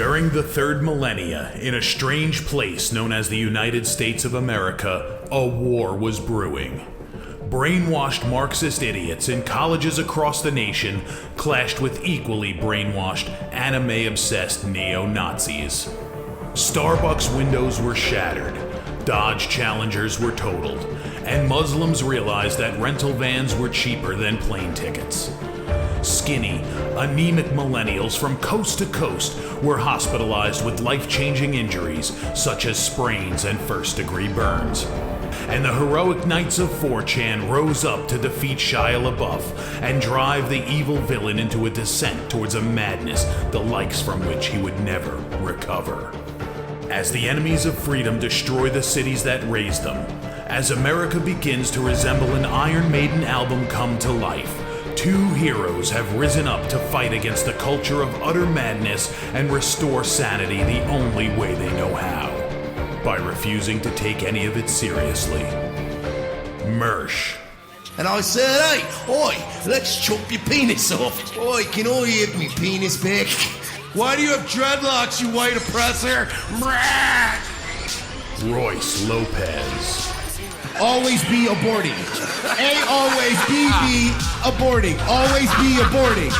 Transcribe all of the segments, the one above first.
During the third millennia, in a strange place known as the United States of America, a war was brewing. Brainwashed Marxist idiots in colleges across the nation clashed with equally brainwashed, anime-obsessed neo-Nazis. Starbucks windows were shattered, Dodge Challengers were totaled, and Muslims realized that rental vans were cheaper than plane tickets. Skinny, anemic millennials from coast to coast were hospitalized with life-changing injuries such as sprains and first-degree burns. And the heroic knights of 4chan rose up to defeat Shia LaBeouf and drive the evil villain into a descent towards a madness the likes from which he would never recover. As the enemies of freedom destroy the cities that raised them, as America begins to resemble an Iron Maiden album come to life, two heroes have risen up to fight against the culture of utter madness and restore sanity the only way they know how, by refusing to take any of it seriously. Mersh. And I said, hey, oi, let's chop your penis off. Oi, can I have me penis back? Why do you have dreadlocks, you white oppressor? Royce Lopez. Always be aborting. A always be aborting. Always be aborting.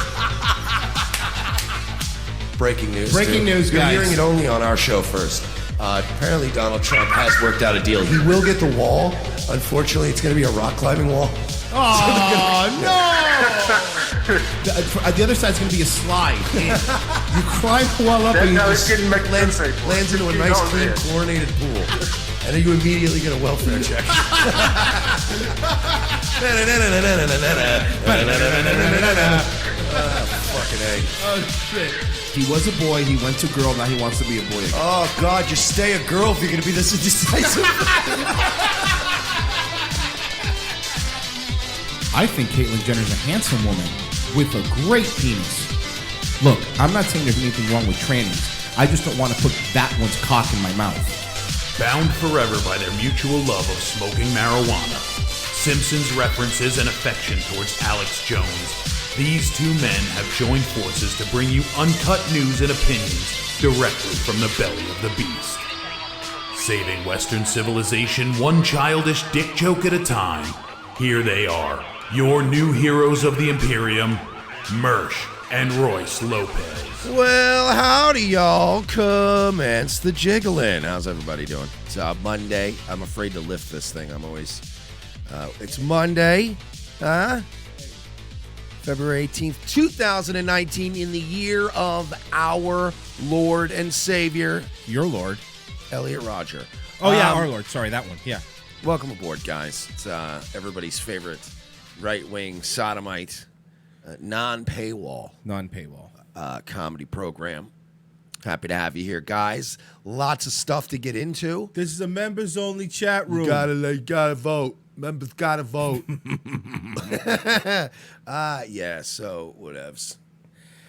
Breaking news. Breaking news, You're guys. hearing it only on our show first. Apparently Donald Trump has worked out a deal. He will get the wall. Unfortunately, it's going to be a rock climbing wall. Oh, no! The other side's going to be a slide. You climb the wall up and you just Lands into a nice, clean, chlorinated pool. And then you immediately get a welfare check. Fucking A. Oh, shit. He was a boy, he went to girl, now he wants to be a boy again. Oh, God, just stay a girl if you're going to be this indecisive. I think Caitlyn Jenner's a handsome woman with a great penis. Look, I'm not saying there's anything wrong with trannies. I just don't want to put that one's cock in my mouth. Bound forever by their mutual love of smoking marijuana, Simpsons references and affection towards Alex Jones, these two men have joined forces to bring you uncut news and opinions directly from the belly of the beast. Saving Western civilization one childish dick joke at a time, here they are, your new heroes of the Imperium, Mersh and Royce Lopez. Well, howdy, y'all. Commence the jiggling. How's everybody doing? It's Monday. I'm afraid to lift this thing. I'm always... it's Monday. February 18th, 2019, in the year of our Lord and Savior, Your Lord. Elliot Rodger. Oh, yeah, our Lord. Sorry, that one. Yeah. Welcome aboard, guys. It's everybody's favorite right-wing sodomite, non-paywall comedy program. Happy to have you here, guys. Lots of stuff to get into. This is a members-only chat room. You gotta vote. Members gotta vote. Yeah, so whatevs.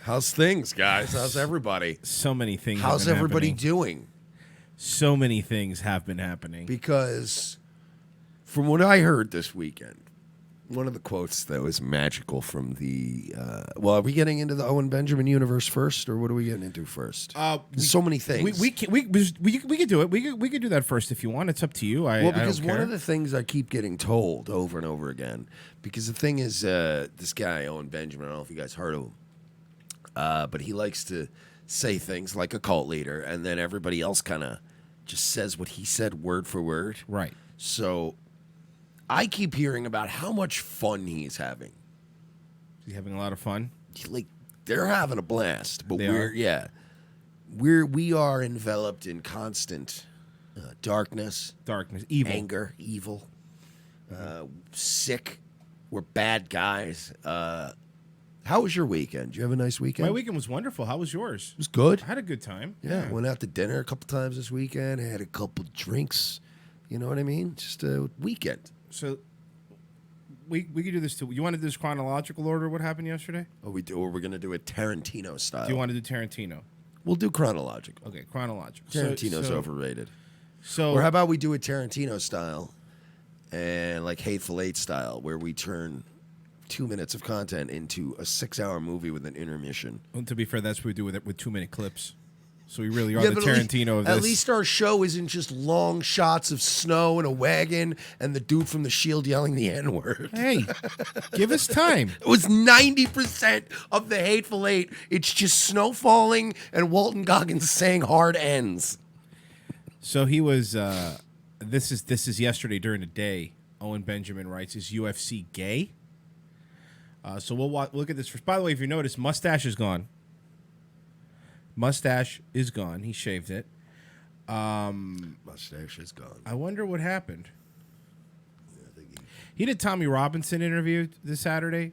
How's things, guys? How's everybody? So many things. How's everybody doing? So many things have been happening. Because from what I heard this weekend, one of the quotes that was magical from the... well, are we getting into the Owen Benjamin universe first, or what are we getting into first? So many things. We could do it. We could do that first if you want. It's up to you. Because I don't one care. of the things I keep getting told over and over again, because the thing is, this guy, Owen Benjamin, I don't know if you guys heard of him, but he likes to say things like a cult leader, and then everybody else kind of just says what he said word for word. Right. So... I keep hearing about how much fun he's having. Is he having a lot of fun? Like, they're having a blast, but They we are enveloped in constant darkness, evil, anger, evil, sick. We're bad guys. How was your weekend? Did you have a nice weekend? My weekend was wonderful. How was yours? It was good. I had a good time. Yeah, went out to dinner a couple times this weekend. I had a couple drinks. You know what I mean? Just a weekend. So we could do this too. You want to do this chronological order? What happened yesterday? Oh, we do. Or we're gonna do it Tarantino style. Do you want to do Tarantino? We'll do chronological. Okay, chronological. Tarantino's overrated. So, or how about we do it Tarantino style, and like Hateful Eight style, where we turn 2 minutes of content into a 6-hour movie with an intermission. Well, to be fair, that's what we do with 2-minute clips. So we really are the but Tarantino of this. At least our show isn't just long shots of snow and a wagon and the dude from The Shield yelling the N-word. Hey, give us time. It was 90% of the Hateful Eight. It's just snow falling and Walton Goggins saying hard ends. So he was. This is yesterday during the day. Owen Benjamin writes, "Is UFC gay?" So we'll look at this first. By the way, if you notice, mustache is gone. Mustache is gone. He shaved it. Mustache is gone. I wonder what happened. He did Tommy Robinson interview this Saturday,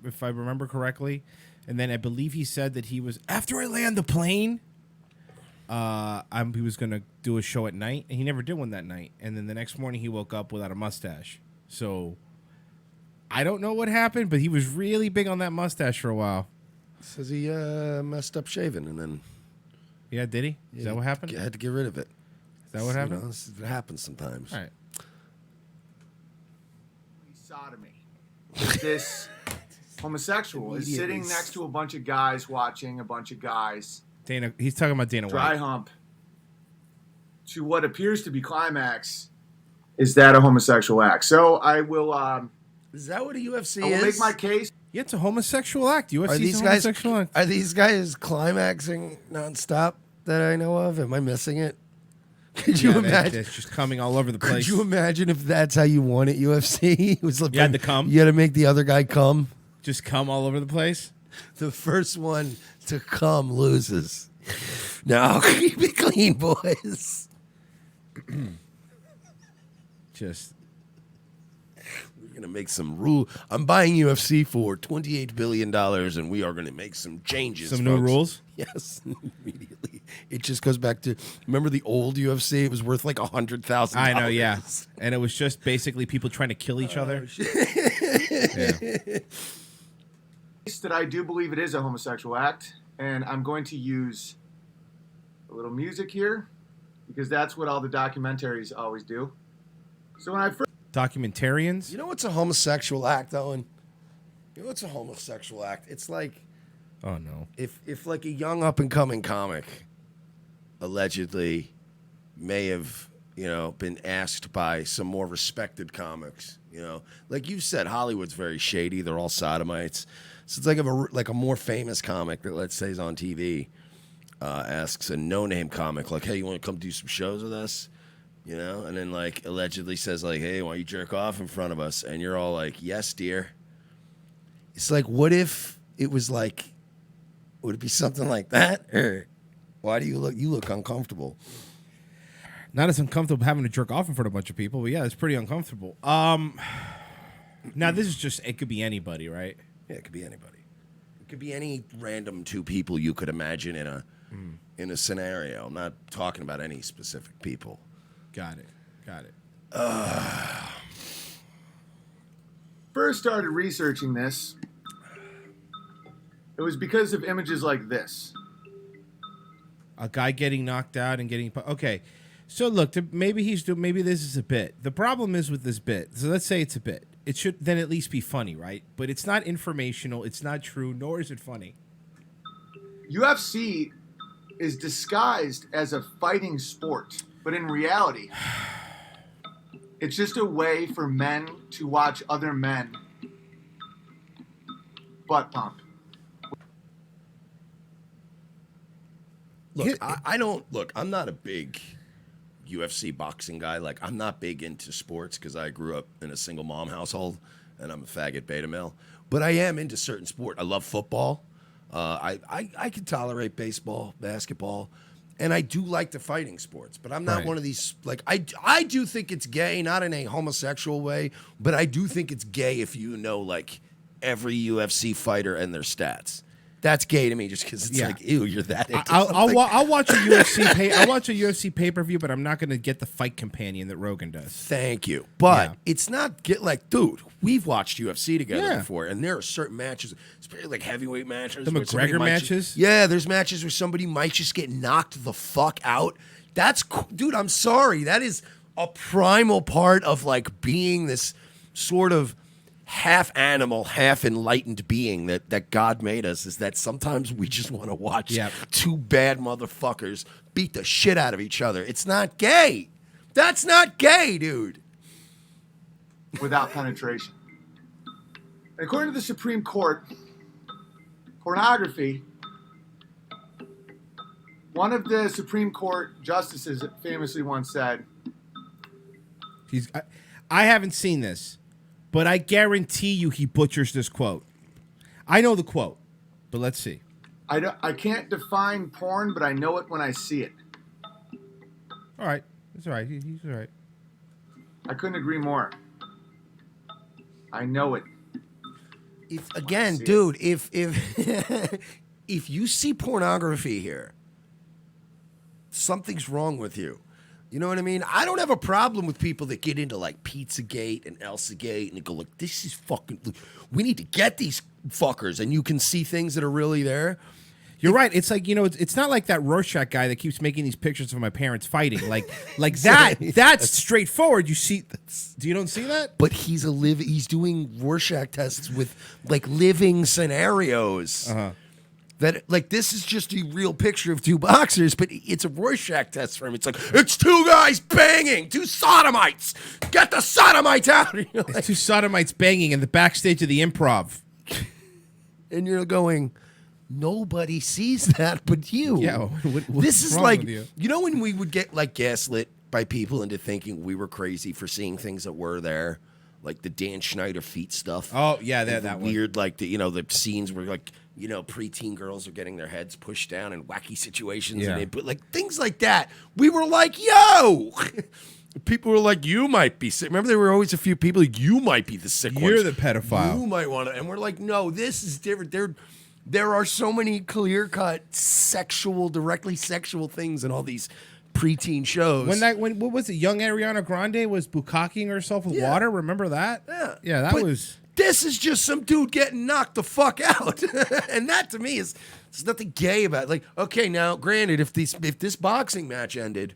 if I remember correctly, and then I believe he said that he was after I land the plane. He was gonna do a show at night, and he never did one that night. And then the next morning, he woke up without a mustache. So I don't know what happened, but he was really big on that mustache for a while. Says he messed up shaving and then. Yeah, did he? Is that what happened? Had to get rid of it. Is that what happened? You know, it happens sometimes. All right. Sodomy. This homosexual is sitting next to a bunch of guys watching a bunch of guys. Dana, he's talking about Dana dry White. hump to what appears to be climax. Is that a homosexual act? So I will. Is that what a UFC I will is? make my case. Yeah, it's a homosexual act. UFC Are these is a guys? homosexual act. Are these guys climaxing nonstop that I know of? Am I missing it? Could you imagine? It's just coming all over the place. Could you imagine if that's how you won at UFC? It was like You had to come? You had to make the other guy come. Just come all over the place? The first one to come loses. Now keep it clean, boys. Just. We're gonna make some rule. I'm buying UFC for $28 billion, and we are gonna make some changes. Some new folks. rules? Yes, immediately. It just goes back to remember the old UFC. It was worth like $100,000. I know, yeah, and it was just basically people trying to kill each other. Yeah. That I do believe it is a homosexual act, and I'm going to use a little music here because that's what all the documentaries always do. So when I first Documentarians? You know what's a homosexual act, Owen? You know what's a homosexual act? It's like Oh no. if like a young up and coming comic allegedly may have, you know, been asked by some more respected comics, you know, like you said, Hollywood's very shady. They're all sodomites. So it's like a more famous comic that let's say is on TV asks a no-name comic like, "Hey, you want to come do some shows with us?" You know, and then like allegedly says like, "Hey, why don't you jerk off in front of us?" And you're all like, "Yes, dear." It's like, what if it was like, would it be something like that? Or why do you look uncomfortable? Not as uncomfortable having to jerk off in front of a bunch of people, but yeah, it's pretty uncomfortable. Now this is just, it could be anybody, right? Yeah, it could be anybody. It could be any random two people you could imagine in a scenario. I'm not talking about any specific people. Got it. first started researching this, it was because of images like this. A guy getting knocked out and getting... Okay, so look, maybe this is a bit. The problem is with this bit, so let's say it's a bit. It should then at least be funny, right? But it's not informational, it's not true, nor is it funny. UFC is disguised as a fighting sport, but in reality, it's just a way for men to watch other men butt pump. Look, I don't look. I'm not a big UFC boxing guy. Like, I'm not big into sports because I grew up in a single mom household and I'm a faggot beta male. But I am into certain sport. I love football. I can tolerate baseball, basketball, and I do like the fighting sports. But I'm not one of these, like, I do think it's gay, not in a homosexual way, but I do think it's gay if you know, like, every UFC fighter and their stats. That's gay to me, just because it's like, ew, you're that. I'll watch a UFC pay-per-view, but I'm not going to get the fight companion that Rogan does. Thank you, but it's not like, dude. We've watched UFC together before, and there are certain matches, especially like heavyweight matches, the McGregor matches. There's matches where somebody might just get knocked the fuck out. That's dude. I'm sorry. That is a primal part of like being this sort of half animal, half enlightened being that God made us is that sometimes we just want to watch two bad motherfuckers beat the shit out of each other. It's not gay. That's not gay, dude. Without penetration. According to the Supreme Court, pornography, one of the Supreme Court justices famously once said, I haven't seen this, but I guarantee you he butchers this quote. I know the quote, but let's see. I can't define porn, but I know it when I see it. All right. That's all right. He's all right. I couldn't agree more. I know it. If if you see pornography here, something's wrong with you. You know what I mean? I don't have a problem with people that get into like Pizzagate and Elsagate and they go, look, this is fucking. We need to get these fuckers, and you can see things that are really there. You're right. It's like, it's not like that Rorschach guy that keeps making these pictures of my parents fighting. Like that. That's straightforward. You see, you don't see that? But he's doing Rorschach tests with like living scenarios. Uh-huh. That like this is just a real picture of two boxers, but it's a Rorschach test for him. It's like it's two guys banging, two sodomites. Get the sodomites out! Like, it's two sodomites banging in the backstage of the Improv, and you're going, nobody sees that but you. Yeah, this is wrong like with you? You know when we would get like gaslit by people into thinking we were crazy for seeing things that were there, like the Dan Schneider feet stuff. Oh yeah, that weird like the scenes where like. Preteen girls are getting their heads pushed down in wacky situations, but like things like that. We were like, "Yo!" People were like, "You might be sick." Remember, there were always a few people like, "You might be the sick one. You're the pedophile. You might want to." And we're like, "No, this is different." There are so many clear-cut directly sexual things in all these preteen shows. When what was it? Young Ariana Grande was bukkaking herself with water. Remember that? Yeah. That was. This is just some dude getting knocked the fuck out. And that to me there's nothing gay about it. Like, okay, now granted, if this boxing match ended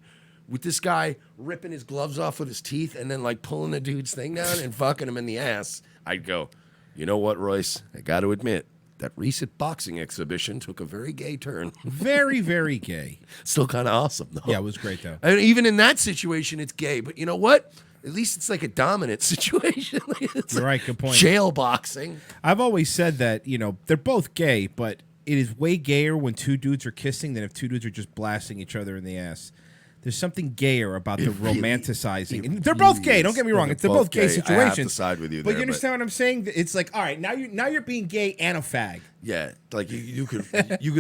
with this guy ripping his gloves off with his teeth and then like pulling the dude's thing down and fucking him in the ass, I'd go, you know what, Royce? I got to admit, that recent boxing exhibition took a very gay turn. Very, very gay. Still kind of awesome, though. Yeah, it was great, though. And even in that situation, it's gay. But you know what? At least it's like a dominant situation. You're right, good point. Jail boxing. I've always said that, they're both gay, but it is way gayer when two dudes are kissing than if two dudes are just blasting each other in the ass. There's something gayer about the romanticizing. And they're both gay. Don't get me wrong. They're both gay situations. I have to side with you but you understand what I'm saying? It's like, all right, now you're being gay and a fag. Yeah, like you could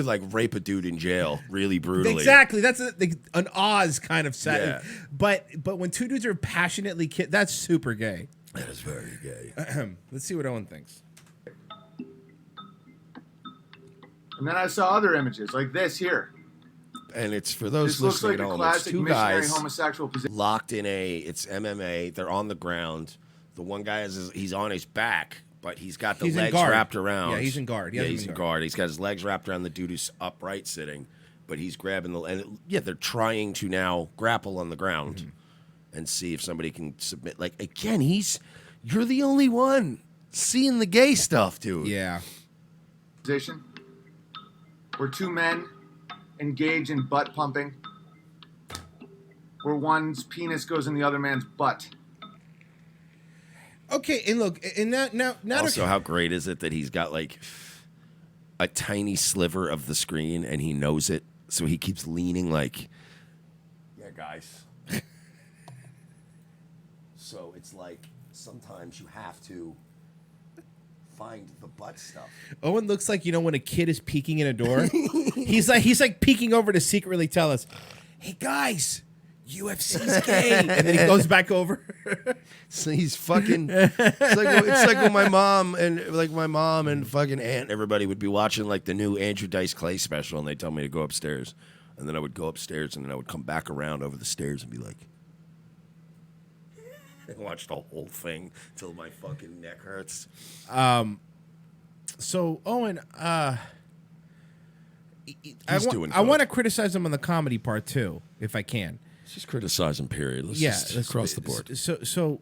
like rape a dude in jail really brutally. Exactly. That's an Oz kind of setting. Yeah. But when two dudes are passionately that's super gay. That is very gay. Let's see what Owen thinks. And then I saw other images like this here. And it's for those this listening looks like at home. a classic It's two missionary guys homosexual position. Locked in it's MMA. They're on the ground. The one guy he's on his back, but he's got the legs wrapped around. Yeah, he's in guard. He's in guard. He's got his legs wrapped around the dude who's upright sitting, but he's grabbing they're trying to now grapple on the ground and see if somebody can submit. Like again, you're the only one seeing the gay stuff, dude. Yeah. Position where two men engage in butt pumping, where one's penis goes in the other man's butt. Okay, and look, and now also, how great is it that he's got like a tiny sliver of the screen and he knows it, so he keeps leaning like, yeah, guys. So it's like sometimes you have to find the butt stuff. Owen looks like when a kid is peeking in a door. he's like peeking over to secretly tell us, "Hey guys, UFC's gay," and then he goes back over. So he's fucking. It's like when my mom and fucking aunt, everybody would be watching like the new Andrew Dice Clay special, and they tell me to go upstairs, and then I would go upstairs, and then I would come back around over the stairs and be like. And watch the whole thing till my fucking neck hurts. So Owen, I I want to criticize him on the comedy part too, if I can. Let's just criticize him. Period. Let's just across the board. So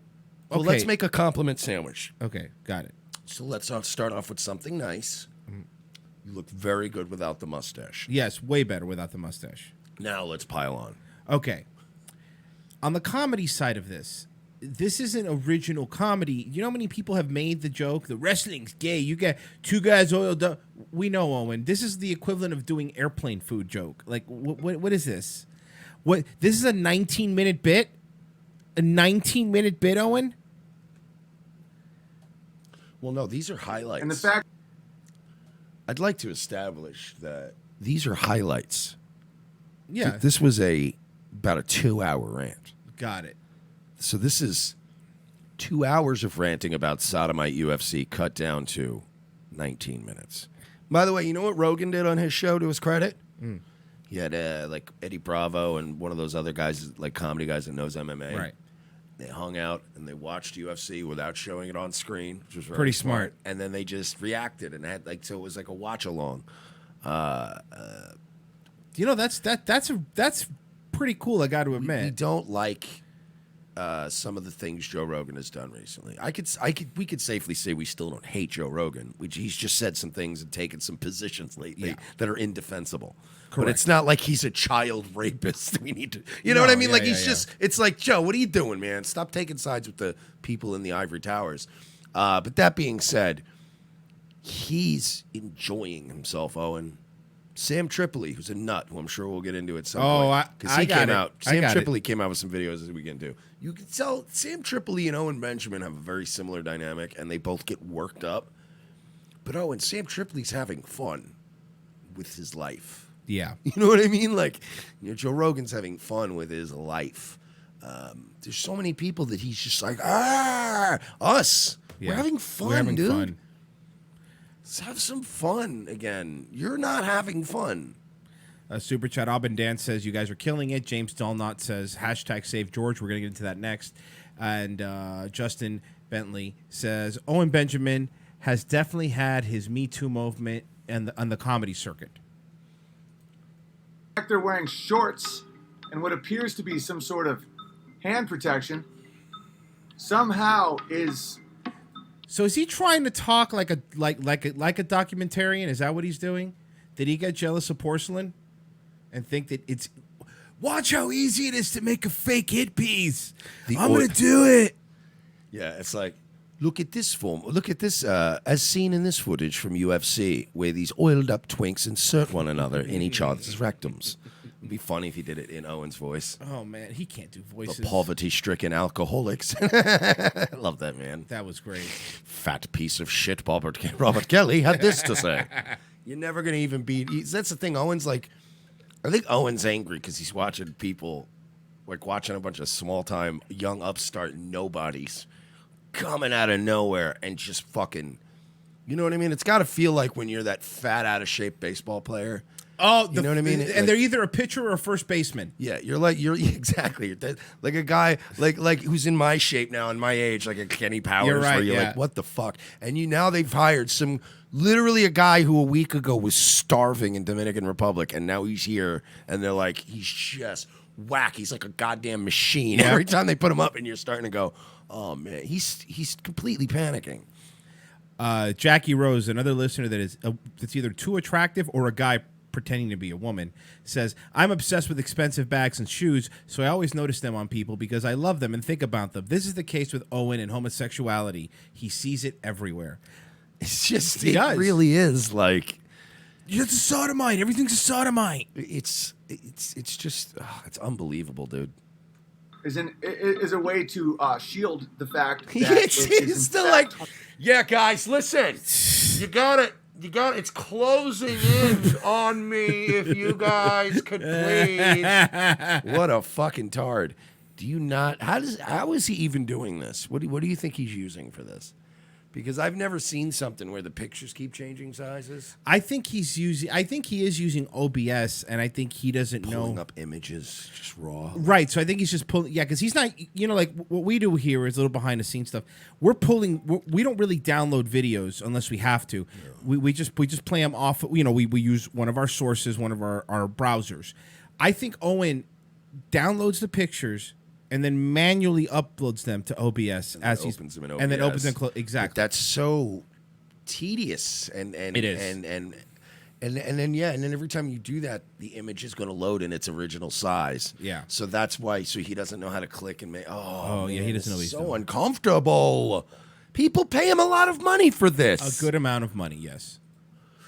Well, Okay. let's make a compliment sandwich. Okay, got it. So let's start off with something nice. You look very good without the mustache. Yes, way better without the mustache. Now let's pile on. Okay. On the comedy side of this isn't original comedy. You know how many people have made the joke, the wrestling's gay, you get two guys oiled up. We know, Owen. This is the equivalent of doing airplane food joke. Like, what is this? This is a 19-minute bit? A 19-minute bit, Owen? Well, no, these are highlights. And the fact I'd like to establish that these are highlights. Yeah. This was about a 2-hour rant. Got it. So this is 2 hours of ranting about Sodomite UFC cut down to 19 minutes. By the way, you know what Rogan did on his show to his credit? He had like Eddie Bravo and one of those other guys, like comedy guys that knows MMA. Right. They hung out and they watched UFC without showing it on screen, which was very Pretty smart. And then they just reacted and had so it was like a watch along. You know, that's pretty cool, I got to We admit. don't like some of the things Joe Rogan has done recently. We could safely say we still don't hate Joe Rogan. He's just said some things and taken some positions lately that are indefensible. But it's not like he's a child rapist. We need to, you know what I mean? Like it's like, Joe, what are you doing, man? Stop taking sides with the people in the ivory towers. But that being said, he's enjoying himself, Owen. Sam Tripoli, who's a nut, who I'm sure we'll get into at some point. Because he came out. Sam Tripoli came out with some videos as we get into. You can tell Sam Tripoli and Owen Benjamin have a very similar dynamic, and they both get worked up. But Owen, Sam Tripoli's having fun with his life. Yeah. You know what I mean? Like, Joe Rogan's having fun with his life. There's so many people that he's just like, us. Yeah. We're having fun, dude. Let's have some fun again. You're not having fun. Super chat. Aubin Dan says, you guys are killing it. James Delnott says, hashtag save George. We're going to get into that next. And Justin Bentley says, Owen Benjamin has definitely had his Me Too movement on the comedy circuit. they're wearing shorts and what appears to be some sort of hand protection somehow is. So is he trying to talk like a documentarian? Is that what he's doing? Did he get jealous of porcelain and think that it's watch how easy it is to make a fake hit piece? I'm gonna do it. Yeah, it's like look at this form. Look at this, as seen in this footage from UFC, where these oiled up twinks insert one another in each other's rectums. It'd be funny if he did it in Owen's voice. Oh man, he can't do voices. The poverty-stricken alcoholics. I love that, man. That was great. Fat piece of shit. Robert Kelly had this to say. You're never gonna even beat. That's the thing. Owen's like, I think Owen's angry because he's watching people, like watching a bunch of small-time young upstart nobodies coming out of nowhere and just fucking, you know what I mean? It's got to feel like when you're that fat, out of shape baseball player. Oh, you know what I mean? And like, they're either a pitcher or a first baseman. Yeah, you're exactly like a guy like who's in my shape now and my age, like a Kenny Powers, You're right, where you're yeah. like, what the fuck? And now they've hired literally a guy who a week ago was starving in Dominican Republic, and now he's here, and they're like, he's just whack. He's like a goddamn machine. Yeah. Every time they put him up, and you're starting to go, oh man, he's completely panicking. Jackie Rose, another listener that's either too attractive or a guy pretending to be a woman, says, I'm obsessed with expensive bags and shoes, so I always notice them on people because I love them and think about them. This is the case with Owen and homosexuality. He sees it everywhere. It's just, He does. Really is like, It's a sodomite. Everything's a sodomite. it's just, it's unbelievable, dude. Is a way to shield the fact that It's still like, yeah, guys, listen, you got it. It's closing in on me. If you guys could please. What a fucking tard. Do you not? How is he even doing this? What do you think he's using for this? Because I've never seen something where the pictures keep changing sizes. I think he is using OBS, and I think he doesn't Pulling know up images just raw. Right, so I think he's just pulling. Yeah, because he's not. Like what we do here is a little behind the scenes stuff. We don't really download videos unless we have to. No. We just play them off. We use one of our sources, one of our browsers. I think Owen downloads the pictures, and then manually uploads them to OBS as he opens them in and then OBS. opens them exactly. That's so tedious, and It is. and then every time you do that, the image is going to load in its original size. Yeah. So that's why. So he doesn't know how to click and make. Oh yeah, man, he doesn't know what he's it's so doing. uncomfortable. People pay him a lot of money for this. A good amount of money, yes.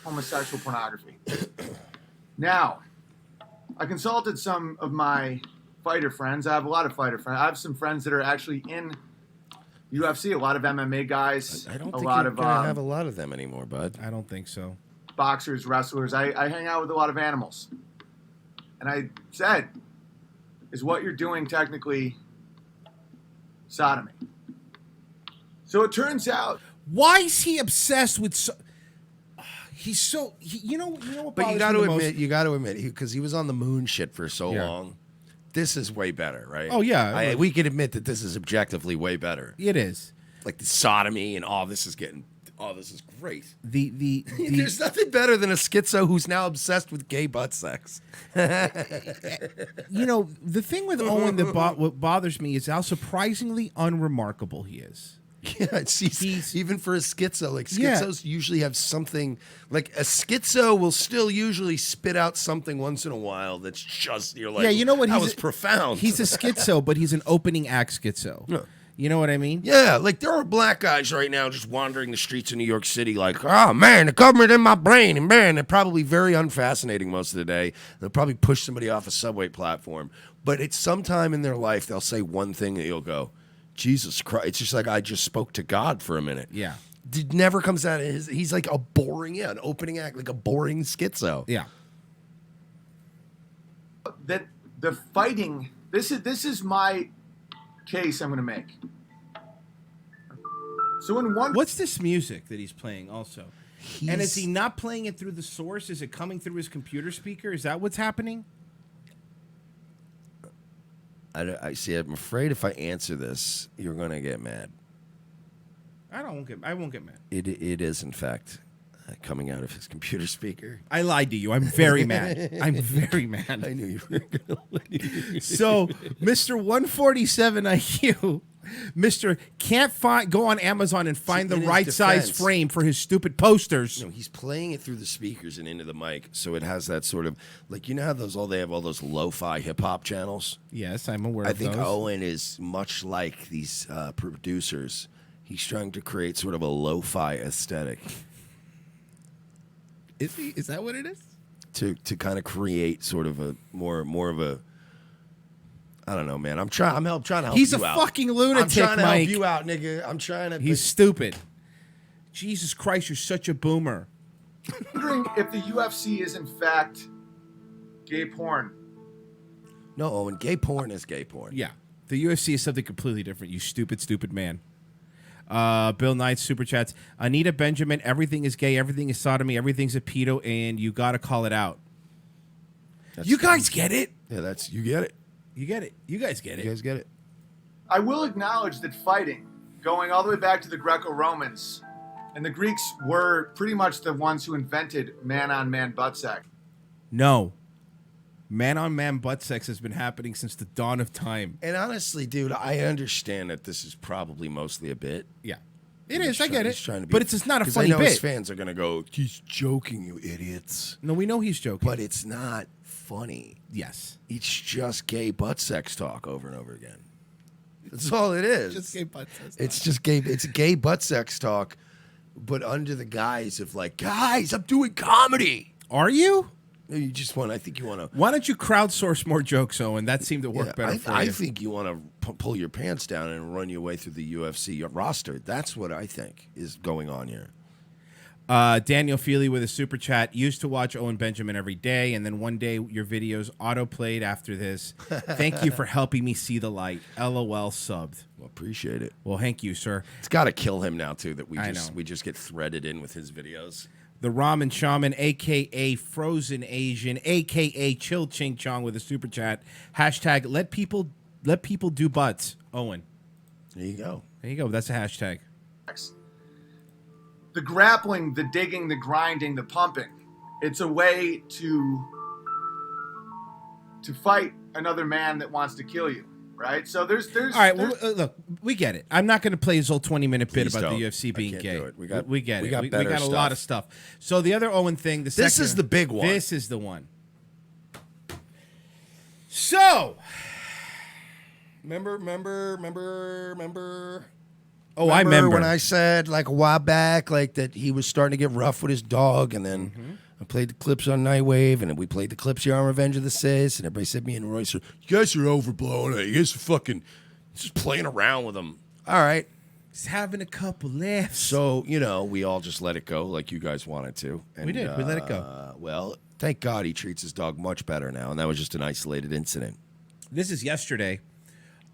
Homosexual pornography. Now, I consulted some of my fighter friends. I have a lot of fighter friends. I have some friends that are actually in UFC, a lot of MMA guys. I don't a think lot you're of gonna have a lot of them anymore, bud. I don't think so. boxers, wrestlers. I hang out with a lot of animals. And I said, is what you're doing technically sodomy? So it turns out, Why is he obsessed with? He's so. You know what? But you got to admit, because he was on the moon shit for so Yeah. long. This is way better, right? Oh, yeah. We can admit that this is objectively way better. It is. Like the sodomy and all this is great. The There's nothing better than a schizo who's now obsessed with gay butt sex. you know, the thing with Owen that what bothers me is how surprisingly unremarkable he is. Yeah, he's even for a schizo. Like Yeah. schizos usually have something. Like a schizo will still usually spit out something once in a while that's just you're like, Yeah, you know what? That was profound. He's a schizo, but he's an opening act schizo. Yeah. You know what I mean? Yeah, like there are black guys right now just wandering the streets of New York City like, oh man, the government in my brain. And man, they're probably very unfascinating most of the day. They'll probably push somebody off a subway platform. But it's sometime in their life they'll say one thing that you'll go, Jesus Christ. It's just like I just spoke to God for a minute. Yeah. It never comes out of his. He's like a boring, an opening act, like a boring schizo. Yeah. that the fighting, this is my case I'm going to make. So in one, What's this music that he's playing also? And is he not playing it through the source? Is it coming through his computer speaker? Is that what's happening? I see. I'm afraid if I answer this, you're gonna get mad. I won't get mad. It is in fact coming out of his computer speaker. I lied to you. I'm very mad. I'm very mad. I knew you were gonna. So, Mr. 147 IQ, Mr. can't go on Amazon and find the in his right size defense- frame for his stupid posters. No, he's playing it through the speakers and into the mic, so it has that sort of like how they have all those lo-fi hip hop channels. Yes, I'm aware I of think those. Owen is much like these producers. He's trying to create sort of a lo-fi aesthetic Is he? Is that what it is? to kind of create sort of a more of a. I don't know, man. I'm trying to help He's you a out. fucking lunatic, I'm trying to Mike. help you out, nigga. I'm trying to. He's stupid. Jesus Christ, you're such a boomer. wondering if the UFC is in fact gay porn. No, Owen. Gay porn is gay porn. Yeah. The UFC is something completely different, you stupid, stupid man. Bill Knight, Super Chats. Anita Benjamin, everything is gay, everything is sodomy, everything's a pedo, and you got to call it out. You guys get it? Yeah, you get it. You get it. You guys get You it. guys get it. I will acknowledge that fighting, going all the way back to the Greco-Romans, and the Greeks were pretty much the ones who invented man-on-man butt sex. No. Man-on-man butt sex has been happening since the dawn of time. And honestly, dude, I understand that this is probably mostly a bit. Yeah. It is, I get it. He's trying to be, but it's not a 'cause funny I know his bit. fans are gonna go, he's joking, you idiots. No, we know he's joking. But it's not funny. yes. It's just gay butt sex talk over and over again. That's all it is. Just gay butt sex. It's just gay. It's gay butt sex talk, but under the guise of like, guys, I'm doing comedy. Are you? No, you just want. I think you want to. Why don't you crowdsource more jokes, Owen? That seemed to work better for you. I think you want to pull your pants down and run your way through the UFC roster. That's what I think is going on here. Daniel Feely with a super chat. Used to watch Owen Benjamin every day, and then one day your videos auto-played after this. Thank you for helping me see the light. LOL subbed. Well, appreciate it. Well, thank you, sir. It's got to kill him now too that I know. we just get threaded in with his videos. The Ramen Shaman, a.k.a. Frozen Asian, a.k.a. Chill Ching Chong with a super chat. Hashtag let people do butts. Owen. There you go. There you go. That's a hashtag. The grappling, the digging, the grinding, the pumping. It's a way to fight another man that wants to kill you. right? So there's All right, well, look, we get it. I'm not going to play his whole 20-minute bit Please about don't. the UFC being I can't gay. do it. We get it. got We better got a lot of stuff. So the other Owen thing, This second, is the big one. This is the one. So, Remember. oh, I remember when I said like a while back, like that he was starting to get rough with his dog, and then I played the clips on Nightwave, and then we played the clips here on Revenge of the Sis, and everybody said me and Royce, you guys are overblowing it. You guys are fucking just playing around with them. All right. He's having a couple laughs. So, we all just let it go like you guys wanted to. And, We did. We let it go. Well, thank God he treats his dog much better now, and that was just an isolated incident. This is yesterday.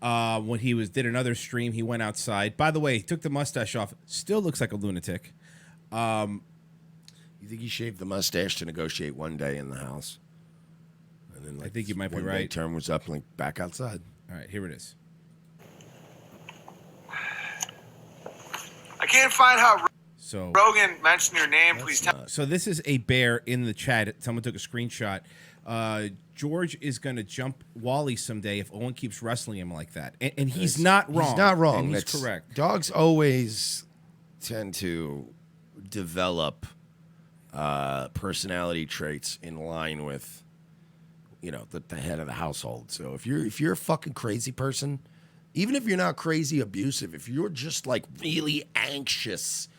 When he did another stream, he went outside. By the way, he took the mustache off. Still looks like a lunatic. You think he shaved the mustache to negotiate one day in the house? And then, I think you might be one day right. term was up, and back outside. All right, here it is. I can't find how So Rogan mentioned your name. Please tell. So this is a bear in the chat. Someone took a screenshot. George is going to jump Wally someday if Owen keeps wrestling him like that. And he's not wrong. He's not wrong. And he's That's correct. Dogs always tend to develop personality traits in line with, the head of the household. So if you're a fucking crazy person, even if you're not crazy abusive, if you're just like really anxious,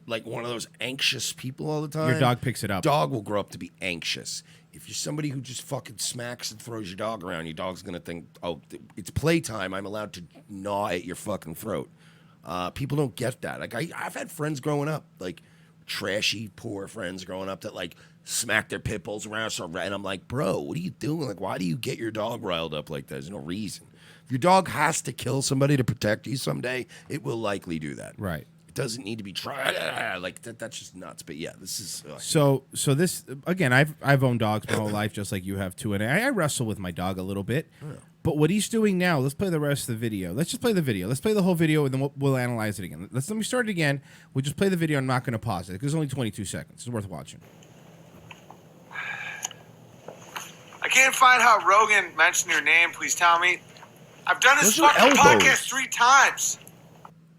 like one of those anxious people all the time, Your dog picks it up. Dog will grow up to be anxious. If you're somebody who just fucking smacks and throws your dog around, your dog's gonna think, oh, it's playtime. I'm allowed to gnaw at your fucking throat. People don't get that. Like I've had friends growing up, like trashy, poor friends growing up that like smack their pit bulls around. And I'm like, bro, what are you doing? Like, why do you get your dog riled up like that? There's no reason. If your dog has to kill somebody to protect you someday, it will likely do that. Right. It doesn't need to be tried like that. That's just nuts. But yeah, this is So this again, I've owned dogs my whole life, just like you have too, and I wrestle with my dog a little bit. Yeah. But what he's doing now, let's play the rest of the video. Let's just play the video. Let's play the whole video, and then we'll analyze it again. Let me start it again. We'll just play the video. I'm not going to pause it because it's only 22 seconds. It's worth watching. I can't find how Rogan mentioned your name. Please tell me. I've done this Those are fucking elbows. podcast 3 times.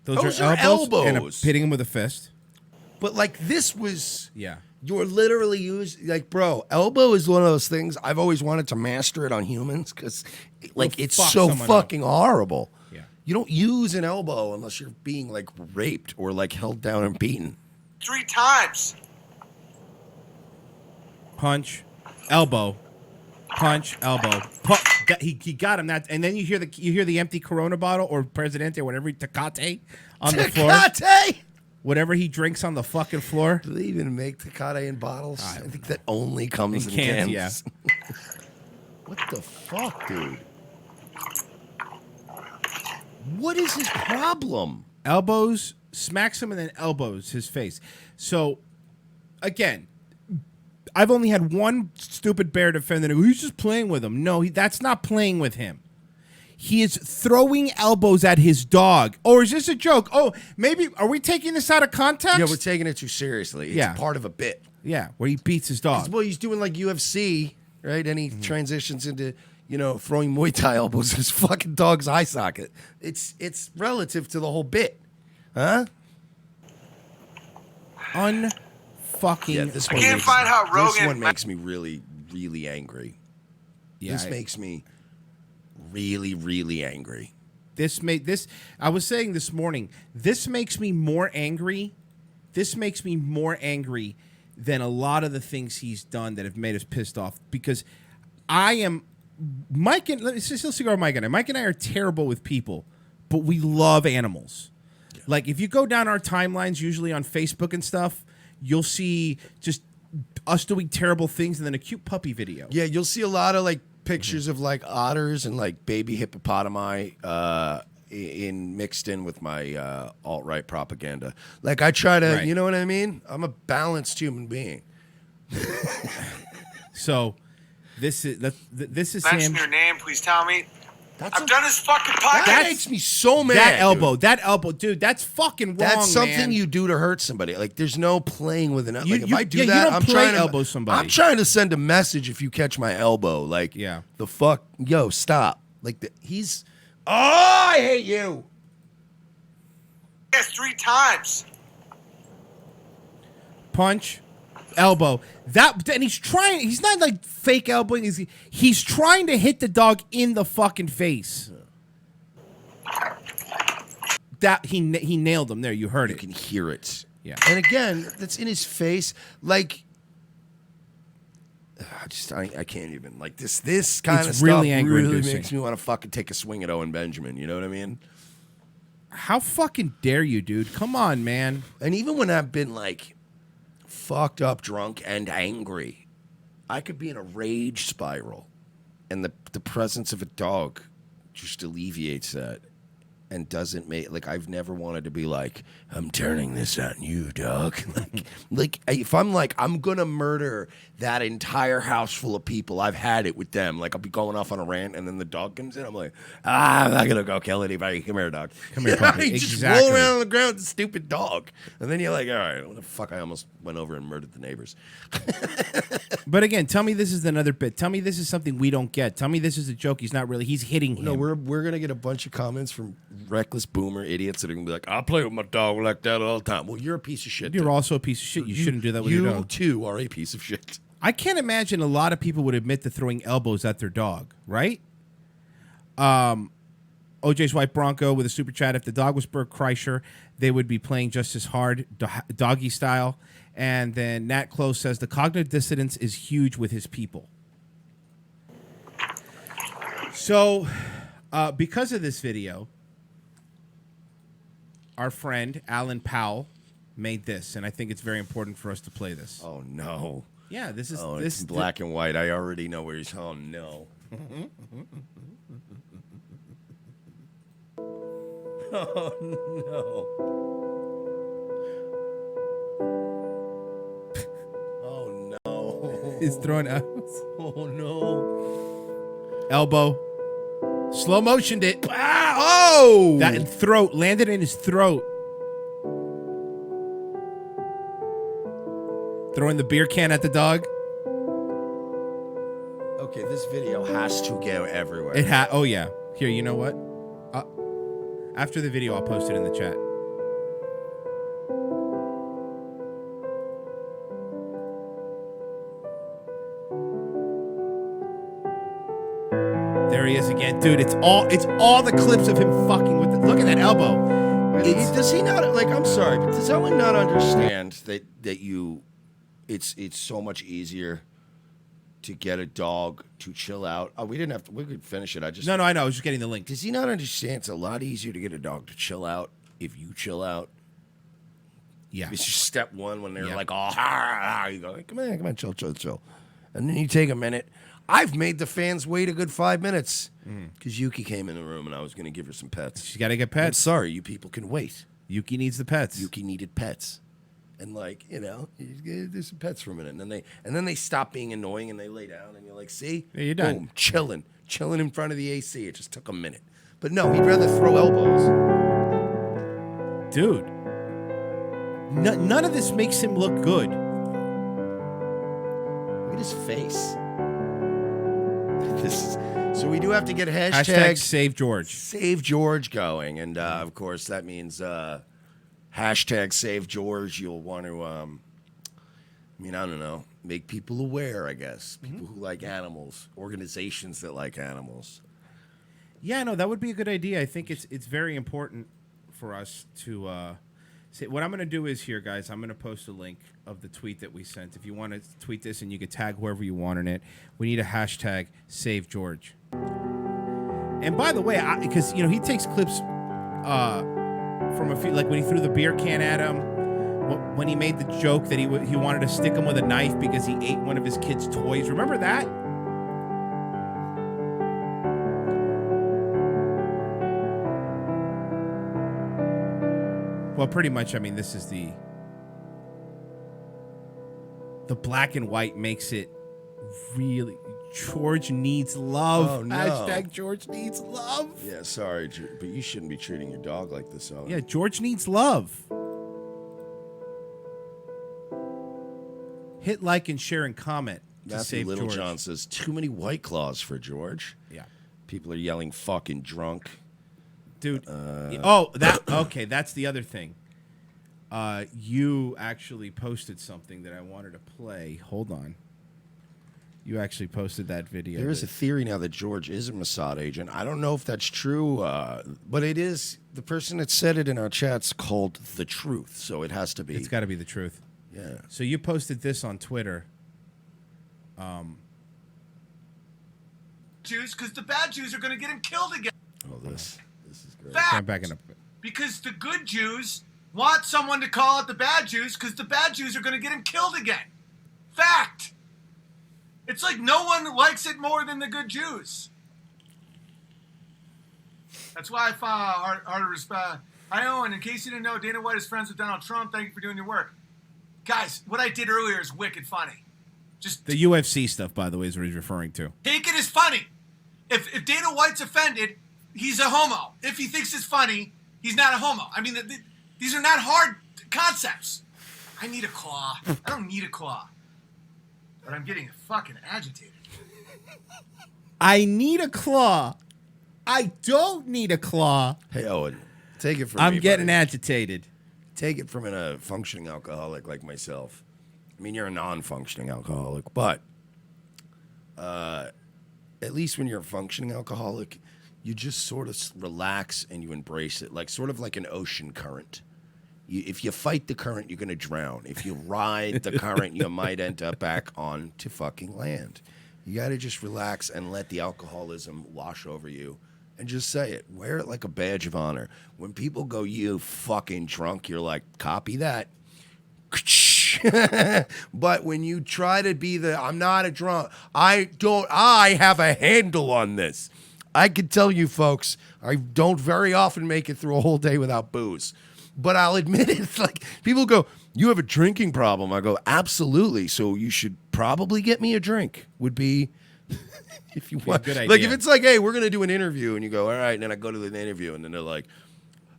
Those are And elbows. hitting him with a fist. But like this was, Yeah. you're literally using, like, bro, elbow is one of those things I've always wanted to master it on humans because, like, it's fuck so someone fucking horrible. Yeah. You don't use an elbow unless you're being like raped or like held down and beaten. 3 times. Punch, elbow, punch, elbow. He got him. And then you hear the empty Corona bottle or Presidente or whatever, Tecate on the floor. Tecate! Whatever he drinks on the fucking floor. Do they even make Tecate in bottles? I think that only comes in cans, cans. Yeah. What the fuck, dude? What is his problem? Elbows, smacks him and then elbows his face. So, again, I've only had one stupid bear defender who he's just playing with him. No, that's not playing with him. He is throwing elbows at his dog. Or is this a joke? Oh, maybe, are we taking this out of context? Yeah, we're taking it too seriously. It's part of a bit. Yeah, where he beats his dog. Well, he's doing like UFC, right? And he transitions into, throwing Muay Thai elbows at his fucking dog's eye socket. It's relative to the whole bit. Huh? Unfucking. Yeah, this I one can't makes, find how this Rogan one makes me really, really angry. Yeah, This makes me really, really angry. I was saying this morning, this makes me more angry. This makes me more angry than a lot of the things he's done that have made us pissed off. Because Mike and let's go with Mike and I. Mike and I are terrible with people, but we love animals. Yeah. Like if you go down our timelines, usually on Facebook and stuff, you'll see just us doing terrible things and then a cute puppy video. Yeah, you'll see a lot of like pictures of like otters and like baby hippopotami mixed in with my alt-right propaganda. Like I try to, you know what I mean? I'm a balanced human being. So this is Mention him. your name. Please tell me. I've done this fucking podcast. That makes me so mad. That elbow, dude, that's fucking wrong. That's something man. you do to hurt somebody. Like, there's no playing with an elbow. Like, if I do you that, don't I'm play trying to elbow somebody. I'm trying to send a message if you catch my elbow. Like, Yeah. the fuck, yo, stop. Like, he's Oh, I hate you. Yes, 3 times. Punch, elbow. And he's trying. He's not like fake elbowing. He's trying to hit the dog in the fucking face. That he nailed him there. You heard You it. can hear it. Yeah. And again, that's in his face. Like, I can't even. Like, this kind of It's stuff really really anger-inducing. makes me want to fucking take a swing at Owen Benjamin. You know what I mean? How fucking dare you, dude? Come on, man. And even when I've been, like, fucked up, drunk, and angry, I could be in a rage spiral. And the presence of a dog just alleviates that. And doesn't make, like, I've never wanted to be like, I'm turning this on you, dog. like if I'm like, I'm gonna murder that entire house full of people, I've had it with them. Like, I'll be going off on a rant, and then the dog comes in. I'm like, I'm not gonna go kill anybody. Come here, dog. Come here, puppy. You just Exactly. roll around on the ground with the stupid dog. And then you're like, all right, what the fuck? I almost went over and murdered the neighbors. But again, tell me this is another bit. Tell me this is something we don't get. Tell me this is a joke. He's not really. He's hitting him. No, we're gonna get a bunch of comments from reckless boomer idiots that are gonna be like, I play with my dog like that all the time. Well, you're a piece of shit. You're then. also a piece of shit. You shouldn't do that with your You dog. too are a piece of shit. I can't imagine a lot of people would admit to throwing elbows at their dog, right? OJ's White Bronco with a super chat. If the dog was Bert Kreischer, they would be playing just as hard, doggy style. And then Nat Close says the cognitive dissonance is huge with his people. So, because of this video, our friend Alan Powell made this, and I think it's very important for us to play this. Oh no. Yeah, this is Oh, this it's black and white. I already know where he's. Oh no. Oh no. Oh no. is throwing out Oh no. elbow, slow motioned it. Ah, oh. That throat landed in his throat. Throwing the beer can at the dog. Okay, this video has to go everywhere. It had. Oh yeah. Here, you know what? After the video, I'll post it in the chat. There he is again, dude. It's all the clips of him fucking with. Look at that elbow. Does he not, like, I'm sorry, but does Owen not understand that you, it's so much easier to get a dog to chill out? Oh, we could finish it. No, I know. I was just getting the link. Does he not understand it's a lot easier to get a dog to chill out if you chill out? Yeah. It's just step one when they're Yeah. like, oh, you go, come on, chill. And then you take a minute. I've made the fans wait a good 5 minutes because Yuki came in the room and I was going to give her some pets. She's got to get I'm pets. sorry, you people can wait. Yuki needs the pets. Yuki needed pets. And like, you do some pets for a minute. And then they stop being annoying and they lay down and you're like, see? Yeah, you're done. Boom, chilling in front of the AC. It just took a minute. But no, he'd rather throw elbows. Dude. None of this makes him look good. Look at his face. So we do have to get Hashtag Save George. Save George going. And of course, that means hashtag Save George. You'll want to, I don't know, make people aware, I guess. People who like animals, organizations that like animals. Yeah, no, that would be a good idea. I think it's very important for us to say. What I'm going to do is here, guys, I'm going to post a link of the tweet that we sent. If you want to tweet this and you can tag whoever you want in it, we need a hashtag Save George. And by the way, because he takes clips from a few, like when he threw the beer can at him, when he made the joke that he wanted to stick him with a knife because he ate one of his kids' toys. Remember that? Well, pretty much, this is the black and white makes it really. George needs love. Oh, no. Hashtag George needs love. Yeah, sorry, but you shouldn't be treating your dog like this, Owen. Yeah, George needs love. Hit like and share and comment to Matthew save Littlejohn George. says, too many White Claws for George. Yeah. People are yelling fucking drunk. Dude. Okay. That's the other thing. You actually posted something that I wanted to play. Hold on. You actually posted that video. There is a theory now that George is a Mossad agent. I don't know if that's true, but it is. The person that said it in our chat's called The Truth, so it has to be. It's got to be the truth. Yeah. So you posted this on Twitter. Jews, because the bad Jews are going to get him killed again. Oh, this is great. Fact. I'm backing up. Because the good Jews want someone to call out the bad Jews because the bad Jews are going to get him killed again. Fact. It's like no one likes it more than the good Jews. That's why I follow hard to respect. Hi, Owen. In case you didn't know, Dana White is friends with Donald Trump. Thank you for doing your work. Guys, what I did earlier is wicked funny. Just The UFC stuff, by the way, is what he's referring to. take it as funny. If Dana White's offended, he's a homo. If he thinks it's funny, he's not a homo. I mean, these are not hard concepts. I need a claw. I don't need a claw. But I'm getting fucking agitated. I need a claw. I don't need a claw. Hey, Owen, take it from I'm me, getting buddy. agitated. Take it from a functioning alcoholic like myself. I mean, you're a non-functioning alcoholic, but at least when you're a functioning alcoholic, you just sort of relax and you embrace it, like sort of like an ocean current. If you fight the current, you're going to drown. If you ride the current, you might end up back on to fucking land. You got to just relax and let the alcoholism wash over you and just say it. Wear it like a badge of honor. When people go, you fucking drunk, you're like, copy that. But when you try to be I'm not a drunk, I have a handle on this. I can tell you folks, I don't very often make it through a whole day without booze. But I'll admit it. It's like people go, you have a drinking problem. I go, absolutely. So you should probably get me a drink. Would be, if you want. Good idea. Like if it's like, hey, we're gonna do an interview, and you go, all right, and then I go to the interview, and then they're like,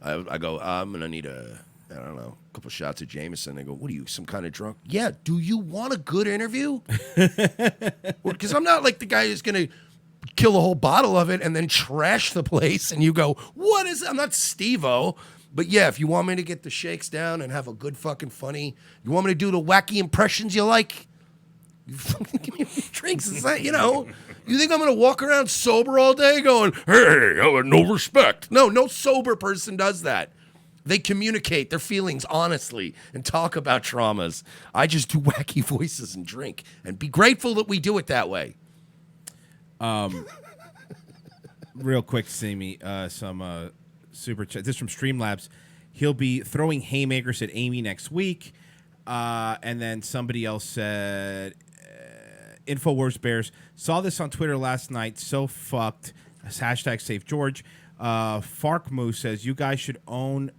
I go, I'm gonna need a couple shots of Jameson. They go, what are you, some kind of drunk? Yeah. Do you want a good interview? Because I'm not like the guy who's gonna kill a whole bottle of it and then trash the place, and you go, what is it? I'm not Steve-O. But yeah, if you want me to get the shakes down and have a good fucking funny, you want me to do the wacky impressions you like, you fucking give me drinks. It's like, you think I'm going to walk around sober all day going, hey, I have no respect. No sober person does that. They communicate their feelings honestly and talk about traumas. I just do wacky voices and drink and be grateful that we do it that way. Real quick, Sammy, some super chat. This from Streamlabs. He'll be throwing haymakers at Amy next week. And then somebody else said, Infowars Bears. Saw this on Twitter last night. So fucked. Hashtag save George. Farkmoo says, you guys should own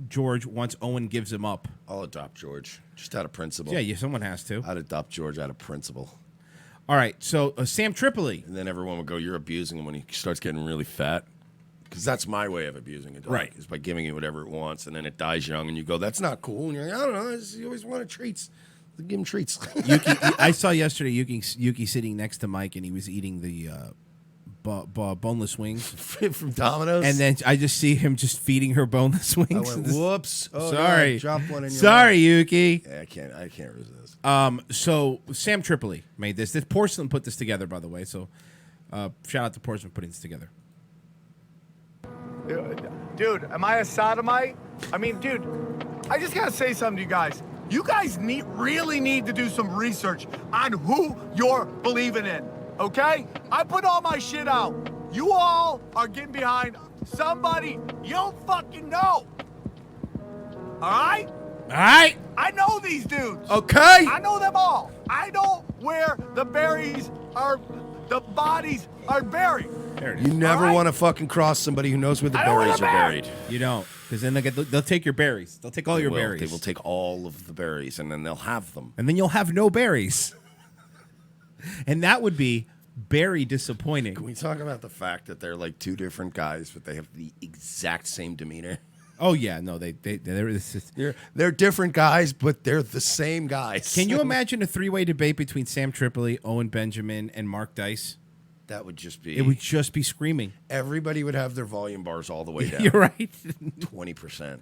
George once Owen gives him up. I'll adopt George just out of principle. Yeah, someone has to. I'd adopt George out of principle. All right, so Sam Tripoli. And then everyone would go, you're abusing him when he starts getting really fat. Because that's my way of abusing a dog. Right. Is by giving it whatever it wants, and then it dies young, and you go, that's not cool. And you're like, I don't know. You always wanted treats. Give him treats. Yuki, I saw yesterday Yuki sitting next to Mike, and he was eating the boneless wings. From Domino's? And then I just see him just feeding her boneless wings. I went, whoops. Oh, sorry. Yeah, I dropped one in your Sorry, mouth. Yuki. Yeah, I can't resist. So Sam Tripoli made this. Porcelain put this together, by the way. So shout out to Porcelain putting this together. Dude, am I a sodomite? I mean, dude, I just gotta say something to you guys. You guys really need to do some research on who you're believing in, okay? I put all my shit out. You all are getting behind somebody you don't fucking know. All right? All right. I know these dudes. Okay. I know them all. I know where the bodies are buried. There it is. You never All right. want to fucking cross somebody who knows where the I don't berries are wanna buried. You don't, because then they'll take your berries. They'll take all your berries. They will take all of the berries, and then they'll have them. And then you'll have no berries. And that would be very disappointing. Can we talk about the fact that they're like two different guys, but they have the exact same demeanor? Oh yeah, no, they're They're different guys, but they're the same guys. Can you imagine a three-way debate between Sam Tripoli, Owen Benjamin, and Mark Dice? That would just be. It would just be screaming. Everybody would have their volume bars all the way down. You're right. 20%.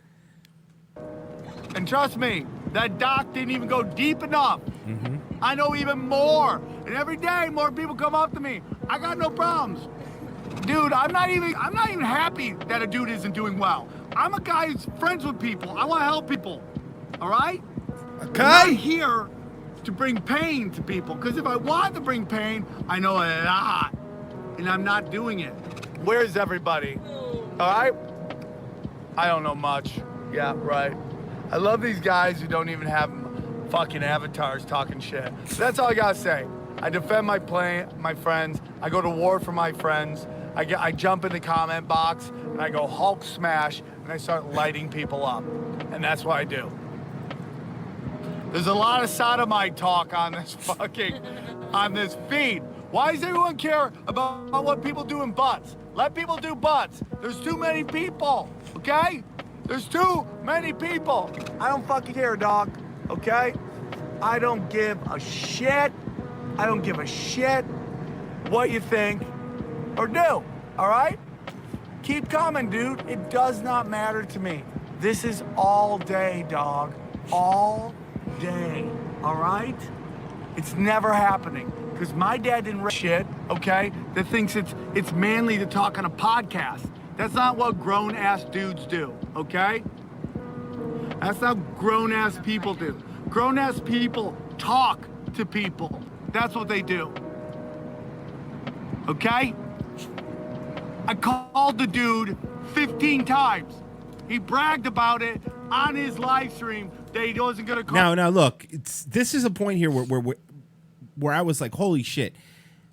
And trust me, that doc didn't even go deep enough. I know even more. And every day, more people come up to me. I got no problems. Dude, I'm not even happy that a dude isn't doing well. I'm a guy who's friends with people. I want to help people. All right? Okay. I'm not here to bring pain to people. Because if I want to bring pain, I know a lot. And I'm not doing it. Where's everybody? All right? I don't know much. Yeah, right. I love these guys who don't even have fucking avatars talking shit. That's all I gotta say. I defend my friends. I go to war for my friends. I jump in the comment box and I go Hulk smash and I start lighting people up. And that's what I do. There's a lot of sodomite talk on this feed. Why does everyone care about what people do in butts? Let people do butts. There's too many people, okay? There's too many people. I don't fucking care, dog, okay? I don't give a shit. I don't give a shit what you think or do, all right? Keep coming, dude. It does not matter to me. This is all day, dog. All day, all right? It's never happening. Because my dad didn't shit, okay, that thinks it's manly to talk on a podcast. That's not what grown-ass dudes do, okay? That's not grown-ass people do. Grown-ass people talk to people. That's what they do. Okay? I called the dude 15 times. He bragged about it on his live stream that he wasn't going to call. Now, look, this is a point here where I was like, holy shit.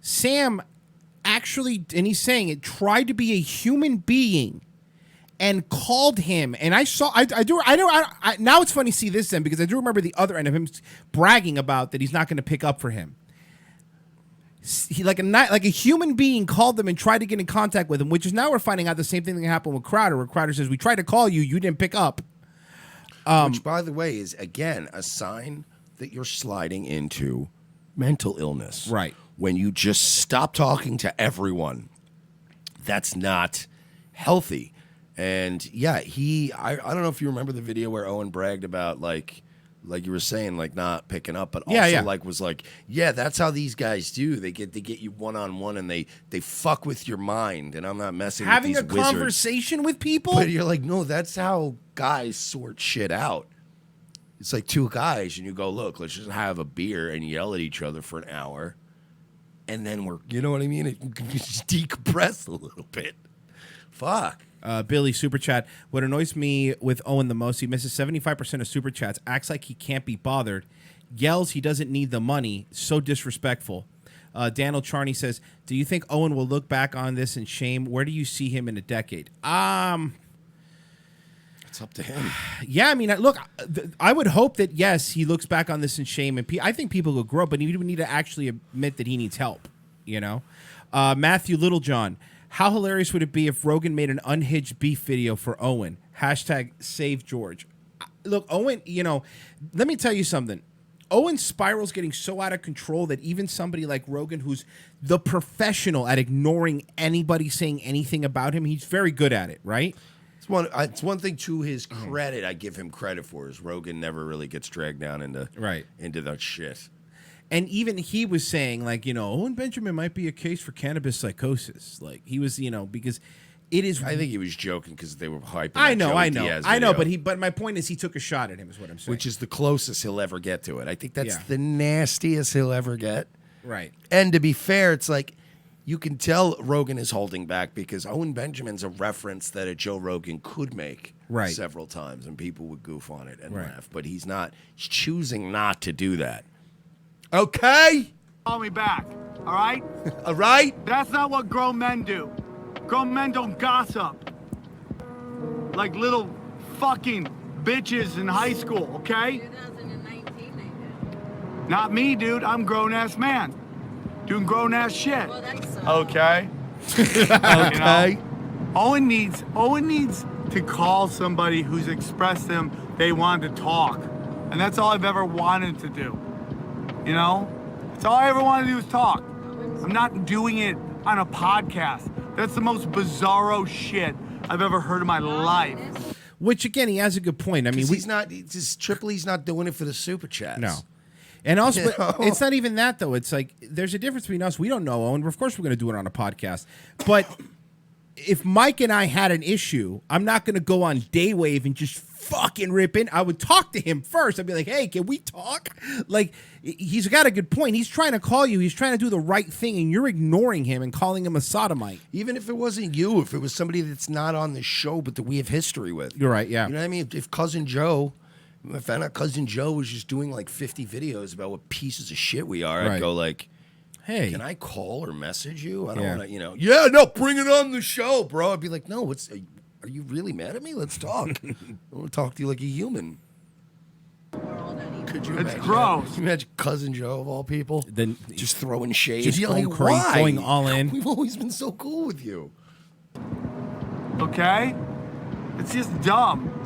Sam actually, and he's saying it, tried to be a human being and called him. And I now it's funny to see this then, because I do remember the other end of him bragging about that he's not going to pick up for him. He like a human being called them and tried to get in contact with him, which is now we're finding out the same thing that happened with Crowder, where Crowder says, we tried to call you, you didn't pick up. Which, by the way, is, again, a sign that you're sliding into mental illness. Right. When you just stop talking to everyone, that's not healthy. And yeah, I don't know if you remember the video where Owen bragged about like you were saying, like not picking up, but also was like, yeah, that's how these guys do. They get you one-on-one and they fuck with your mind, and I'm not messing having with these wizards. Conversation with people. But you're like, no, that's how guys sort shit out. It's like two guys, and you go, look, let's just have a beer and yell at each other for an hour, and then you know what I mean? It can just decompress a little bit. Fuck. Billy, Super Chat. What annoys me with Owen the most, he misses 75% of Super Chats, acts like he can't be bothered, yells he doesn't need the money, so disrespectful. Daniel Charney says, do you think Owen will look back on this in shame? Where do you see him in a decade? It's up to him. Yeah, I mean, look, I would hope that, yes, he looks back on this in shame, and I think people will grow up, but he would need to actually admit that he needs help, you know? Matthew Littlejohn, how hilarious would it be if Rogan made an unhinged beef video for Owen? Hashtag save George. Look, Owen, you know, let me tell you something. Owen's spiral's getting so out of control that even somebody like Rogan, who's the professional at ignoring anybody saying anything about him, he's very good at it, right? It's one thing to his credit I give him credit for is Rogan never really gets dragged down into that shit. And even he was saying, like, you know, Owen Benjamin might be a case for cannabis psychosis. Like, he was, you know, because it is. I think he was joking because they were hyping. I know. But my point is, he took a shot at him. Is what I'm saying. Which is the closest he'll ever get to it. I think that's the nastiest he'll ever get. Right. And to be fair, it's like you can tell Rogan is holding back because Owen Benjamin's a reference that a Joe Rogan could make several times, and people would goof on it and laugh. But he's not. He's choosing not to do that. Okay. Call me back, all right? All right? That's not what grown men do. Grown men don't gossip like little fucking bitches in high school, okay? 2019 they did. Not me, dude. I'm grown-ass man. Doing grown-ass shit. Well, that's okay. Okay. You know, Owen needs to call somebody who's expressed them they wanted to talk. And that's all I've ever wanted to do. You know? That's all I ever wanted to do is talk. I'm not doing it on a podcast. That's the most bizarro shit I've ever heard in my life. Which again, he has a good point. I mean, Tripoli's not doing it for the super chats. No. And also, but it's not even that, though. It's like, there's a difference between us. We don't know Owen. Of course we're going to do it on a podcast. But if Mike and I had an issue, I'm not going to go on Daywave and just fucking rip in. I would talk to him first. I'd be like, hey, can we talk? Like, he's got a good point. He's trying to call you. He's trying to do the right thing, and you're ignoring him and calling him a sodomite. Even if it wasn't you, if it was somebody that's not on the show but that we have history with. You're right, yeah. You know what I mean? If Cousin Joe... If I found out Cousin Joe was just doing like 50 videos about what pieces of shit we are, I'd go like, hey, can I call or message you? I don't Yeah. want to, yeah, no, bring it on the show, bro. I'd be like, no, are you really mad at me? Let's talk. I want to talk to you like a human. Could you It's imagine gross. Can you imagine Cousin Joe of all people? Then just throwing shade. just You're like, going crazy, why? going all in. We've always been so cool with you. Okay? It's just dumb.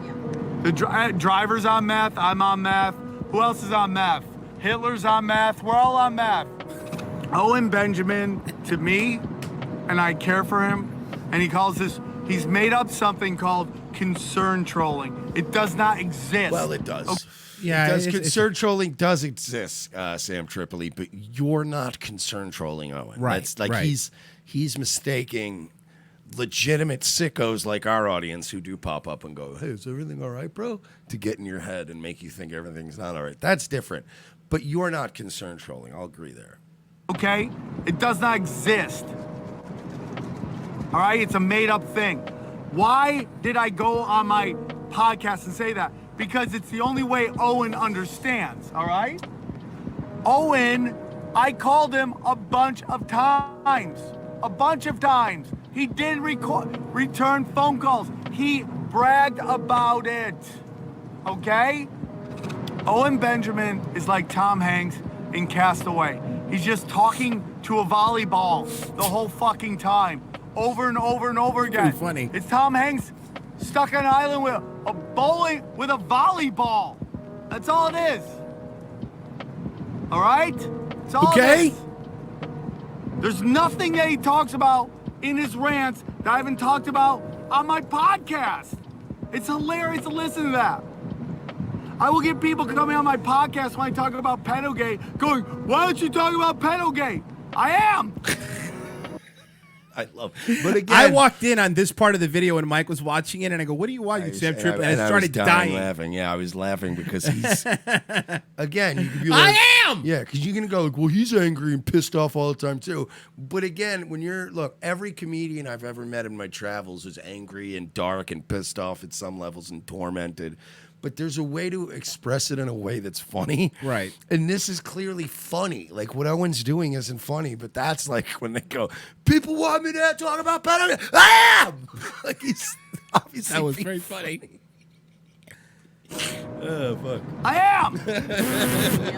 The driver's on meth. I'm on meth. Who else is on meth? Hitler's on meth. We're all on meth. Owen Benjamin, to me, and I care for him, and he's made up something called concern trolling. It does not exist. Well, it does. Yeah, concern trolling does exist, Sam Tripoli, but you're not concern trolling Owen. Right, It's like right. he's mistaking legitimate sickos like our audience who do pop up and go, hey, is everything all right, bro? To get in your head and make you think everything's not all right. That's different. But you're not concern trolling. I'll agree there. Okay? It does not exist. All right? It's a made-up thing. Why did I go on my podcast and say that? Because it's the only way Owen understands, all right? Owen, I called him a bunch of times. A bunch of times. He did return phone calls. He bragged about it. Okay? Owen Benjamin is like Tom Hanks in Castaway. He's just talking to a volleyball the whole fucking time. Over and over and over again. Pretty funny. It's Tom Hanks stuck on an island with a volleyball. That's all it is. All right? That's all Okay. it is. There's nothing that he talks about in his rants that I haven't talked about on my podcast. It's hilarious to listen to that. I will get people coming on my podcast when I talk about pedogate going, why don't you talk about pedogate? I am. I love it. But again, I walked in on this part of the video and Mike was watching it, and I go, what are you watching, Sam Tripoli? And I started dying. Laughing. Yeah, I was laughing because he's... Again, you could be like... I am! Yeah, because you're going to go like, well, he's angry and pissed off all the time, too. But again, when you're... Look, every comedian I've ever met in my travels is angry and dark and pissed off at some levels and tormented. But there's a way to express it in a way that's funny. Right. And this is clearly funny. Like, what Owen's doing isn't funny, but that's like when they go, people want me to talk about pedophilia. I am! Like, he's obviously That was being very funny. Oh, fuck. I am.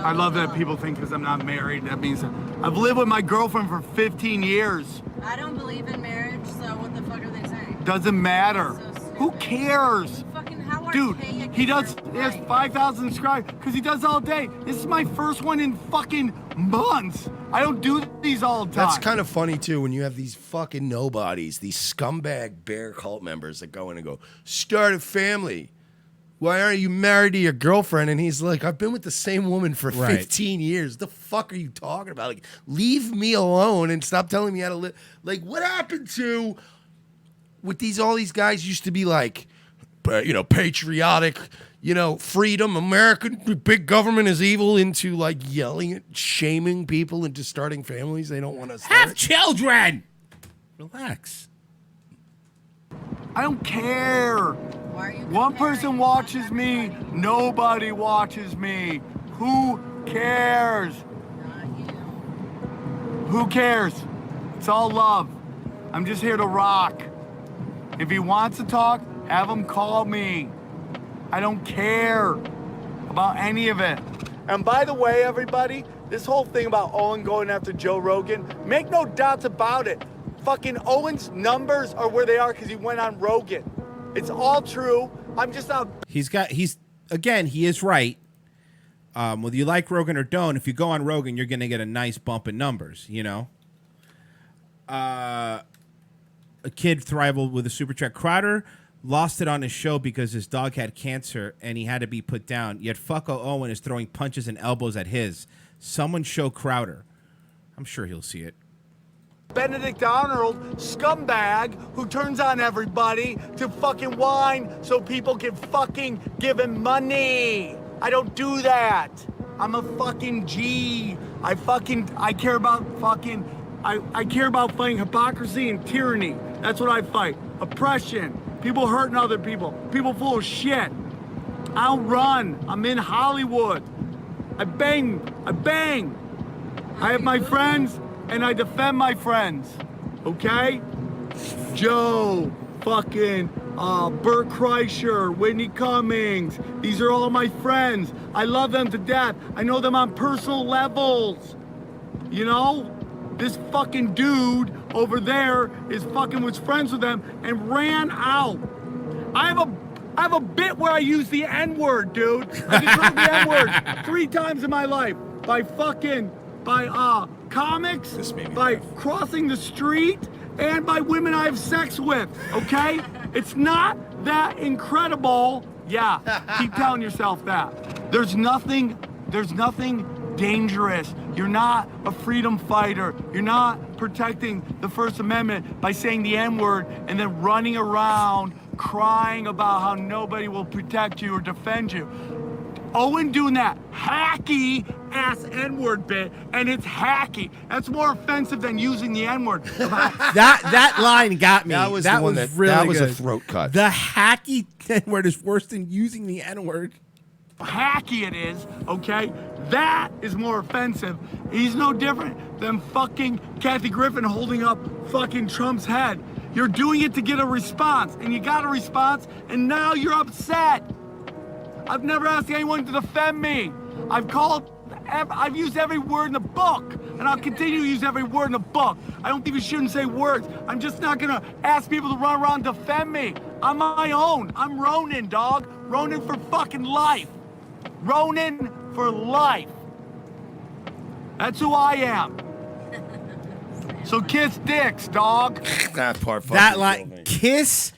I love that people think because I'm not married, that means I've lived with my girlfriend for 15 years. I don't believe in marriage, so what the fuck are they saying? Doesn't matter. So stupid. Who cares? Fucking how Dude, archaic he is does. your He has brain? 5,000 subscribers because he does all day. This is my first one in fucking months. I don't do these all the time. That's kind of funny, too, when you have these fucking nobodies, these scumbag bear cult members that go in and go, start a family. Why aren't you married to your girlfriend? And he's like, I've been with the same woman for Right. 15 years. The fuck are you talking about? Like, leave me alone and stop telling me how to live. Like, what happened to with all these guys used to be like, patriotic, freedom, American, big government is evil, into like yelling at, shaming people into starting families they don't want to start. Have children! Relax. I don't care. Why are you One comparing person watches me. everybody? Nobody watches me. Who cares? Not you. Who cares? It's all love. I'm just here to rock. If he wants to talk, have him call me. I don't care about any of it. And by the way, everybody, this whole thing about Owen going after Joe Rogan, make no doubts about it. Fucking Owen's numbers are where they are because he went on Rogan. It's all true. I'm just not. He is right. Whether you like Rogan or don't, if you go on Rogan, you're going to get a nice bump in numbers, you know? I don't care. If you like Rogan or don't, if you go on Rogan, you're going to get a nice bump in numbers, you know? Whether you like Rogan or don't, if you go on Rogan, you're going to get a nice bump in numbers, you know? A kid thrival with a super chat. Crowder lost it on his show because his dog had cancer and he had to be put down. Yet fucko Owen is throwing punches and elbows at his. Someone show Crowder. I'm sure he'll see it. Benedict Arnold, scumbag, who turns on everybody to fucking whine so people can fucking give him money. I don't do that. I'm a fucking G. I care about fucking, I care about fighting hypocrisy and tyranny. That's what I fight. Oppression. People hurting other people. People full of shit. I'll run. I'm in Hollywood. I bang. I have my friends and I defend my friends. Okay? Joe, fucking Bert Kreischer, Whitney Cummings. These are all my friends. I love them to death. I know them on personal levels. You know? This fucking dude over there is fucking was friends with them and ran out. I have a bit where I use the N-word, dude. I can call the N-word 3 times in my life by comics, by crossing the street, and by women I have sex with. Okay? It's not that incredible. Yeah, keep telling yourself that. There's nothing dangerous. You're not a freedom fighter. You're not protecting the First Amendment by saying the N-word and then running around crying about how nobody will protect you or defend you. Owen doing that hacky ass N-word bit, and it's hacky. That's more offensive than using the N-word. That line got me. That was really that was good. a throat cut. The hacky N-word is worse than using the N-word. Hacky it is, okay? That is more offensive. He's no different than fucking Kathy Griffin holding up fucking Trump's head. You're doing it to get a response, and you got a response, and now you're upset. I've never asked anyone to defend me. I've used every word in the book, and I'll continue to use every word in the book. I don't think you shouldn't say words. I'm just not gonna ask people to run around and defend me. I'm my own. I'm Ronin, dog. Ronin for fucking life. Ronin for life. That's who I am. So kiss dicks, dog. That part. That line, kiss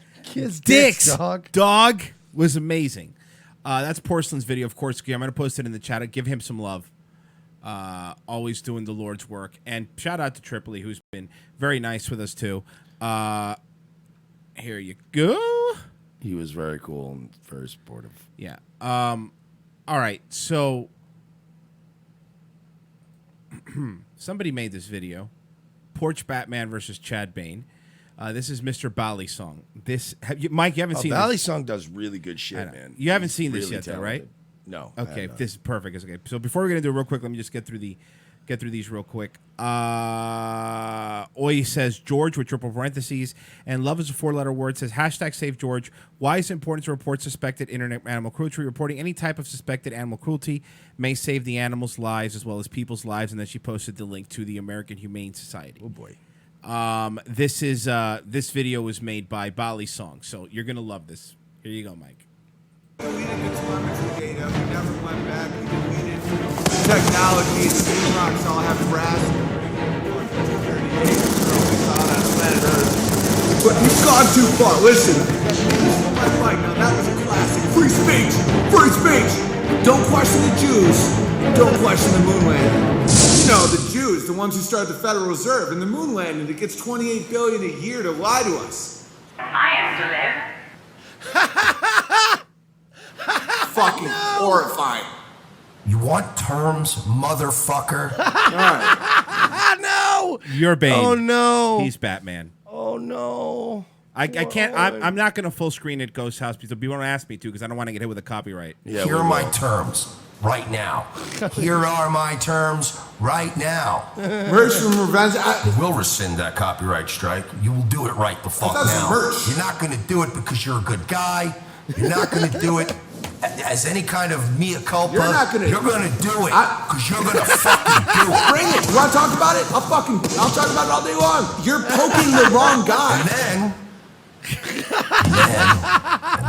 dicks, dog, was amazing. That's Porcelain's video, of course. I'm going to post it in the chat. Give him some love. Always doing the Lord's work. And shout out to Tripoli, who's been very nice with us, too. Here you go. He was very cool and very supportive. Yeah. All right. So somebody made this video. Porch Batman versus Chad Bane. This is Mr. Bali song. Mike, you haven't seen Bali this. song does really good shit, man. You haven't seen this really yet, though, right? No. Okay, this is perfect. It's okay. So before we're gonna do it real quick, let me just get through these real quick. Oi says George with triple parentheses, and love is a 4-letter word. Says hashtag save George. Why is it important to report suspected internet animal cruelty? Reporting any type of suspected animal cruelty may save the animals' lives as well as people's lives. And then she posted the link to the American Humane Society. Oh boy. This video was made by Bali Song, so you're gonna love this. Here you go, Mike. Deleted the telemetry data. We never went back. We deleted technology. The new rocks all have brass. But you've gone too far. Listen. My fight. Now that was a classic. Free speech. Free speech. Don't question the Jews. Don't question the moon landing. You know, the Jews, the ones who started the Federal Reserve, and the moon landing that gets $28 billion a year to lie to us. I am to live. Fucking horrifying. You want terms, motherfucker? No. You're Bane. Oh no. He's Batman. Oh no. I can't. I'm not gonna full screen at Ghost House because people want to ask me to because I don't want to get hit with a copyright. Yeah, Here are my terms right now. Here are my terms right now. Merch from Revenge. We'll rescind that copyright strike. You will do it right the fuck that's now. merch. You're not going to do it because you're a good guy. You're not going to do it as any kind of mea culpa. You're not gonna. You're going to do it because you're going to fucking do it. Bring it. You want to talk about it? I'll talk about it all day long. You're poking the wrong guy. And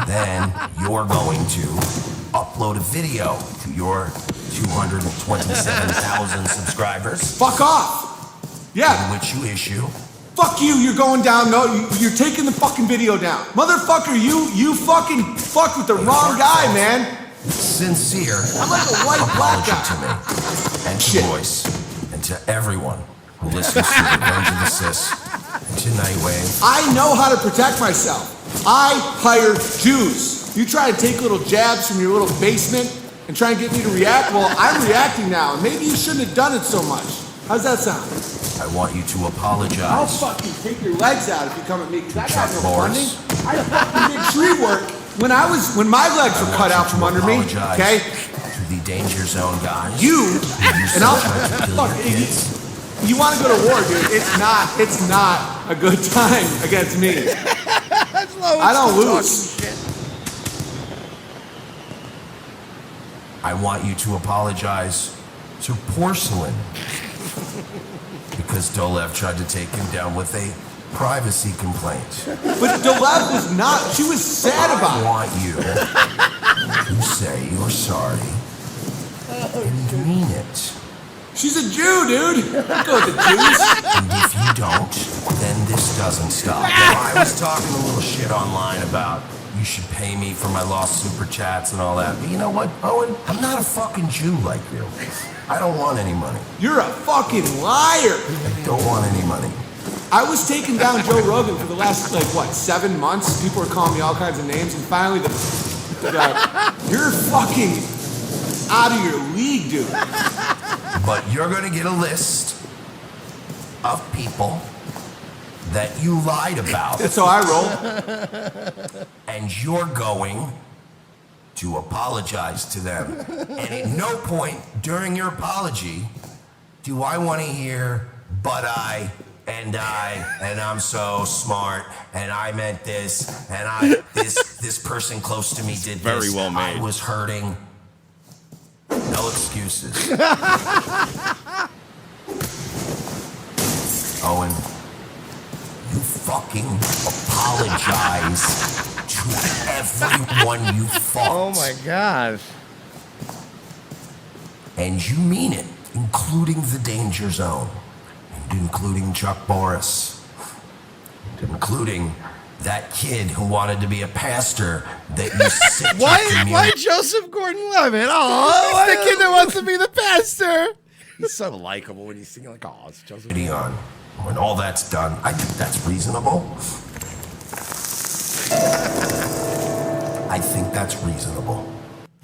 then you're going to upload a video to your 227,000 subscribers. Fuck off. Yeah. In which you issue Fuck you, you're going down. No, you're taking the fucking video down. Motherfucker, you fucking fucked with the wrong guy, man. Sincere I'm like a white black apology guy. to me and to Shit. Royce and to everyone who listens to Revenge of the Sis and to Nightwave. I know how to protect myself. I hire Jews. You try to take little jabs from your little basement and try and get me to react? Well, I'm reacting now, and maybe you shouldn't have done it so much. How's that sound? I want you to apologize. I'll fucking take your legs out if you come at me, because I got Chuck no Norris. funding. I fucking did tree work when my legs were cut out from under me, okay? To the danger zone guys. You, and I'll, Look, you want to go to war, dude. It's not a good time against me. I don't lose. I want you to apologize to Porcelain because Dolev tried to take him down with a privacy complaint. But Dolev was not. She was sad about I it. want you to say you're sorry and mean it. She's a Jew, dude. Don't go with the Jews. And if you don't, then this doesn't stop. Now, I was talking a little shit online about you should pay me for my lost super chats and all that. But you know what, Owen? I'm not a fucking Jew like you. I don't want any money. You're a fucking liar. I don't want any money. I was taking down Joe Rogan for the last, 7 months? People were calling me all kinds of names, and finally you're fucking out of your league, dude. But you're going to get a list of people that you lied about. That's how I roll. And you're going to apologize to them. And at no point during your apology do I want to hear, but and I'm so smart, and I meant this, and this person close to me did this. Very well made. I was hurting. No excuses. Owen, you fucking apologize to everyone you fought. Oh my gosh. And you mean it, including the danger zone, and including Chuck Boris, and including that kid who wanted to be a pastor that you sit Why Joseph Gordon-Levitt? Oh, He's the kid that wants to be the pastor. He's so likable when he's singing like, oh, it's Joseph. on. When all that's done, I think that's reasonable. I think that's reasonable.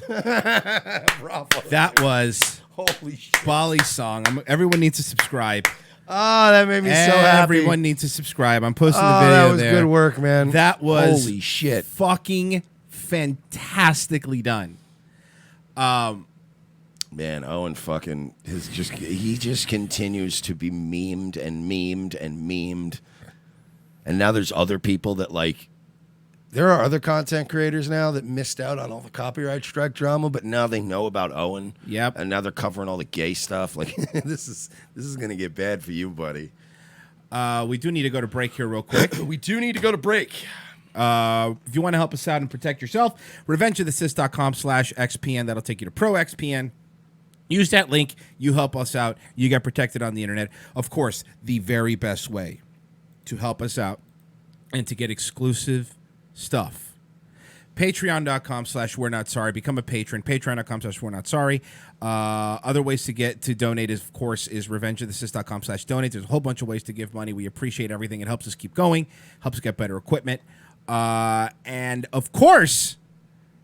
That was Holy shit. Bali's song. Everyone needs to subscribe. Oh, that made me so happy. Everyone needs to subscribe. I'm posting the Oh, video that was there. good work, man. That was Holy shit. fucking fantastically done. Man, Owen fucking he just continues to be memed and memed and memed. And now there's other people that there are other content creators now that missed out on all the copyright strike drama, but now they know about Owen. Yep. And now they're covering all the gay stuff. Like this is gonna get bad for you, buddy. We do need to go to break here real quick. We do need to go to break. If you want to help us out and protect yourself, revengeofthesis.com/XPN. That'll take you to Pro XPN. Use that link. You help us out. You get protected on the internet. Of course, the very best way to help us out and to get exclusive stuff. Patreon.com/We're Not Sorry. Become a patron. Patreon.com/We're Not Sorry. Other ways to donate is, of course, is revengeofthesis.com/donate. There's a whole bunch of ways to give money. We appreciate everything. It helps us keep going. Helps us get better equipment. And, of course,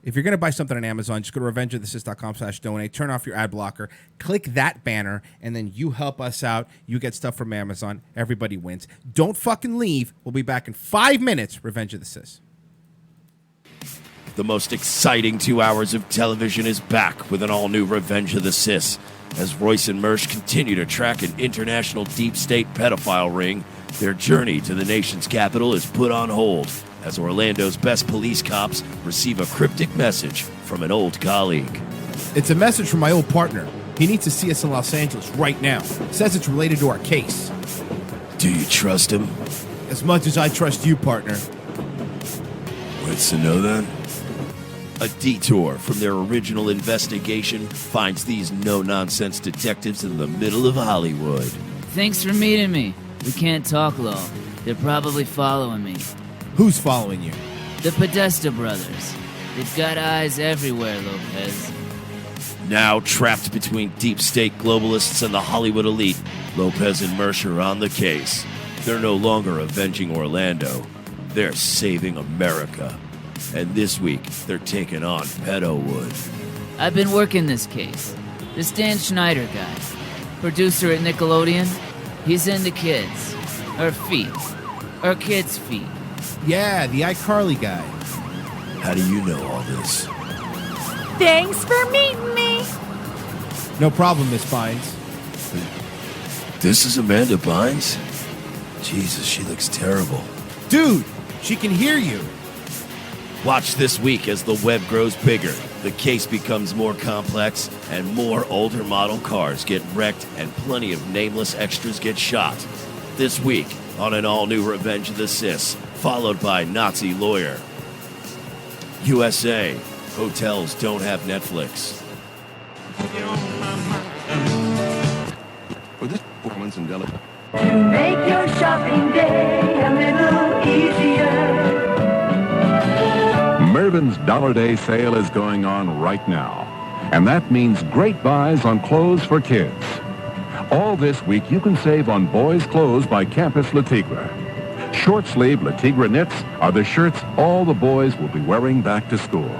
if you're going to buy something on Amazon, just go to revengeofthesis.com/donate. Turn off your ad blocker. Click that banner, and then you help us out. You get stuff from Amazon. Everybody wins. Don't fucking leave. We'll be back in 5 minutes. Revenge of the Sis. The most exciting 2 hours of television is back with an all-new Revenge of the Sis. As Royce and Mersch continue to track an international deep state pedophile ring, their journey to the nation's capital is put on hold as Orlando's best police cops receive a cryptic message from an old colleague. It's a message from my old partner. He needs to see us in Los Angeles right now. Says it's related to our case. Do you trust him? As much as I trust you, partner. What's to know then? A detour from their original investigation finds these no-nonsense detectives in the middle of Hollywood. Thanks for meeting me. We can't talk low. They're probably following me. Who's following you? The Podesta brothers. They've got eyes everywhere, Lopez. Now trapped between deep state globalists and the Hollywood elite, Lopez and Mersch are on the case. They're no longer avenging Orlando. They're saving America. And this week, they're taking on Pedowood. I've been working this case. This Dan Schneider guy, producer at Nickelodeon, he's into kids. Or feet. Or kids' feet. Yeah, the iCarly guy. How do you know all this? Thanks for meeting me. No problem, Miss Bynes. This is Amanda Bynes? Jesus, she looks terrible. Dude, she can hear you. Watch this week as the web grows bigger, the case becomes more complex, and more older model cars get wrecked and plenty of nameless extras get shot. This week on an all-new Revenge of the Sis, followed by Nazi Lawyer. USA, hotels don't have Netflix. For this performance in Delaware. To make your shopping day a little easier. Mervyn's Dollar Day sale is going on right now, and that means great buys on clothes for kids. All this week, you can save on boys' clothes by Campus Le Tigre. Short-sleeve Le Tigre knits are the shirts all the boys will be wearing back to school.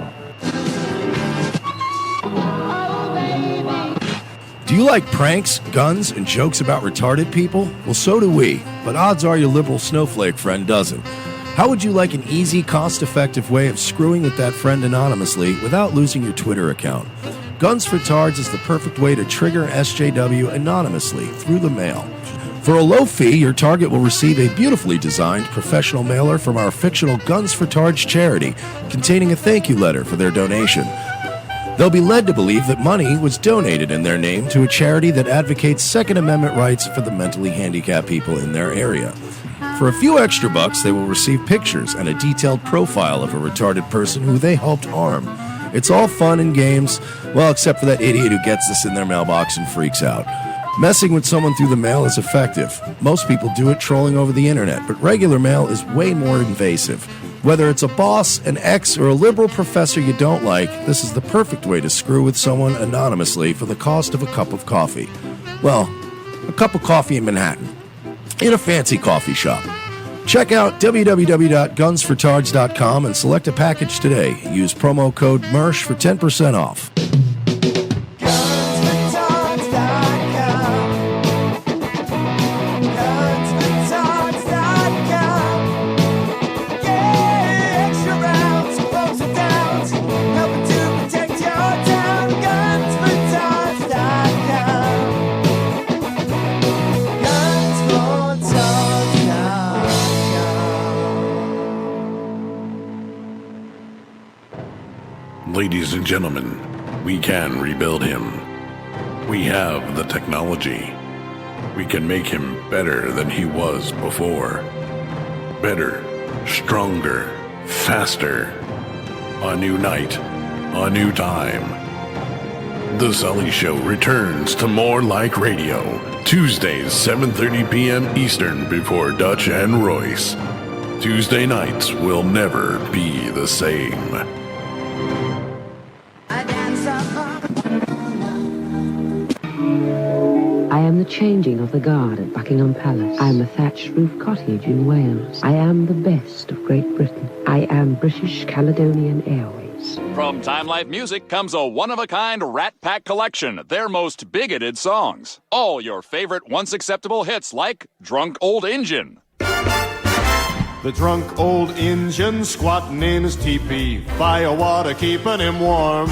Do you like pranks, guns, and jokes about retarded people? Well, so do we, but odds are your liberal snowflake friend doesn't. How would you like an easy, cost-effective way of screwing with that friend anonymously without losing your Twitter account? Guns for Tards is the perfect way to trigger SJW anonymously through the mail. For a low fee, your target will receive a beautifully designed professional mailer from our fictional Guns for Tards charity, containing a thank you letter for their donation. They'll be led to believe that money was donated in their name to a charity that advocates Second Amendment rights for the mentally handicapped people in their area. For a few extra bucks, they will receive pictures and a detailed profile of a retarded person who they helped harm. It's all fun and games, well, except for that idiot who gets this in their mailbox and freaks out. Messing with someone through the mail is effective. Most people do it trolling over the internet, but regular mail is way more invasive. Whether it's a boss, an ex, or a liberal professor you don't like, this is the perfect way to screw with someone anonymously for the cost of a cup of coffee. Well, a cup of coffee in Manhattan, in a fancy coffee shop. Check out www.gunsfortards.com and select a package today. Use promo code MERSH for 10% off. Ladies and gentlemen, we can rebuild him. We have the technology. We can make him better than he was before. Better, stronger, faster. A new night, a new time. The Sully Show returns to More Like Radio, Tuesdays, 7:30 p.m. Eastern before Dutch and Royce. Tuesday nights will never be the same. I am the changing of the guard at Buckingham Palace. I am a thatched roof cottage in Wales. I am the best of Great Britain. I am British Caledonian Airways. From Time Life Music comes a one-of-a-kind Rat Pack collection, their most bigoted songs. All your favorite once-acceptable hits like Drunk Old Injun. The drunk old Injun squatting in his teepee, fire water keeping him warm.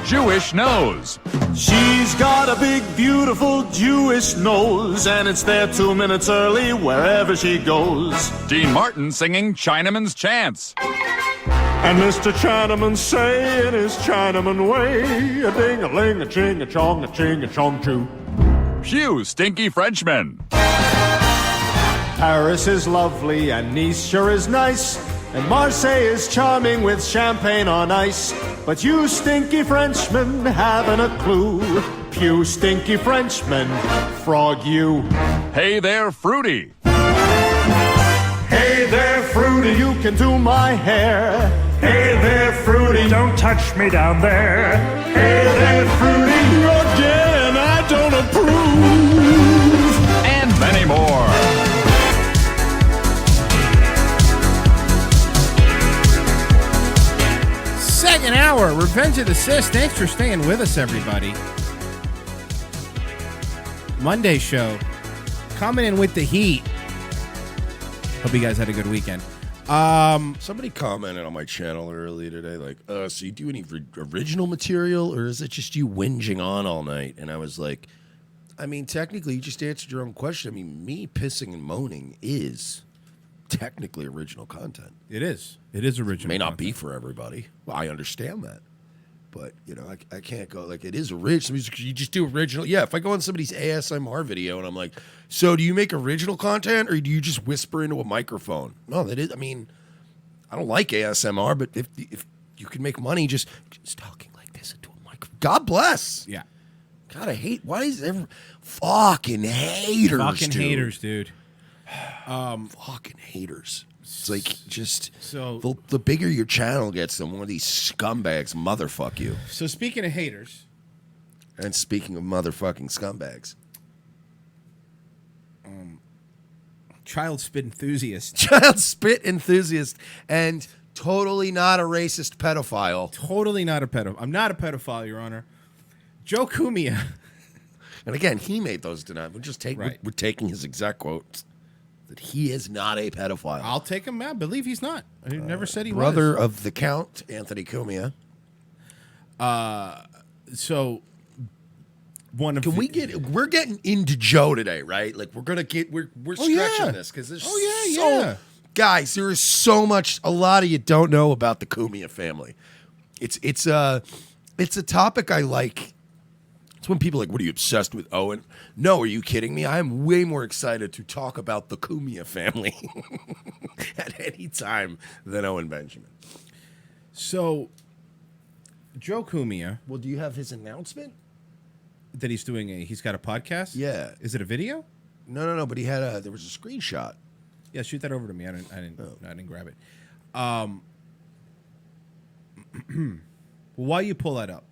Jewish Nose. She's got a big, beautiful Jewish nose, and it's there 2 minutes early wherever she goes. Dean Martin singing Chinaman's Chants. And Mr. Chinaman say in his Chinaman way, a ding-a-ling, a ching-a-chong, a ching-a-chong-choo. Hugh Stinky Frenchman. Paris is lovely and Nice sure is nice, and Marseille is charming with champagne on ice. But you stinky Frenchmen haven't a clue. Pew stinky Frenchmen, frog you. Hey there, Fruity. Hey there, Fruity, you can do my hair. Hey there, Fruity, don't touch me down there. Hey there, Fruity, again, I don't approve. And many more. Second hour, Revenge of the Sis. Thanks for staying with us, everybody. Monday show, coming in with the heat. Hope you guys had a good weekend. Somebody commented on my channel earlier today, like, so you do any original material, or is it just you whinging on all night? And I was like, I mean, technically, you just answered your own question. I mean, me pissing and moaning is technically original content. It is. It is original. May not be for everybody. Well, I understand that. But, you know, I can't go, like, it is original. You just do original. Yeah, if I go on somebody's ASMR video and I'm like, so do you make original content or do you just whisper into a microphone? No, that is, I mean, I don't like ASMR, but if you can make money just talking like this into a microphone, God bless. Yeah. God, I hate, why is everyone, fucking haters, Fucking haters, dude. Fucking haters. It's like, just, so the bigger your channel gets, the more these scumbags motherfuck you. So speaking of haters. And speaking of motherfucking scumbags. Child spit enthusiast. Child spit enthusiast. And totally not a racist pedophile. Totally not a pedophile. I'm not a pedophile, Your Honor. Joe Cumia. And again, he made those denials. We're taking his exact quotes. That he is not a pedophile. I'll take him. I believe he's not. I never said he brother was. of the Count, Anthony Cumia. So one of we're getting into Joe today, right? Like we're stretching this because there's guys, there is so much a lot of you don't know about the Cumia family. It's a topic I like. It's when people are like, what are you obsessed with, Owen? No, are you kidding me? I am way more excited to talk about the Cumia family at any time than Owen Benjamin. So, Joe Cumia. Well, do you have his announcement? That he's doing he's got a podcast? Yeah. Is it a video? No, but there was a screenshot. Yeah, shoot that over to me. I didn't grab it. Well, while you pull that up,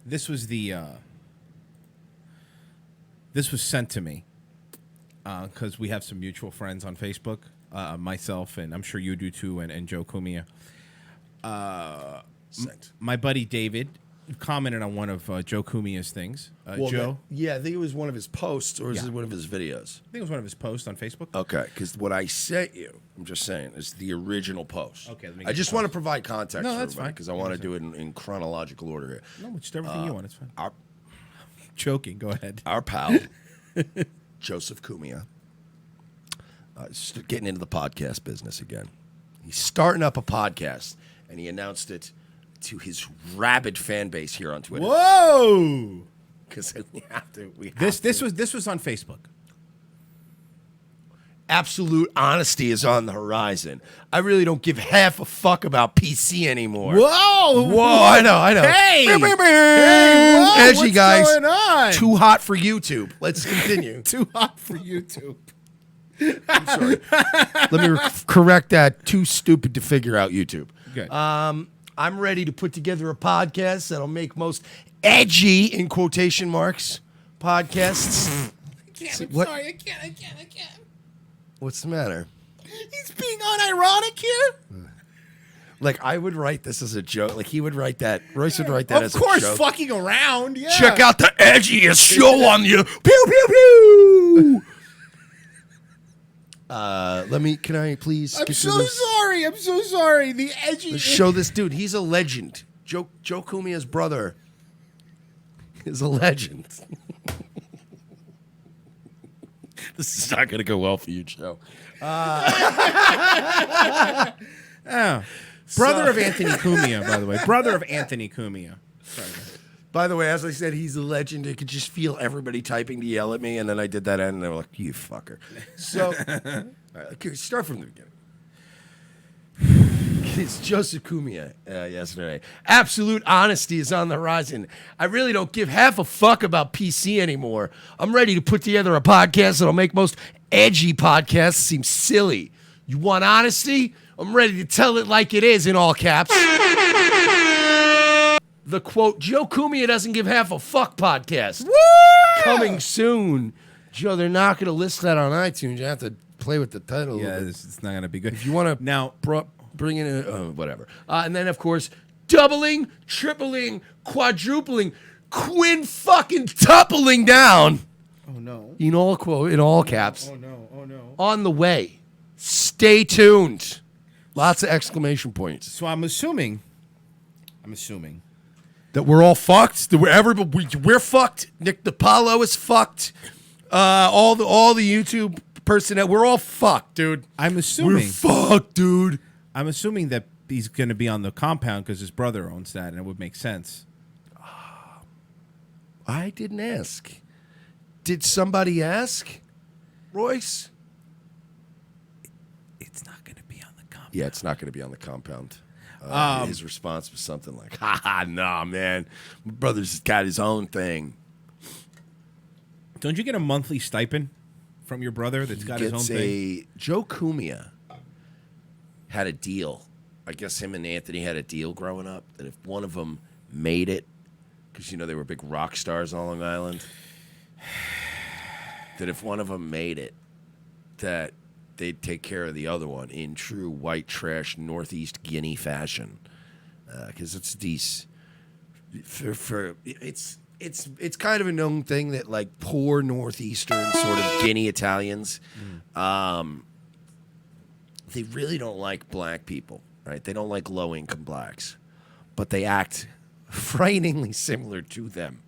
this was sent to me because we have some mutual friends on Facebook, myself, and I'm sure you do too, and Joe Cumia. My buddy David commented on one of Joe Cumia's things. Joe? I think it was one of his posts, or is it one of his videos? I think it was one of his posts on Facebook. Okay, because what I sent you, I'm just saying, is the original post. Okay, let me I just want to provide context No, for that's everybody, fine. because I want to do it in chronological order here. No, just everything you want. It's fine. Joking. Go ahead. Our pal, Joseph Cumia, getting into the podcast business again. He's starting up a podcast, and he announced it to his rabid fan base here on Twitter. Whoa! Because we have to. This was on Facebook. Absolute honesty is on the horizon. I really don't give half a fuck about PC anymore. Whoa! I know. Hey! Hey, whoa, edgy what's guys. going on? Too hot for YouTube. Let's continue. Too hot for YouTube. I'm sorry. Let me correct that. Too stupid to figure out YouTube. Good. I'm ready to put together a podcast that'll make most edgy, in quotation marks, podcasts. Sorry, I can't. What's the matter? He's being unironic here. Like, I would write this as a joke. Like, he would write that. Royce would write that as a joke. Of course, fucking around, yeah. Check out the edgiest show on you. Pew, pew, pew. Can I please? I'm so sorry. The edgy. Let's show this dude. He's a legend. Joe Cumia's brother is a legend. This is not going to go well for you, Joe. Brother of Anthony Cumia, by the way. Brother of Anthony Cumia. Sorry. By the way, as I said, he's a legend. I could just feel everybody typing to yell at me, and then I did that end, and they were like, you fucker. So, all right, okay, start from the beginning. It's Joseph Cumia yesterday. Absolute honesty is on the horizon. I really don't give half a fuck about PC anymore. I'm ready to put together a podcast that'll make most edgy podcasts seem silly. You want honesty? I'm ready to tell it like it is in all caps. The quote, Joe Cumia doesn't give half a fuck podcast. Woo! Coming soon. Joe, they're not going to list that on iTunes. You have to play with the title. Yeah, it's not going to be good. If you want to now bring in whatever. And then, of course, doubling, tripling, quadrupling, fucking tuppling down. Oh, no. In all caps. Oh, no. Oh, no. On the way. Stay tuned. Lots of exclamation points. So I'm assuming that we're all fucked. That we're fucked. Nick DiPaolo is fucked. All the YouTube personnel, we're all fucked, dude. I'm assuming we're fucked, dude. I'm assuming that he's going to be on the compound because his brother owns that, and it would make sense. I didn't ask. Did somebody ask, Royce? It's not going to be on the compound. Yeah, it's not going to be on the compound. His response was something like, nah, man. My brother's got his own thing. Don't you get a monthly stipend from your brother that's got his own thing? Joe Cumia had a deal. I guess him and Anthony had a deal growing up that if one of them made it, because, they were big rock stars on Long Island, that if one of them made it, that they'd take care of the other one in true white trash Northeast Guinea fashion. Because it's these... It's kind of a known thing that, like, poor Northeastern sort of Guinea Italians, they really don't like black people, right? They don't like low-income blacks. But they act frighteningly similar to them.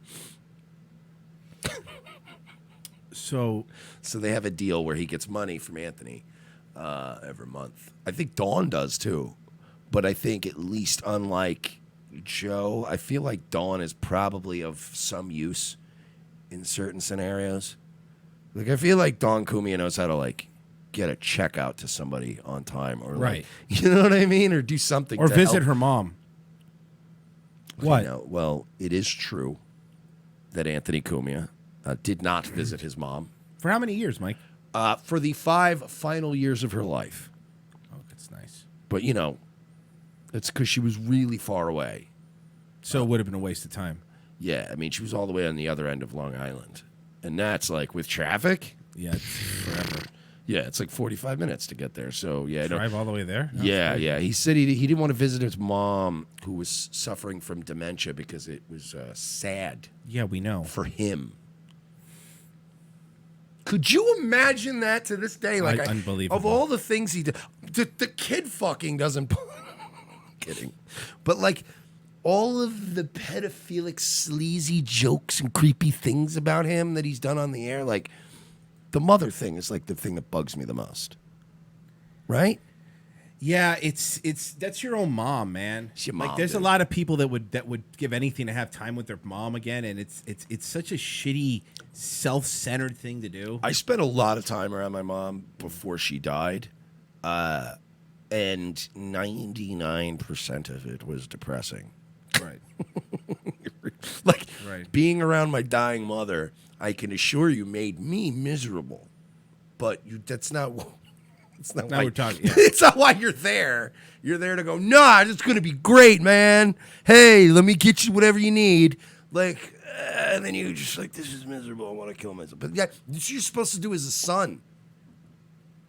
So they have a deal where he gets money from Anthony every month. I think Dawn does, too. But I think at least unlike Joe, I feel like Dawn is probably of some use in certain scenarios. Like, I feel like Dawn Cumia knows how to, like, get a check out to somebody on time, or right. Like, you know what I mean, or do something, or to visit help. her mom. What? Well, it is true that Anthony Cumia did not visit his mom. For how many years, Mike? For the 5 final years of her life. Oh, that's nice. But, it's because she was really far away. So it would have been a waste of time. Yeah, I mean, she was all the way on the other end of Long Island. And that's, like, with traffic? Yeah, it's forever. Yeah, it's like 45 minutes to get there. So, yeah. Drive all the way there? No, Yeah. He said he didn't want to visit his mom, who was suffering from dementia, because it was sad. Yeah, we know. For him. Could you imagine that to this day? Like, unbelievable. Of all the things he did, the kid fucking doesn't. Kidding, but like all of the pedophilic, sleazy jokes and creepy things about him that he's done on the air, like the mother thing is like the thing that bugs me the most. Right? Yeah, it's that's your own mom, man. It's your mom, like, there's dude. a lot of people that would give anything to have time with their mom again, and it's such a shitty, self-centered thing to do. I spent a lot of time around my mom before she died, and 99% of it was depressing. Right. Like, right. Being around my dying mother, I can assure you, made me miserable. But that's not what. It's not Now why we're talking. Yeah. It's not why you're there. You're there to go, nah, it's going to be great, man. Hey, let me get you whatever you need. Like, and then you just like, this is miserable. I want to kill myself. But yeah, what you're supposed to do as a son.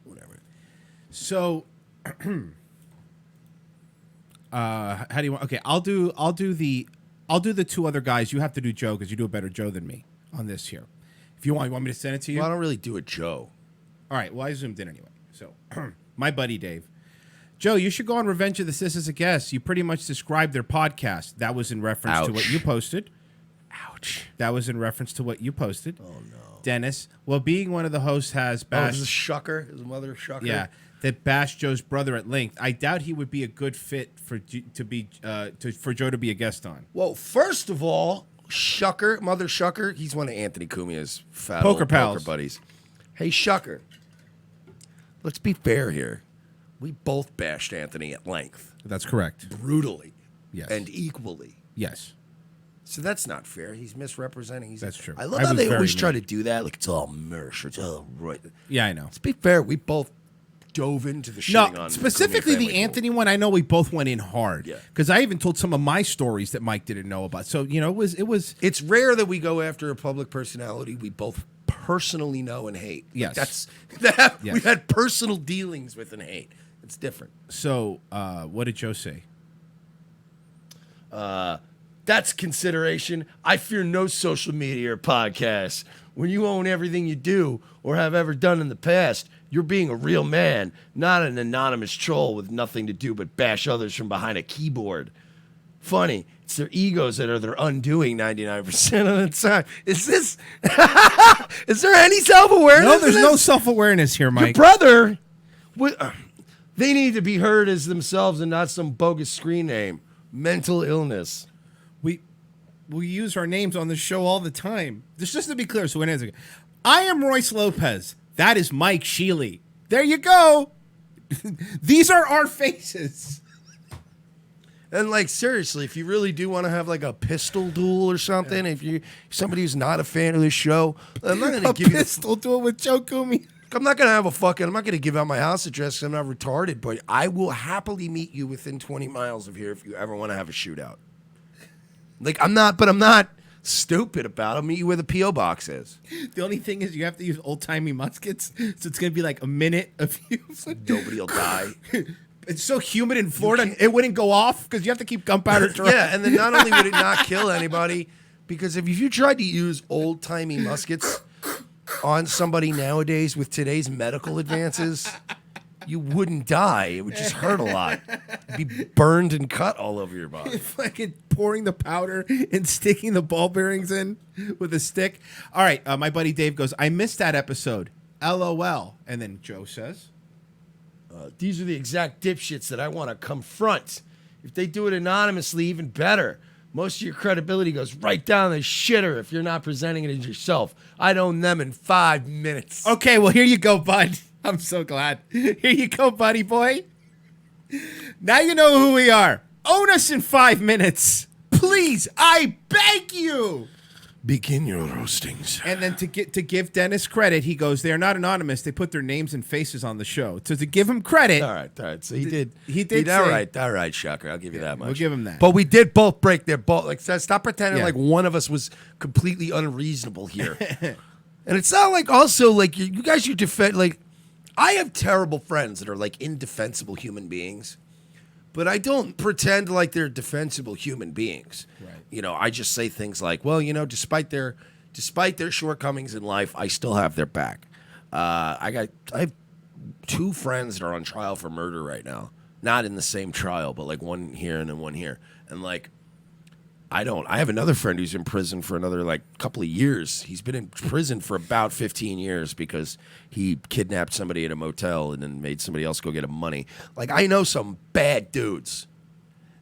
Whatever. So, how do you want? Okay, I'll do the 2 other guys. You have to do Joe because you do a better Joe than me on this here. If you want me to send it to you? Well, I don't really do a Joe. All right. Well, I zoomed in anyway. So, my buddy Dave. Joe, you should go on Revenge of the Sis as a guest. You pretty much described their podcast. That was in reference to what you posted. Ouch. That was in reference to what you posted. Oh, no. Dennis, well, being one of the hosts has bashed... Oh, is Shucker? His mother Shucker? Yeah, that bashed Joe's brother at length. I doubt he would be a good fit for Joe to be a guest on. Well, first of all, Shucker, Mother Shucker, he's one of Anthony Cumia's fat Poker old pals. poker buddies. Hey, Shucker, let's be fair here. We both bashed Anthony at length. That's correct. Brutally. Yes. And equally. Yes. So that's not fair. He's misrepresenting. That's true. I love I how was they very always try mean. to do that. Like, it's all merch. It's all right. Yeah, I know. Let's be fair. We both dove into the No, shitting on specifically Family the Pool. Anthony one. I know we both went in hard. Yeah. Because I even told some of my stories that Mike didn't know about. So it was. It's rare that we go after a public personality we both personally know and hate. Like, Yes. Yes. Yes. We've had personal dealings with and hate. It's different. So what did Joe say? That's consideration. I fear no social media or podcasts. When you own everything you do or have ever done in the past, you're being a real man, not an anonymous troll with nothing to do but bash others from behind a keyboard. Funny, it's their egos that are their undoing 99% of the time. Is this? Is there any self-awareness? No, there's in no this? self-awareness here, Your Mike. brother, they need to be heard as themselves and not some bogus screen name. Mental illness. We use our names on the show all the time. Just to be clear, so I am Royce Lopez. That is Mike Sheely. There you go. These are our faces. And like seriously, if you really do want to have like a pistol duel or something, if you somebody who's not a fan of this show, I'm not going to give you a pistol duel with Joe Kumi. I'm not going to have I'm not going to give out my house address 'cause I'm not retarded, but I will happily meet you within 20 miles of here if you ever want to have a shootout. Like I'm not stupid about it. I'll meet you where the P.O. box is. The only thing is you have to use old-timey muskets, so it's going to be like a minute of use. Nobody will die. It's so humid in Florida, it wouldn't go off because you have to keep gunpowder dry. Yeah, and then not only would it not kill anybody, because if you tried to use old-timey muskets on somebody nowadays with today's medical advances, you wouldn't die. It would just hurt a lot. You'd be burned and cut all over your body. Fucking pouring the powder and sticking the ball bearings in with a stick. All right, my buddy Dave goes, I missed that episode. LOL. And then Joe says, these are the exact dipshits that I want to confront. If they do it anonymously, even better. Most of your credibility goes right down the shitter if you're not presenting it as yourself. I'd own them in 5 minutes. Okay, well, here you go, bud. I'm so glad. Here you go, buddy boy. Now you know who we are. Own us in 5 minutes. Please, I beg you. Begin your roastings. And then to give Dennis credit, he goes, they're not anonymous. They put their names and faces on the show. So to give him credit. All right. So he did. He did All say- right, Shocker. I'll give you that much. We'll give him that. But we did both break their ball. Like, stop pretending Yeah. like one of us was completely unreasonable here. And it's not like also like you guys, you defend like. I have terrible friends that are like indefensible human beings, but I don't pretend like they're defensible human beings. Right. You know, I just say things like, well, you know, despite their shortcomings in life, I still have their back. I have 2 friends that are on trial for murder right now. Not in the same trial, but like one here and then one here. And like, I have another friend who's in prison for another like couple of years. He's been in prison for about 15 years because he kidnapped somebody at a motel and then made somebody else go get him money. Like, I know some bad dudes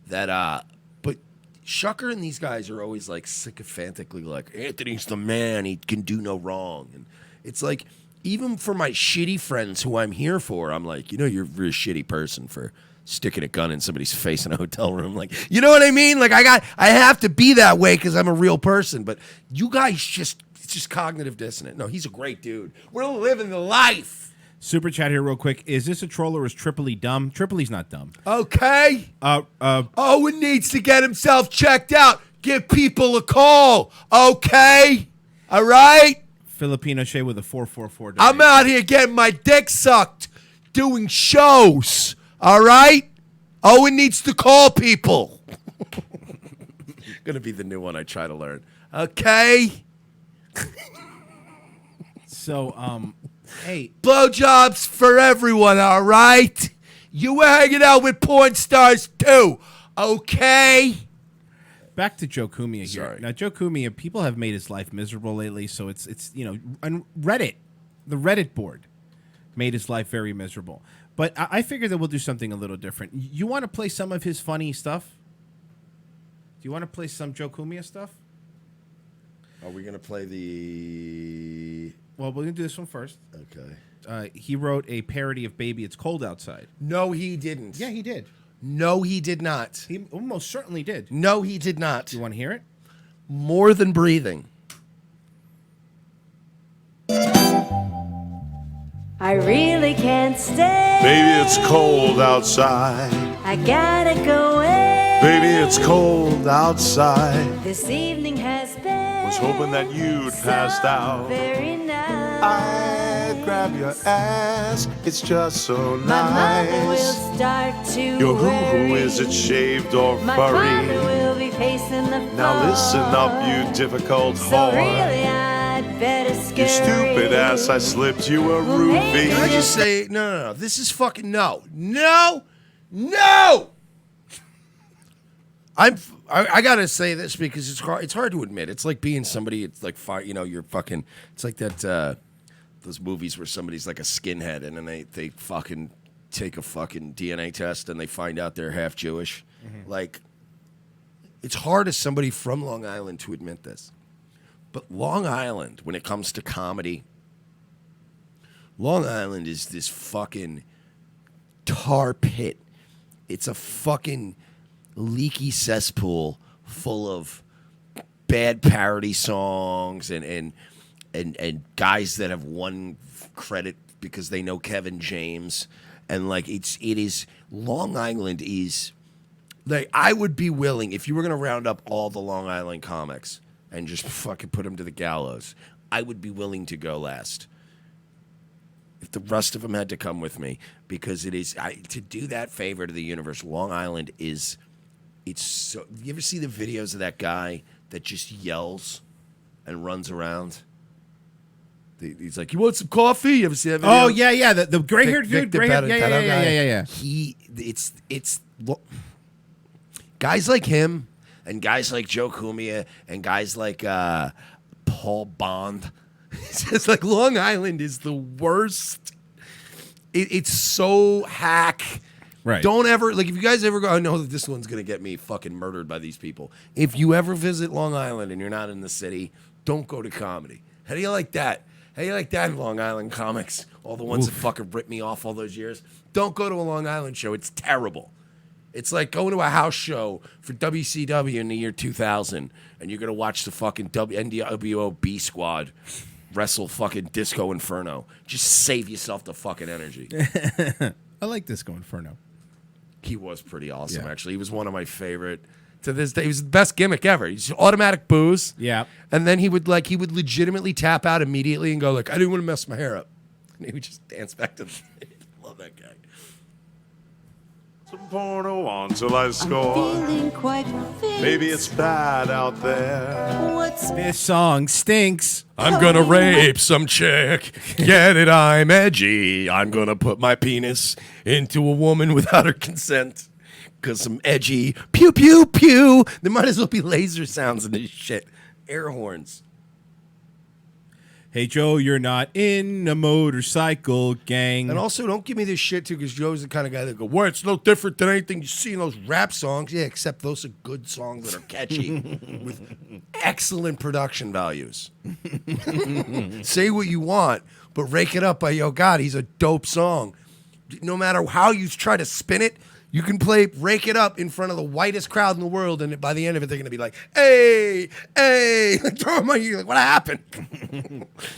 that, but Shucker and these guys are always like sycophantically like, Anthony's the man, he can do no wrong. And it's like, even for my shitty friends who I'm here for, I'm like, you know, you're a very shitty person for sticking a gun in somebody's face in a hotel room. Like, you know what I mean? Like, I have to be that way because I'm a real person. But you guys it's just cognitive dissonance. No, he's a great dude. We're living the life. Super chat here real quick. Is this a troll or is Tripoli dumb? Tripoli's not dumb. Okay. Owen needs to get himself checked out. Give people a call. Okay. All right. Filipino Shea with a 444. I'm out here getting my dick sucked, doing shows. All right? Owen needs to call people. Gonna be the new one I try to learn. Okay? So, hey. Blowjobs for everyone, all right? You were hanging out with porn stars too, okay? Back to Joe Cumia here. Sorry. Now, Joe Cumia, people have made his life miserable lately, so it's you know, on Reddit, the Reddit board made his life very miserable. But I figured that we'll do something a little different. You want to play some of his funny stuff? Do you want to play some Joe Cumia stuff? Are we gonna play the... Well, we're going to do this one first. Okay. He wrote a parody of Baby It's Cold Outside. No, he didn't. Yeah, he did. No, he did not. He almost certainly did. No, he did not. Do you want to hear it? more than breathing. I really can't stay. Baby, it's cold outside. I gotta go away. Baby, it's cold outside. This evening has been Was hoping that you'd passed out. very nice. I'd grab your ass. It's just so My mother will nice. start to Your hoo-hoo, worry. is it shaved or My father furry? will be pacing the floor. Now listen up, you difficult So whore. really, I'd better scurry. You stupid ass, I slipped you a roofie. Can I just say, no. This is fucking no. I gotta say this because it's hard to admit. It's like being somebody. It's like you're fucking. It's like that those movies where somebody's like a skinhead and then they fucking take a fucking DNA test and they find out they're half Jewish. Like, it's hard as somebody from Long Island to admit this, but Long Island, when it comes to comedy, Long Island is this fucking tar pit. It's a fucking leaky cesspool full of bad parody songs and guys that have won credit because they know Kevin James, and like it is Long Island is like, I would be willing if you were gonna round up all the Long Island comics and just fucking put them to the gallows. I would be willing to go last if the rest of them had to come with me, because it is to do that favor to the universe. Long Island is. It's so. You ever see the videos of that guy that just yells and runs around? He's like, "You want some coffee?" You ever see that video? Oh yeah, the gray-haired dude. Gray-haired, yeah. It's guys like him and guys like Joe Cumia and guys like Paul Bond. It's just like Long Island is the worst. It's so hack. Right. Don't ever, like, if you guys ever go, I know that this one's going to get me fucking murdered by these people. If you ever visit Long Island and you're not in the city, don't go to comedy. How do you like that? How do you like that in Long Island comics? All the ones that fucking ripped me off all those years. Don't go to a Long Island show. It's terrible. It's like going to a house show for WCW in the year 2000 and you're going to watch the fucking NWO B Squad wrestle fucking Disco Inferno. Just save yourself the fucking energy. I like Disco Inferno. He was pretty awesome, Yeah. actually. He was one of my favorite. To this day, he was the best gimmick ever. He's automatic booze. Yeah. And then he would legitimately tap out immediately and go like, I didn't want to mess my hair up. And he would just dance back to the stage. Love that guy. Some porno until I score. Feeling quite fit. Maybe it's bad out there. What's This song stinks. I'm gonna rape some chick. Get it? I'm edgy. I'm gonna put my penis into a woman without her consent. Cause I'm edgy. Pew pew pew. There might as well be laser sounds in this shit. Air horns. Hey Joe, you're not in a motorcycle gang. And also, don't give me this shit too, because Joe's the kind of guy that go, "Well, it's no different than anything you see in those rap songs." Yeah, except those are good songs that are catchy with excellent production values. Say what you want, but "Rake It Up" by Yo Gotti's a dope song. No matter how you try to spin it, you can play "Rake It Up" in front of the whitest crowd in the world, and by the end of it, they're gonna be like, "Hey, hey!" Like, throw them on you. Like, what happened?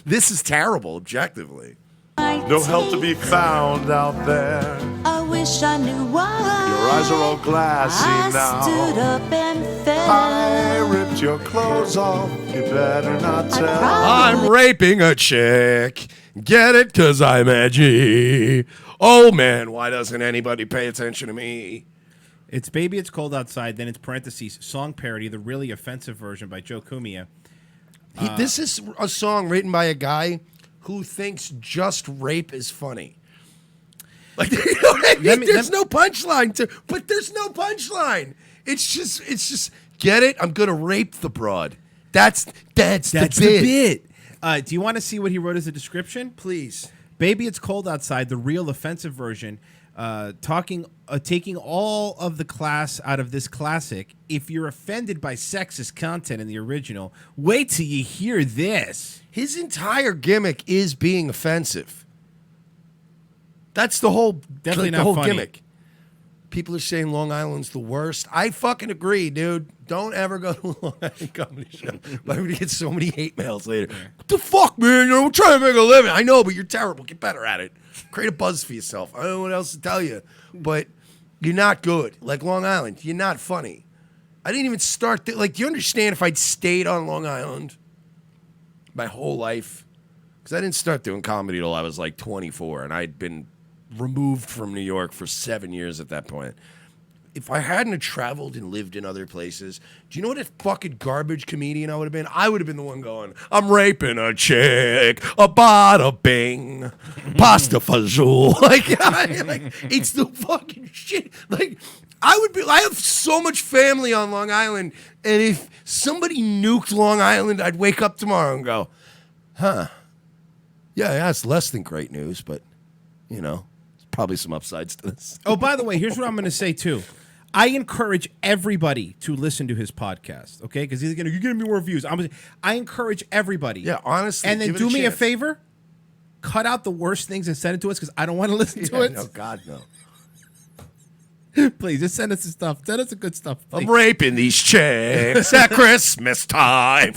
This is terrible, objectively. No help to be found out there. I wish I knew why. Your eyes are all glassy I now. stood up and fell. I ripped your clothes off. You better not tell. I'm raping a chick. Get it? Cause I'm edgy. Oh man, why doesn't anybody pay attention to me? It's Baby It's Cold Outside, then it's parentheses, song parody, the really offensive version by Joe Cumia. This is a song written by a guy who thinks just rape is funny. Like, you know what I mean? There's no punchline but there's no punchline. It's just get it? I'm gonna rape the broad. That's the bit. Do you want to see what he wrote as a description? Please. Baby It's Cold Outside, the real offensive version, taking all of the class out of this classic. If you're offended by sexist content in the original, wait till you hear this. His entire gimmick is being offensive. That's the whole Definitely the not whole funny. gimmick. People are saying Long Island's the worst. I fucking agree, dude. Don't ever go to a Long Island comedy show. I'm going to get so many hate mails later. What the fuck, man? We're trying to make a living. I know, but you're terrible. Get better at it. Create a buzz for yourself. I don't know what else to tell you. But you're not good. Like Long Island, you're not funny. I didn't even start. Do you understand if I'd stayed on Long Island my whole life? Because I didn't start doing comedy till I was like 24, and I'd been removed from New York for 7 years at that point. If I hadn't traveled and lived in other places, do you know what a fucking garbage comedian I would have been? I would have been the one going, I'm raping a chick, a bada bing, pasta fazool. Like, it's the fucking shit. Like, I have so much family on Long Island, and if somebody nuked Long Island, I'd wake up tomorrow and go, huh, yeah, that's less than great news, but, you know, there's probably some upsides to this. Oh, by the way, here's what I'm going to say, too. I encourage everybody to listen to his podcast, okay? Because he's going to give me more views. I encourage everybody. Yeah, honestly. And then give it do me a chance. favor. Cut out the worst things and send it to us because I don't want to listen to it. No, God, no. Please, just send us the stuff. Send us the good stuff. Please. I'm raping these chicks at Christmas time.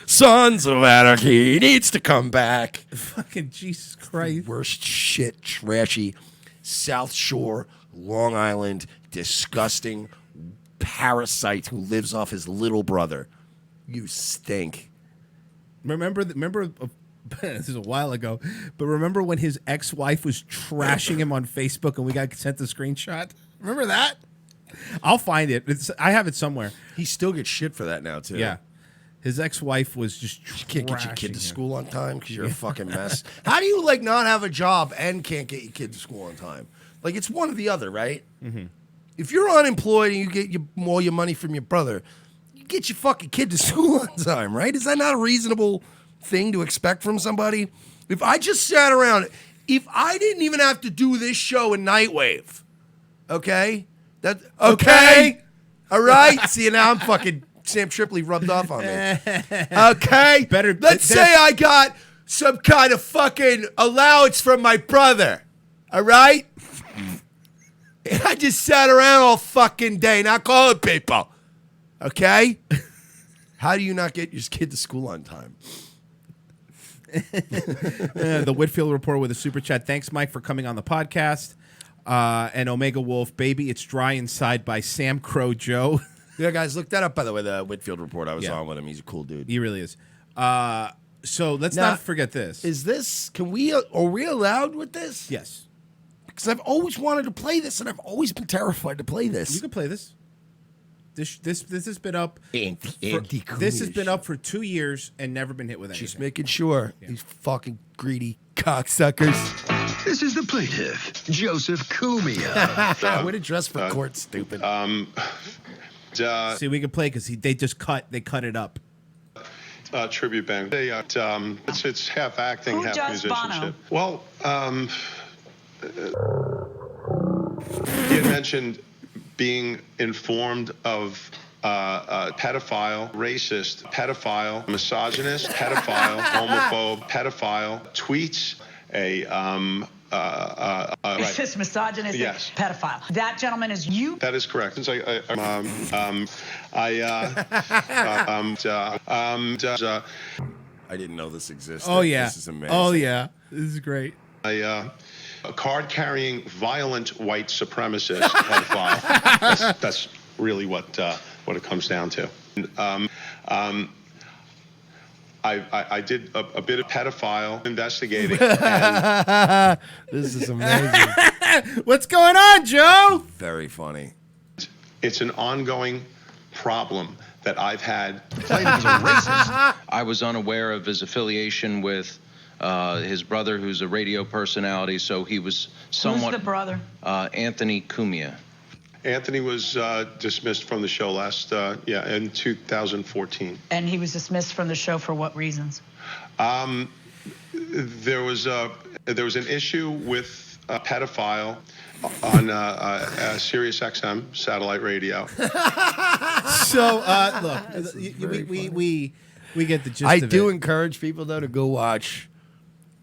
Sons of Anarchy needs to come back. Fucking Jesus Christ. Worst shit, trashy, South Shore, Long Island, disgusting parasite who lives off his little brother. You stink. Remember, this is a while ago, but remember when his ex-wife was trashing him on Facebook and we got sent the screenshot? Remember that? I'll find it. I have it somewhere. He still gets shit for that now, too. Yeah. His ex-wife was just You can't get your kid to trashing him. school on time because you're a fucking mess. How do you, not have a job and can't get your kid to school on time? Like, it's one or the other, right? Mm-hmm. If you're unemployed and you get all your money from your brother, you get your fucking kid to school on time, right? Is that not a reasonable thing to expect from somebody? If I just sat around, if I didn't even have to do this show in Nightwave, okay? Okay? All right? See, now I'm fucking Sam Tripoli rubbed off on me. Okay? Let's say I got some kind of fucking allowance from my brother. All right? And I just sat around all fucking day not calling people. Okay? How do you not get your kid to school on time? The Whitfield Report with a super chat. Thanks, Mike, for coming on the podcast. And Omega Wolf, Baby, It's Dry Inside by Sam Crow Joe. Yeah, guys, look that up, by the way, the Whitfield Report. I was on with him. He's a cool dude. He really is. So let's Now, not forget this. Are we allowed with this? Yes. Because I've always wanted to play this, and I've always been terrified to play this. You can play this. This has been up. Anti This has been up for 2 years and never been hit with anything. Just making sure. These fucking greedy cocksuckers. This is the plaintiff, Joseph Cumia. Way to dress for court, stupid. See, we can play because they cut it up. Tribute band. It's half acting, Who half does musicianship. Bono? Well, he had mentioned being informed of pedophile, racist, pedophile, misogynist, pedophile, homophobe, pedophile tweets. Racist, misogynistic, Yes. pedophile. That gentleman is you. That is correct. Since I didn't know this existed. Oh, yeah. This is amazing. Oh, yeah. This is great. A card-carrying, violent white supremacist pedophile. That's really what it comes down to. I did a bit of pedophile investigating. And this is amazing. What's going on, Joe? Very funny. It's an ongoing problem that I've had. Plaintiff is a racist. I was unaware of his affiliation with his brother, who's a radio personality, so he was somewhat... Who's the brother? Anthony Cumia. Anthony was dismissed from the show in 2014. And he was dismissed from the show for what reasons? There was an issue with a pedophile on Sirius XM satellite radio. So look, we get the gist. I of do it. encourage people though to go watch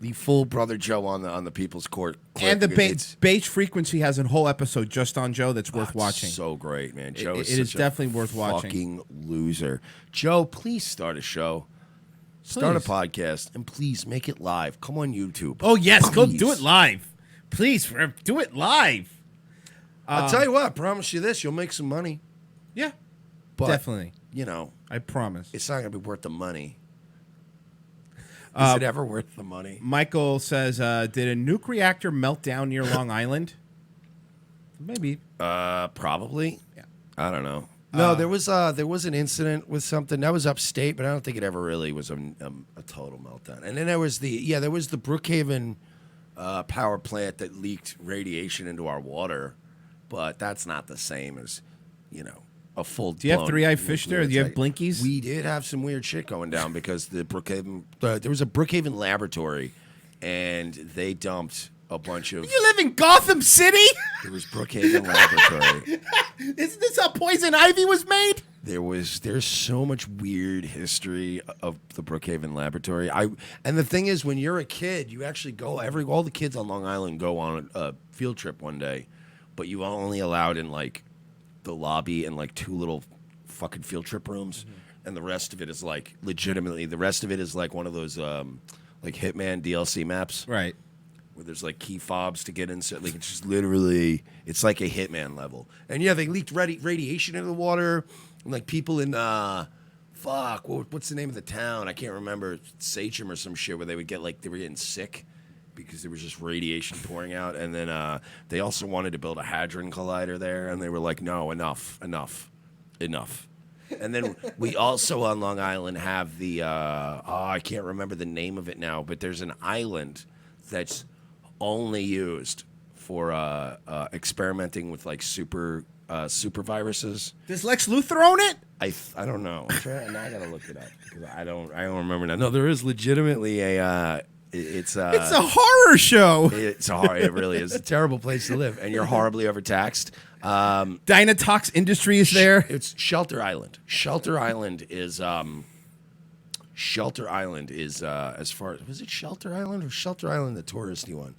The full Brother Joe on the People's Court. clip, And the because Beige Frequency has a whole episode just on Joe that's worth watching. So great, man. Joe It is is such definitely a worth watching. Fucking loser. Joe, please start a show. Start a podcast and please make it live. Come on YouTube. Oh yes, go Please. do it live. Please, do it live. I'll tell you what, I promise you this, you'll make some money. Yeah. But, Definitely. You know, I promise. It's not going to be worth the money. Is it ever worth the money? Michael says, did a nuke reactor melt down near Long Island? Maybe. Probably. Yeah. I don't know. No, there was an incident with something that was upstate, but I don't think it ever really was a total meltdown. And then there was the Brookhaven power plant that leaked radiation into our water, but that's not the same as, a full. Do you have three-eyed fish there? Do you have blinkies? We did have some weird shit going down because the Brookhaven there was a Brookhaven laboratory, and they dumped a bunch of. You live in Gotham City? There was Brookhaven laboratory. Isn't this how poison ivy was made? There's so much weird history of the Brookhaven laboratory. And the thing is, when you're a kid, you actually go all the kids on Long Island go on a field trip one day, but you are only allowed in like the lobby and like two little fucking field trip rooms, and the rest of it is like legitimately. The rest of it is like one of those like Hitman DLC maps, right? Where there's like key fobs to get in. So like it's just literally, it's like a Hitman level. And yeah, they leaked radiation into the water. And like people in, what's the name of the town? I can't remember. Sachem or some shit where they would get like, they were getting sick because there was just radiation pouring out. And then they also wanted to build a Hadron Collider there. And they were like, no, enough. And then we also on Long Island have the, I can't remember the name of it now, but there's an island that's only used for experimenting with like super viruses. Does Lex Luthor own it? I don't know. Now I gotta look it up because I don't remember now. No, there is legitimately it's a horror show. It's a horror. It really is a terrible place to live, and you're horribly overtaxed. Dynatox Industry is there. It's Shelter Island. Shelter Island is as far was it Shelter Island or Shelter Island the touristy one?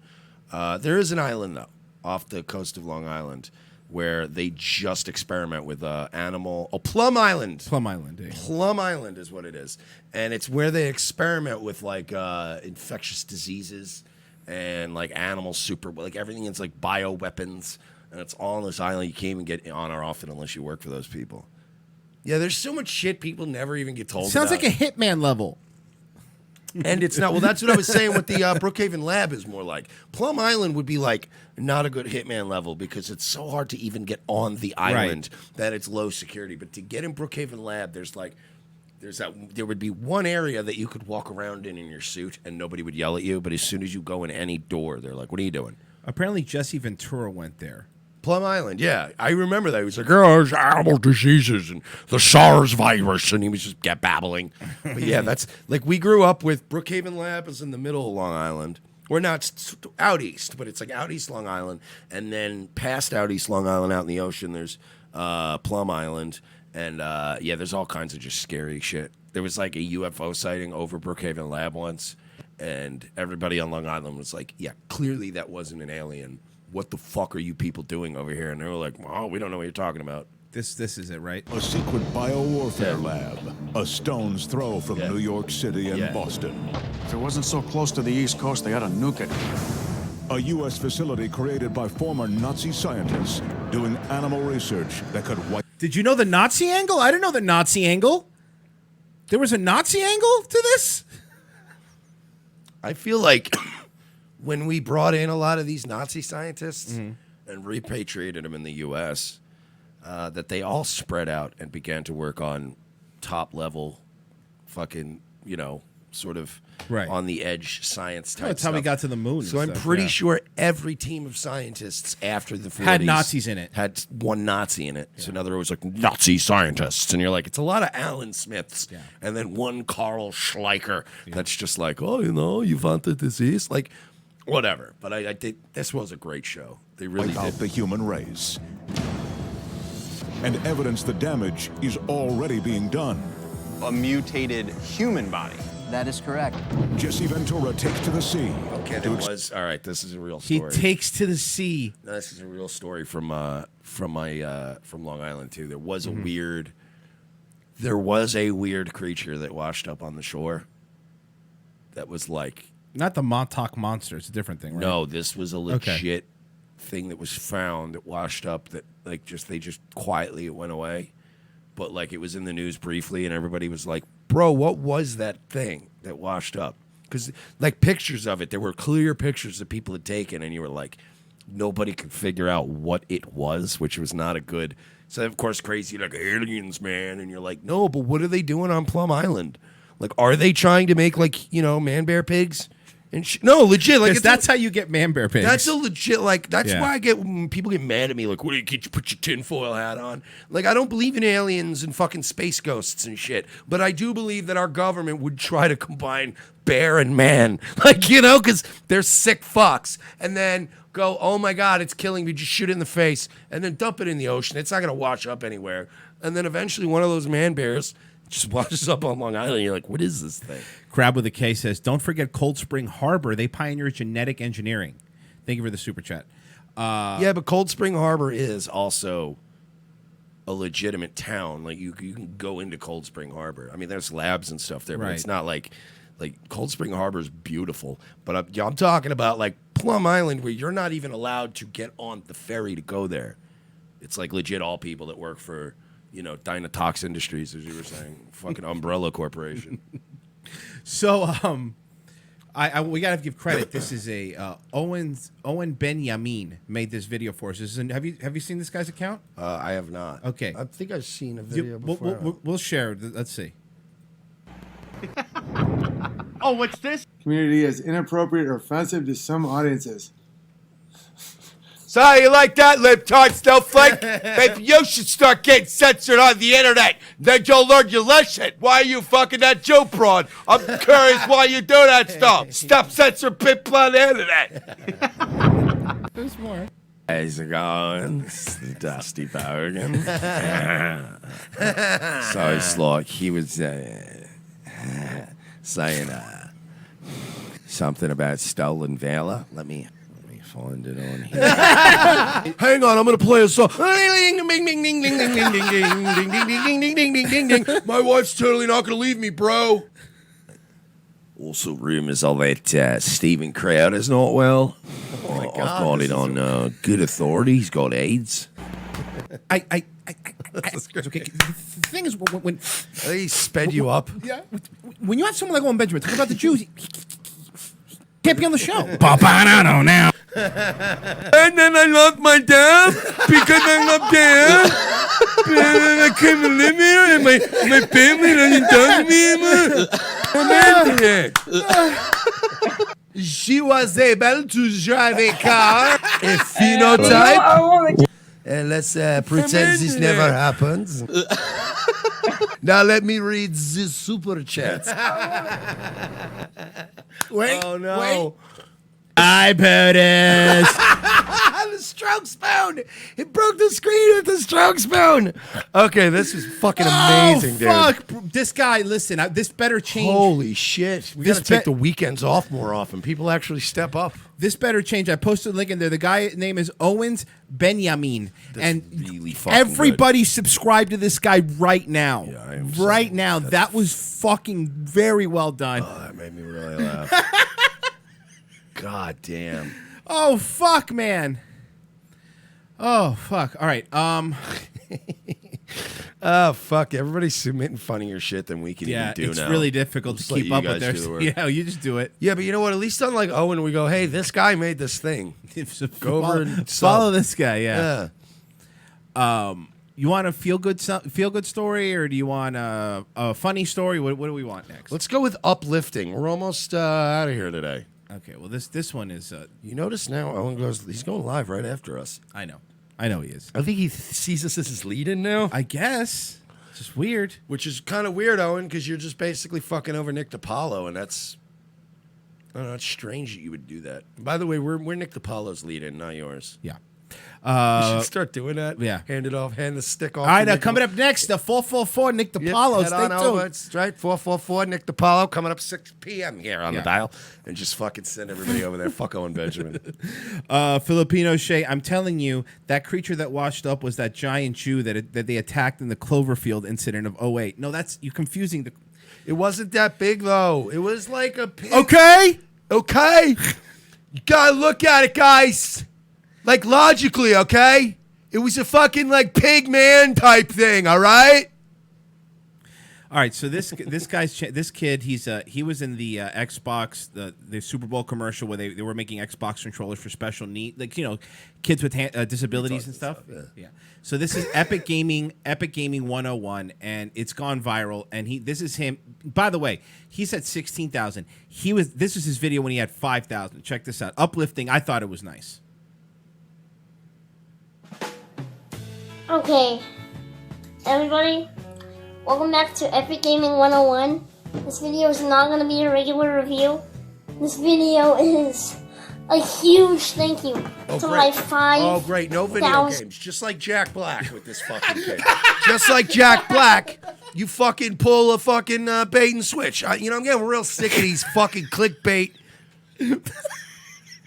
There is an island though off the coast of Long Island where they just experiment with animal. Oh, Plum Island. Plum Island. Yeah. Plum Island is what it is, and it's where they experiment with like infectious diseases and like animal like everything is like bioweapons, and it's all on this island. You can't even get on or off it unless you work for those people. Yeah, there's so much shit people never even get told. Sounds about. like a Hitman level. And it's not. Well, that's what I was saying. What the Brookhaven lab is more like. Plum Island would be like not a good Hitman level because it's so hard to even get on the island that it's low security. But to get in Brookhaven lab, there would be one area that you could walk around in your suit and nobody would yell at you. But as soon as you go in any door, they're like, "What are you doing?" Apparently, Jesse Ventura went there. Plum Island, yeah. I remember that. He was like, there's animal diseases and the SARS virus, and he was just babbling. But yeah, that's, like, we grew up with Brookhaven Lab is in the middle of Long Island. We're not out east, but it's like out east Long Island. And then past out east Long Island, out in the ocean, there's Plum Island. And, yeah, there's all kinds of just scary shit. There was, like, a UFO sighting over Brookhaven Lab once, and everybody on Long Island was like, yeah, clearly that wasn't an alien. What the fuck are you people doing over here? And they were like, oh, we don't know what you're talking about. This is it, right? A secret biowarfare lab, a stone's throw from New York City and Boston. If it wasn't so close to the East Coast, they ought to nuke it. A U.S. facility created by former Nazi scientists doing animal research that could wipe. Did you know the Nazi angle? I didn't know the Nazi angle. There was a Nazi angle to this? I feel like when we brought in a lot of these Nazi scientists and repatriated them in the U.S., that they all spread out and began to work on top-level fucking, sort of on the edge science type That's how we got to the moon. So I'm pretty sure every team of scientists after the 40s had Nazis in it. Had one Nazi in it. Yeah. So now they're always like Nazi scientists. And you're like, it's a lot of Alan Smiths. Yeah. And then one Carl Schleicher that's just like, oh, you want the disease? Like, whatever. But I think this was a great show. They really did. The human race. And evidence the damage is already being done. A mutated human body. That is correct. Jesse Ventura takes to the sea. Okay, there was. All right, this is a real story. He takes to the sea. No, this is a real story from Long Island too. There was a weird creature that washed up on the shore. That was like not the Montauk Monster. It's a different thing, right? No, this was a legit thing that was found that washed up. That like they just quietly it went away, but like it was in the news briefly, and everybody was like, "Bro, what was that thing that washed up?" Because like pictures of it, there were clear pictures that people had taken, and you were like, nobody could figure out what it was, which was not a good. So of course, crazy like aliens, man, and you're like, no, but what are they doing on Plum Island? Like, are they trying to make like man bear pigs? And no, legit. Like that's how you get man bear pigs. That's a legit like. That's why I get when people get mad at me. Like, what do you get? You put your tinfoil hat on. Like, I don't believe in aliens and fucking space ghosts and shit. But I do believe that our government would try to combine bear and man. Like, because they're sick fucks. And then go, oh my God, it's killing me. Just shoot it in the face and then dump it in the ocean. It's not gonna wash up anywhere. And then eventually one of those man bears just washes up on Long Island. You're like, what is this thing? Crab with a K says, don't forget Cold Spring Harbor. They pioneered genetic engineering. Thank you for the super chat. Yeah, but Cold Spring Harbor is also a legitimate town. Like you can go into Cold Spring Harbor. I mean, there's labs and stuff there, but it's not like Cold Spring Harbor is beautiful. But I'm talking about like Plum Island, where you're not even allowed to get on the ferry to go there. It's like legit all people that work for Dynatox Industries, as you were saying, fucking Umbrella Corporation. So, we gotta give credit. This is a Owen Benjamin made this video for us. Have you seen this guy's account? I have not. Okay, I think I've seen a video before. We'll share. Let's see. Oh, what's this? Community is inappropriate or offensive to some audiences. So how you like that, libtard snowflake? Maybe you should start getting censored on the internet. Then you'll learn your lesson. Why are you fucking that Joe broad? I'm curious why you do that stuff. Stop censoring people on the internet. There's more. How's it going? It's the Dusty Bogan. So it's like he was saying something about stolen valor. Let me find it on here. Hang on, I'm gonna play a song. My wife's totally not gonna leave me, bro. Also, rumors are that Stephen Crowder's not well. Oh my God, I've got it on good authority. He's got AIDS. Okay. The thing is, when they sped you up. Yeah. When you have someone like Owen Benjamin talk about the Jews, he can't be on the show. Now. And then I love my dad because I love dad. And I can't live here, and my family doesn't me. She was able to drive a car, a phenotype. And let's pretend this never happens. Now let me read the super chats. Wait, oh no. I POTUS. The stroke spoon. It broke the screen with the stroke spoon. Okay, this is fucking amazing, dude. Fuck. This guy, listen, this better change. Holy shit. We gotta take the weekends off more often. People actually step up. This better change. I posted a link in there. The guy's name is Owen Benjamin. That's really fucking everybody subscribe to this guy right now. Yeah, I am right now. That was fucking very well done. Oh, that made me really laugh. God damn. Oh, fuck, man. Oh, fuck. All right. Oh, fuck. Everybody's submitting funnier shit than we can even do now. It's really difficult to keep up with theirs. Yeah, you just do it. Yeah, but you know what? At least unlike Owen, we go, hey, this guy made this thing. Go over and follow this guy, yeah. You want a feel good story, or do you want a funny story? What do we want next? Let's go with uplifting. We're almost out of here today. Okay, well, this one is... you notice now Owen he's going live right after us. I know he is. I think he sees us as his lead-in now. I guess. It's just weird. Which is kind of weird, Owen, because you're just basically fucking over Nick DiPaolo, and that's... I don't know, it's strange that you would do that. By the way, we're Nick DiPaolo's lead-in, not yours. Yeah. You should start doing that. Yeah. Hand the stick off. All right, coming up next, the 444 Nick DiPaolo. Head Stay on over. tuned. It's right, 444 Nick DiPaolo coming up 6 p.m. here on the dial. And just fucking send everybody over there. Fuck Owen Benjamin. Filipino Shay, I'm telling you, that creature that washed up was that giant Jew that they attacked in the Cloverfield incident of 08. No, you're confusing the... It wasn't that big, though. It was like a pig. Okay. You gotta look at it, guys. Like, logically, okay? It was a fucking, like, pig man type thing, all right? All right, so this kid, he was in the Xbox, the Super Bowl commercial where they were making Xbox controllers for special needs, like, kids with disabilities and stuff. Yeah. So this is Epic Gaming 101, and it's gone viral. And this is him. By the way, he's at 16,000. This was his video when he had 5,000. Check this out. Uplifting. I thought it was nice. Okay, everybody, welcome back to Epic Gaming 101. This video is not going to be a regular review. This video is a huge thank you to my 5,000. Oh, great. No video games. Just like Jack Black with this fucking thing. Just like Jack Black, you fucking pull a fucking bait and switch. I'm getting real sick of these fucking clickbait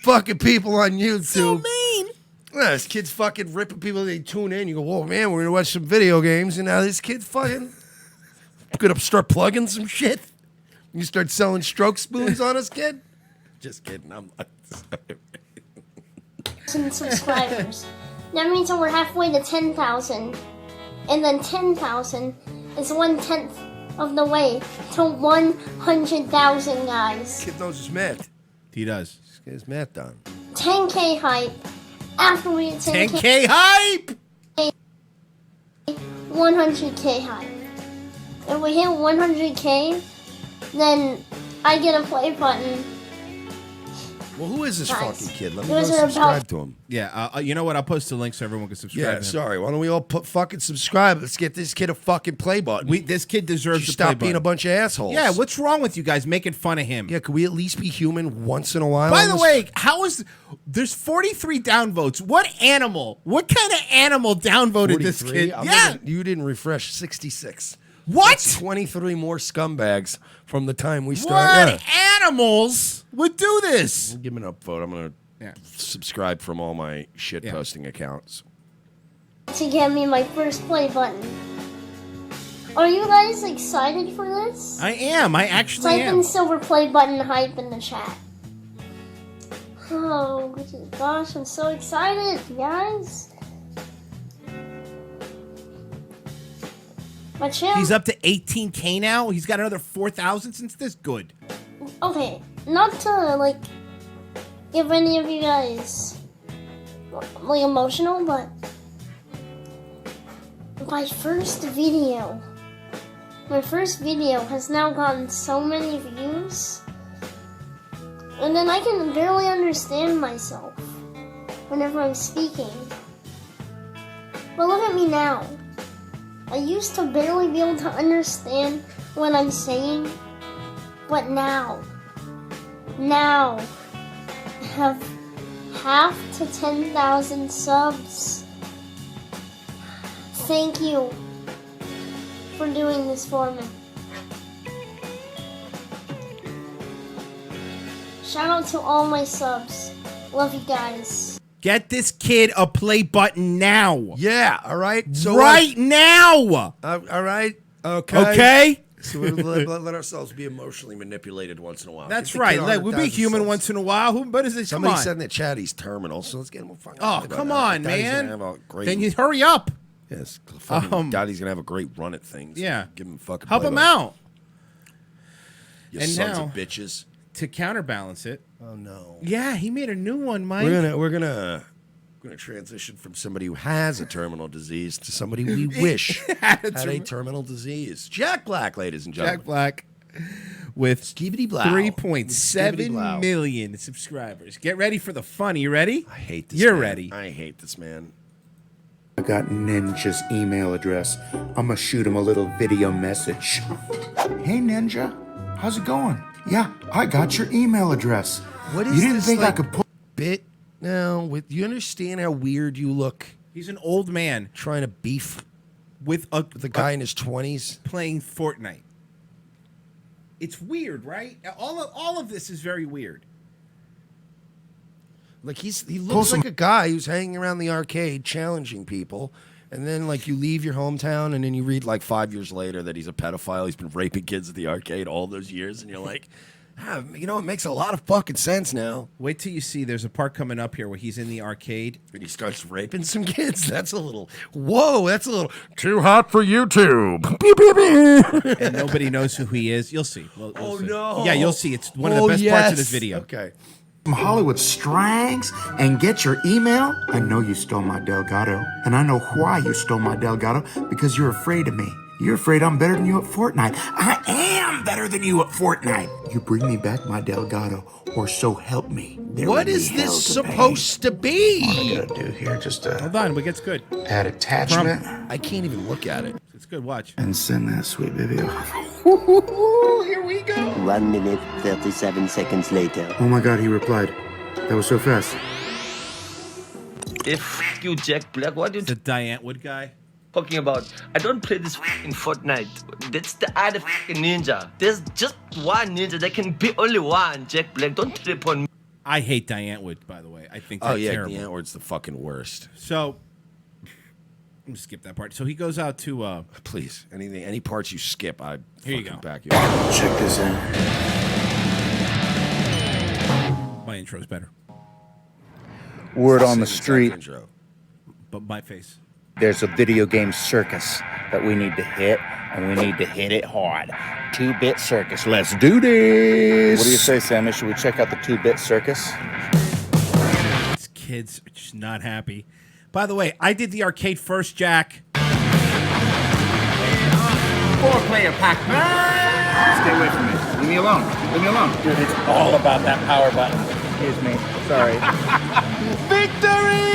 fucking people on YouTube. So mean. Yeah, this kid's fucking ripping people. They tune in. You go, whoa, man, we're going to watch some video games. And now this kid's fucking going to start plugging some shit. You start selling stroke spoons on us, kid? Just kidding. I'm some subscribers. That means that we're halfway to 10,000. And then 10,000 is 1/10 of the way to 100,000, guys. Kid knows his math. He does. Just get his math done. 10K hype. After we hit 10K hype! 100K hype. If we hit 100K, then I get a play button. Well, who is this Guys, fucking kid? Let me it go was subscribe about- to him. Yeah, you know what? I'll post the link so everyone can subscribe to Yeah, him. sorry. Why don't we all fucking subscribe? Let's get this kid a fucking play button. This kid deserves to stop being a bunch of assholes. Yeah, what's wrong with you guys making fun of him? Yeah, could we at least be human once in a while? By the way, there's 43 downvotes. What kind of animal downvoted this kid? You didn't refresh 66. What? That's 23 more scumbags from the time we started. What animals would do this? Give me an upvote. I'm going to subscribe from all my shit posting accounts. To get me my first play button. Are you guys excited for this? I am. I actually Type am. in silver play button hype in the chat. Oh gosh, I'm so excited, guys. My channel. He's up to 18K now. He's got another 4,000 since this. Good. Okay, not to give any of you guys emotional, but my first video has now gotten so many views, and then I can barely understand myself whenever I'm speaking. But look at me now. I used to barely be able to understand what I'm saying, but now I have half to 10,000 subs. Thank you for doing this for me. Shout out to all my subs. Love you guys. Get this kid a play button now. Yeah, all right? So right now. All right? Okay. Okay? So let ourselves be emotionally manipulated once in a while. That's Get the right. kid We'll be 100,000 human subs. once in a while. What is this? Somebody Come on. said in the chat he's terminal, so let's get him a fucking Oh, play come button. on, Daddy's man. gonna have a great, Then you hurry up. Yes, fucking Daddy's gonna have a great run at things. Yeah. Give him a fucking Help play him button. out. You And sons now- of bitches. To counterbalance it. Oh no. Yeah, he made a new one, Mike. We're gonna transition from somebody who has a terminal disease to somebody we wish had a terminal disease. Jack Black, ladies and gentlemen. Jack Black with Skibidi Blow. 3.7 million subscribers. Get ready for the fun. You ready? I hate this You're man. ready. I hate this man. I got Ninja's email address. I'm gonna shoot him a little video message. Hey Ninja, how's it going? Yeah, I got your email address. What is you didn't this, think I like, could put bit No, you understand how weird you look? He's an old man trying to beef with a guy in his 20s playing Fortnite. It's weird, right? All of this is very weird. Like he looks like a guy who's hanging around the arcade challenging people, and then like you leave your hometown, and then you read like 5 years later that he's a pedophile. He's been raping kids at the arcade all those years, and you're like, you know, it makes a lot of fucking sense now. Wait till you see. There's a part coming up here where he's in the arcade and he starts raping some kids. That's a little That's a little too hot for YouTube. Beep, beep, beep. and nobody knows who he is. You'll see. We'll see. No! Yeah, you'll see. It's one of the best parts of this video. Okay. From Hollywood Strangs and get your email. I know you stole my Delgado, and I know why you stole my Delgado, because you're afraid of me. You're afraid I'm better than you at Fortnite. I am better than you at Fortnite. You bring me back my Delgado, or so help me. What is this supposed to be? What am I gonna do here? Just hold on, it gets good. Add attachment. I can't even look at it. It's good. Watch. And send that sweet baby off. Here we go. 1 minute, 37 seconds later. Oh my God, he replied. That was so fast. If you Jack Black, what are you the Diane Wood guy talking about? I don't play this in Fortnite. That's the other ninja. There's just one ninja. There can be only one Jack Black. Don't trip on me. I hate Diane Wood, by the way. I think that's terrible. Diane Wood's the fucking worst. So, let me skip that part. So he goes out to please, any parts you skip, I here you go. Back you. Check this out. My intro's better. Word on the street. But my face. There's a video game circus that we need to hit, and we need to hit it hard. 2-bit circus. Let's do this. What do you say, Sammy? Should we check out the 2-bit circus? These kids are just not happy. By the way, I did the arcade first, Jack. 4-player Pac-Man. Stay away from me. Leave me alone. Leave me alone. Dude, it's all about that power button. Excuse me. Sorry. Victory!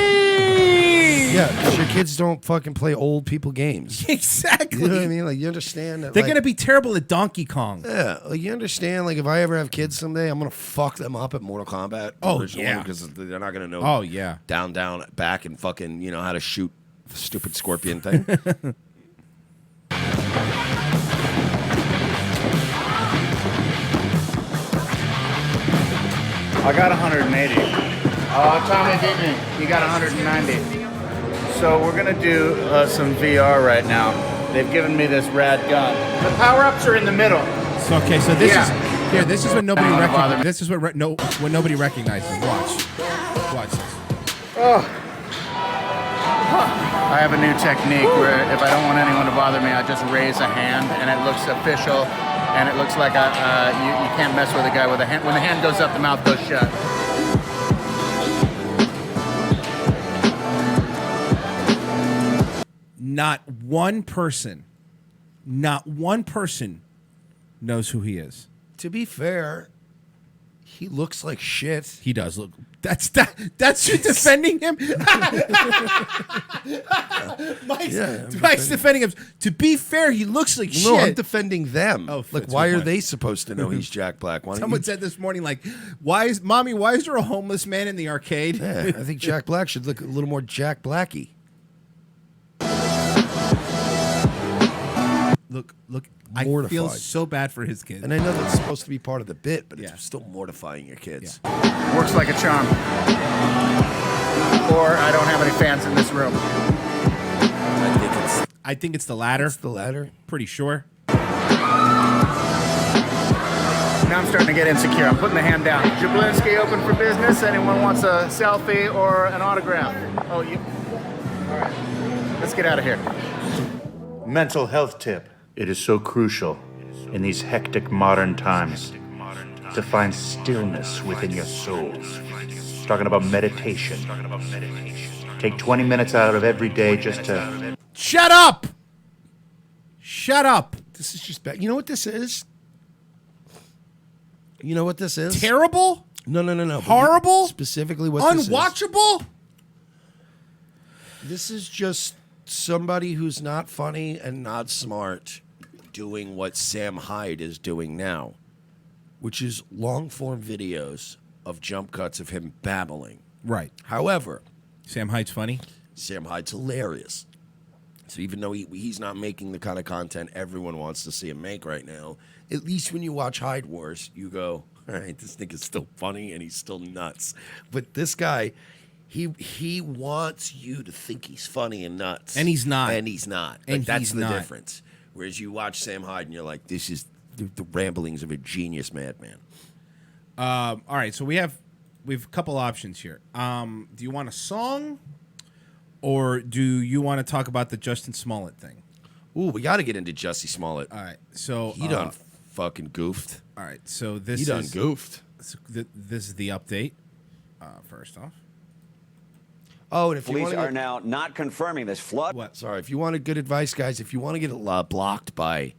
Yeah, because your kids don't fucking play old people games. Exactly. You know what I mean? Like, you understand that they're going to be terrible at Donkey Kong. Yeah, like, you understand, like, if I ever have kids someday, I'm going to fuck them up at Mortal Kombat. Oh, yeah. Because they're not going to know Oh, yeah. down, back, and fucking, you know, how to shoot the stupid scorpion thing. I got 180. Tommy beat me. You got 190. So we're gonna do some VR right now. They've given me this rad gun. The power-ups are in the middle. So this is here. This is what nobody recognizes. This is what nobody recognizes. Watch this. Oh. I have a new technique where if I don't want anyone to bother me, I just raise a hand and it looks official. And it looks like you can't mess with a guy with a hand. When the hand goes up, the mouth goes shut. Not one person knows who he is. To be fair, he looks like shit. He does look. That's you defending him. Mike's defending him. To be fair, he looks like shit. No, I'm defending them. Oh, like, why are they supposed to know he's Jack Black? Someone said this morning, like, why is there a homeless man in the arcade? Yeah, I think Jack Black should look a little more Jack Blacky. Look. Mortified. I feel so bad for his kids. And I know that's supposed to be part of the bit, but it's still mortifying your kids. Yeah. Works like a charm. Or I don't have any fans in this room. I think it's the latter. It's the latter. Pretty sure. Now I'm starting to get insecure. I'm putting the hand down. Jablinski open for business. Anyone wants a selfie or an autograph? Oh, you. All right. Let's get out of here. Mental health tip. It is so crucial in these hectic modern times to find stillness within your soul. Talking about meditation. Take 20 minutes out of every day just to... Shut up! Shut up! This is just bad. You know what this is? You know what this is? Terrible? No. Horrible? Specifically what this is. Unwatchable? This is just somebody who's not funny and not smart doing what Sam Hyde is doing now, which is long-form videos of jump cuts of him babbling Right. However, Sam Hyde's funny. Sam Hyde's hilarious. So even though he's not making the kind of content everyone wants to see him make right now, at least when you watch Hyde Wars, you go, all right, this nigga's still funny and he's still nuts. But this guy, he wants you to think he's funny and nuts. And he's not. And he's not. And that's he's the not. difference. Whereas you watch Sam Hyde and you're like, this is the ramblings of a genius madman. All right, so we have a couple options here. Do you want a song, or do you want to talk about the Jussie Smollet thing? Ooh, we got to get into Jussie Smollet. All right, so he done fucking goofed. All right, so this he done goofed. This is the update. First off. Oh, and if you police want to are now not confirming this flood. What? Sorry, if you wanted good advice, guys, if you want to get blocked by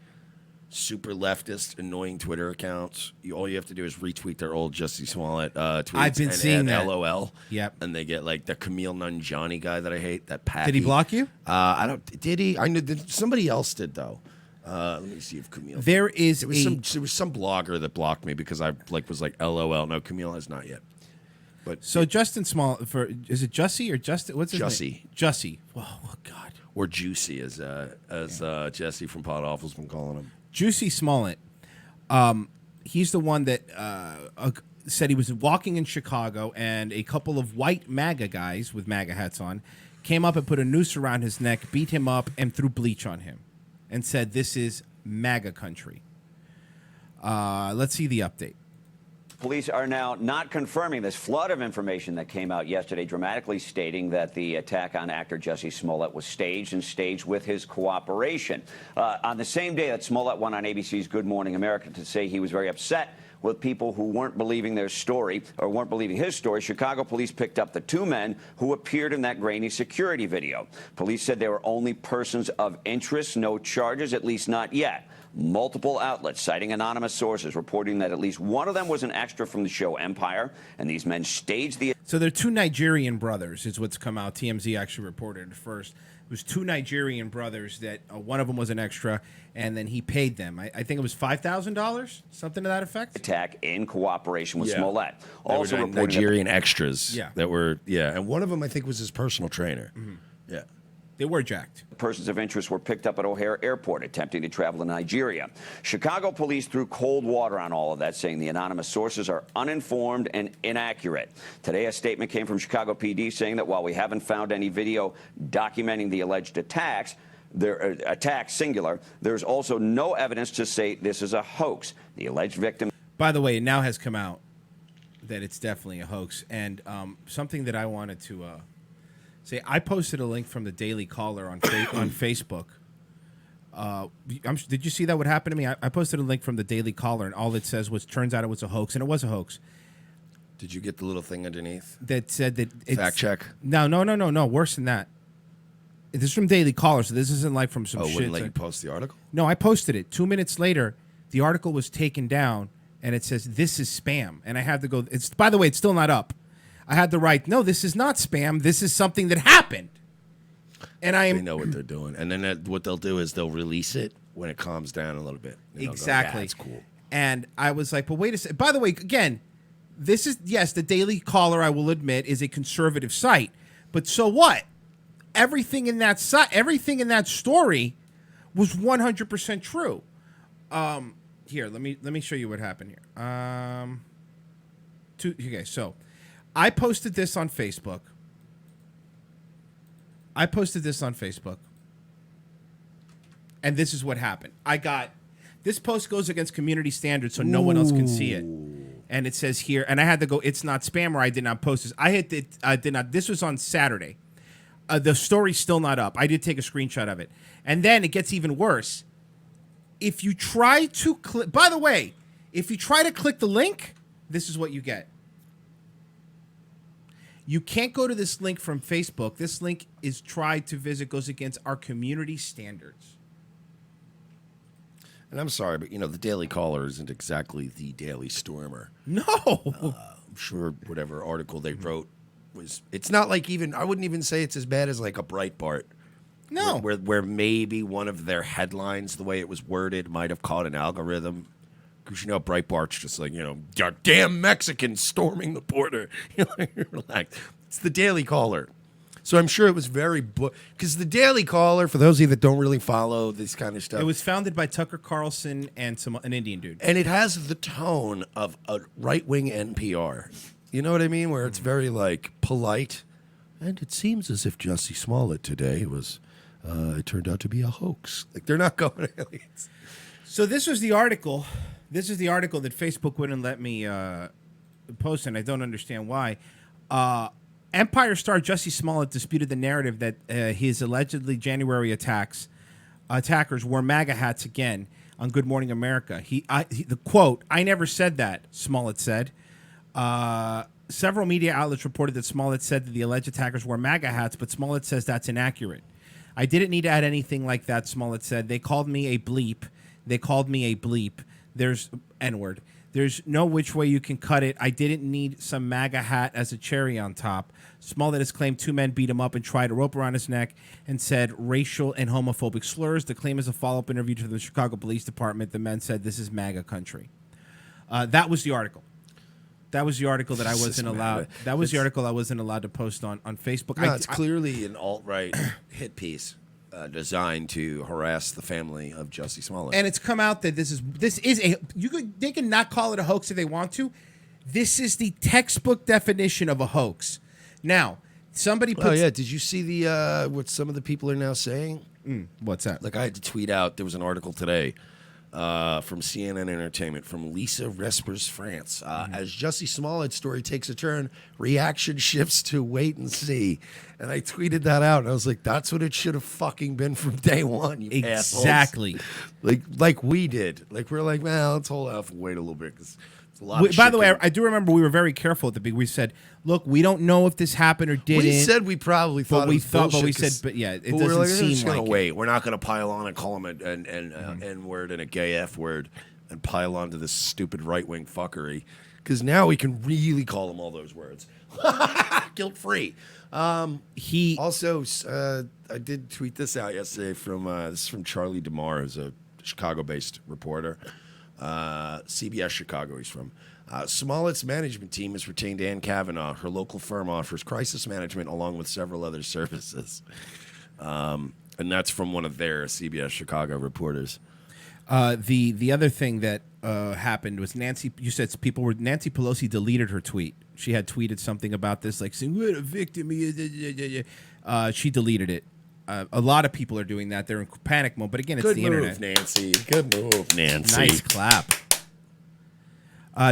super leftist, annoying Twitter accounts, all you have to do is retweet their old Jussie Smollett tweets. I've been seeing that. LOL. Yep. And they get like the Camille Nanjiani guy that I hate. That Patty. Did he block you? I don't. Did he? I knew somebody else did though. Let me see if Camille. There was some blogger that blocked me because I was like LOL. No, Camille has not yet. But so Justin Smollett is it Jussie or Justin? What's his name? Jussie. Oh God. Or Juicy as Jesse from Pod Awful's been calling him. Jussie Smollett. He's the one that said he was walking in Chicago and a couple of white MAGA guys with MAGA hats on came up and put a noose around his neck, beat him up, and threw bleach on him and said, "This is MAGA country." Let's see the update. Police are now not confirming this flood of information that came out yesterday, dramatically stating that the attack on actor Jussie Smollett was staged with his cooperation. On the same day that Smollett went on ABC's Good Morning America to say he was very upset with people who weren't believing their story or weren't believing his story, Chicago police picked up the two men who appeared in that grainy security video. Police said they were only persons of interest, no charges, at least not yet. Multiple outlets citing anonymous sources reporting that at least one of them was an extra from the show Empire, and these men staged the... So they're two Nigerian brothers is what's come out. TMZ actually reported it first. It was two Nigerian brothers that one of them was an extra, and then he paid them. I think it was $5,000, something to that effect. Attack in cooperation with Smollett. Also reporting Nigerian extras. Yeah. That were, and one of them I think was his personal trainer. Mm-hmm. Yeah. They were jacked. Persons of interest were picked up at O'Hare Airport attempting to travel to Nigeria. Chicago police threw cold water on all of that, saying the anonymous sources are uninformed and inaccurate. Today, a statement came from Chicago PD saying that while we haven't found any video documenting the alleged attacks, singular, there's also no evidence to say this is a hoax. The alleged victim... By the way, it now has come out that it's definitely a hoax. And something that I wanted to... say, I posted a link from the Daily Caller on Facebook. Did you see that? What happened to me? I posted a link from the Daily Caller, and all it says was, turns out it was a hoax, and it was a hoax. Did you get the little thing underneath? That said that it's... Fact check? No. Worse than that. This is from Daily Caller, so this isn't like from some shit. Oh, wouldn't let you post the article? No, I posted it. 2 minutes later, the article was taken down, and it says, this is spam. And I had to go... By the way, it's still not up. I had to write, no, this is not spam. This is something that happened. And They know what they're doing. And then what they'll do is they'll release it when it calms down a little bit. Exactly. That's cool. And I was like, but wait a second. By the way, again, this is, yes, the Daily Caller, I will admit, is a conservative site. But so what? Everything in that story was 100% true. Here, let me show you what happened here. Okay, so... I posted this on Facebook. And this is what happened. This post goes against community standards, so no one else can see it. And it says here, and I had to go, it's not spam, or I did not post this. I did not. This was on Saturday. The story's still not up. I did take a screenshot of it. And then it gets even worse. If you try to click, by the way, if you try to click the link, this is what you get. You can't go to this link from Facebook. This link is tried to visit, goes against our community standards. And I'm sorry, but, the Daily Caller isn't exactly the Daily Stormer. No. I'm sure whatever article they wrote it's not like I wouldn't even say it's as bad as like a Breitbart. No. Where maybe one of their headlines, the way it was worded, might have caught an algorithm. Because, Breitbart's just like, damn Mexicans storming the border. Relax. It's the Daily Caller. So I'm sure it was very because the Daily Caller, for those of you that don't really follow this kind of stuff, It was founded by Tucker Carlson and an Indian dude. and it has the tone of a right-wing NPR. You know what I mean? Where it's very like polite, and it seems as if Jussie Smollett today was. It turned out to be a hoax. Like they're not going aliens. So this was the article. This is the article that Facebook wouldn't let me post, and I don't understand why. Empire star Jussie Smollett disputed the narrative that his allegedly January attackers wore MAGA hats again on Good Morning America. The quote, "I never said that," Smollett said. Several media outlets reported that Smollett said that the alleged attackers wore MAGA hats, but Smollett says that's inaccurate. "I didn't need to add anything like that," Smollett said. "They called me a bleep. There's N-word. There's no which way you can cut it. I didn't need some MAGA hat as a cherry on top." Smollett has claimed two men beat him up and tried a rope around his neck and said racial and homophobic slurs. The claim is a follow-up interview to the Chicago Police Department. The men said this is MAGA country. That was the article. That was the article that I wasn't allowed. That was the article I wasn't allowed to post on Facebook. No, it's clearly an alt-right hit piece designed to harass the family of Jussie Smollett. And it's come out that this is a they can not call it a hoax if they want to. This is the textbook definition of a hoax. Now, somebody puts... Oh, yeah. Did you see the what some of the people are now saying? What's that? Like, I had to tweet out, there was an article today from CNN Entertainment, from Lisa Respers, France. As Jussie Smollett's story takes a turn, reaction shifts to wait and see. And I tweeted that out, and I was like, that's what it should have fucking been from day one, you Exactly. assholes. Like we did. Like, we're like, well, let's hold out and wait a little bit, because it's a lot of By shit the way, going- I do remember we were very careful at the beginning. We said, look, we don't know if this happened or didn't. We said we probably thought it was bullshit, but we said, 'cause- but yeah, it but doesn't we're like, seem just gonna like wait. We're not gonna pile on and call him an N-word and a gay F-word and pile onto this stupid right-wing fuckery. Because now we can really call him all those words. Guilt-free. He also, I did tweet this out yesterday from this is from Charlie DeMar, who's a Chicago-based reporter. CBS Chicago he's from. Smollett's management team has retained Ann Kavanaugh. Her local firm offers crisis management along with several other services. And that's from one of their CBS Chicago reporters. The other thing that happened was Nancy Pelosi deleted her tweet. She had tweeted something about this, like saying, "What a victim he is." She deleted it. A lot of people are doing that. They're in panic mode. But again, it's Good the move, internet. Nancy. Good move, Nancy. Nice clap.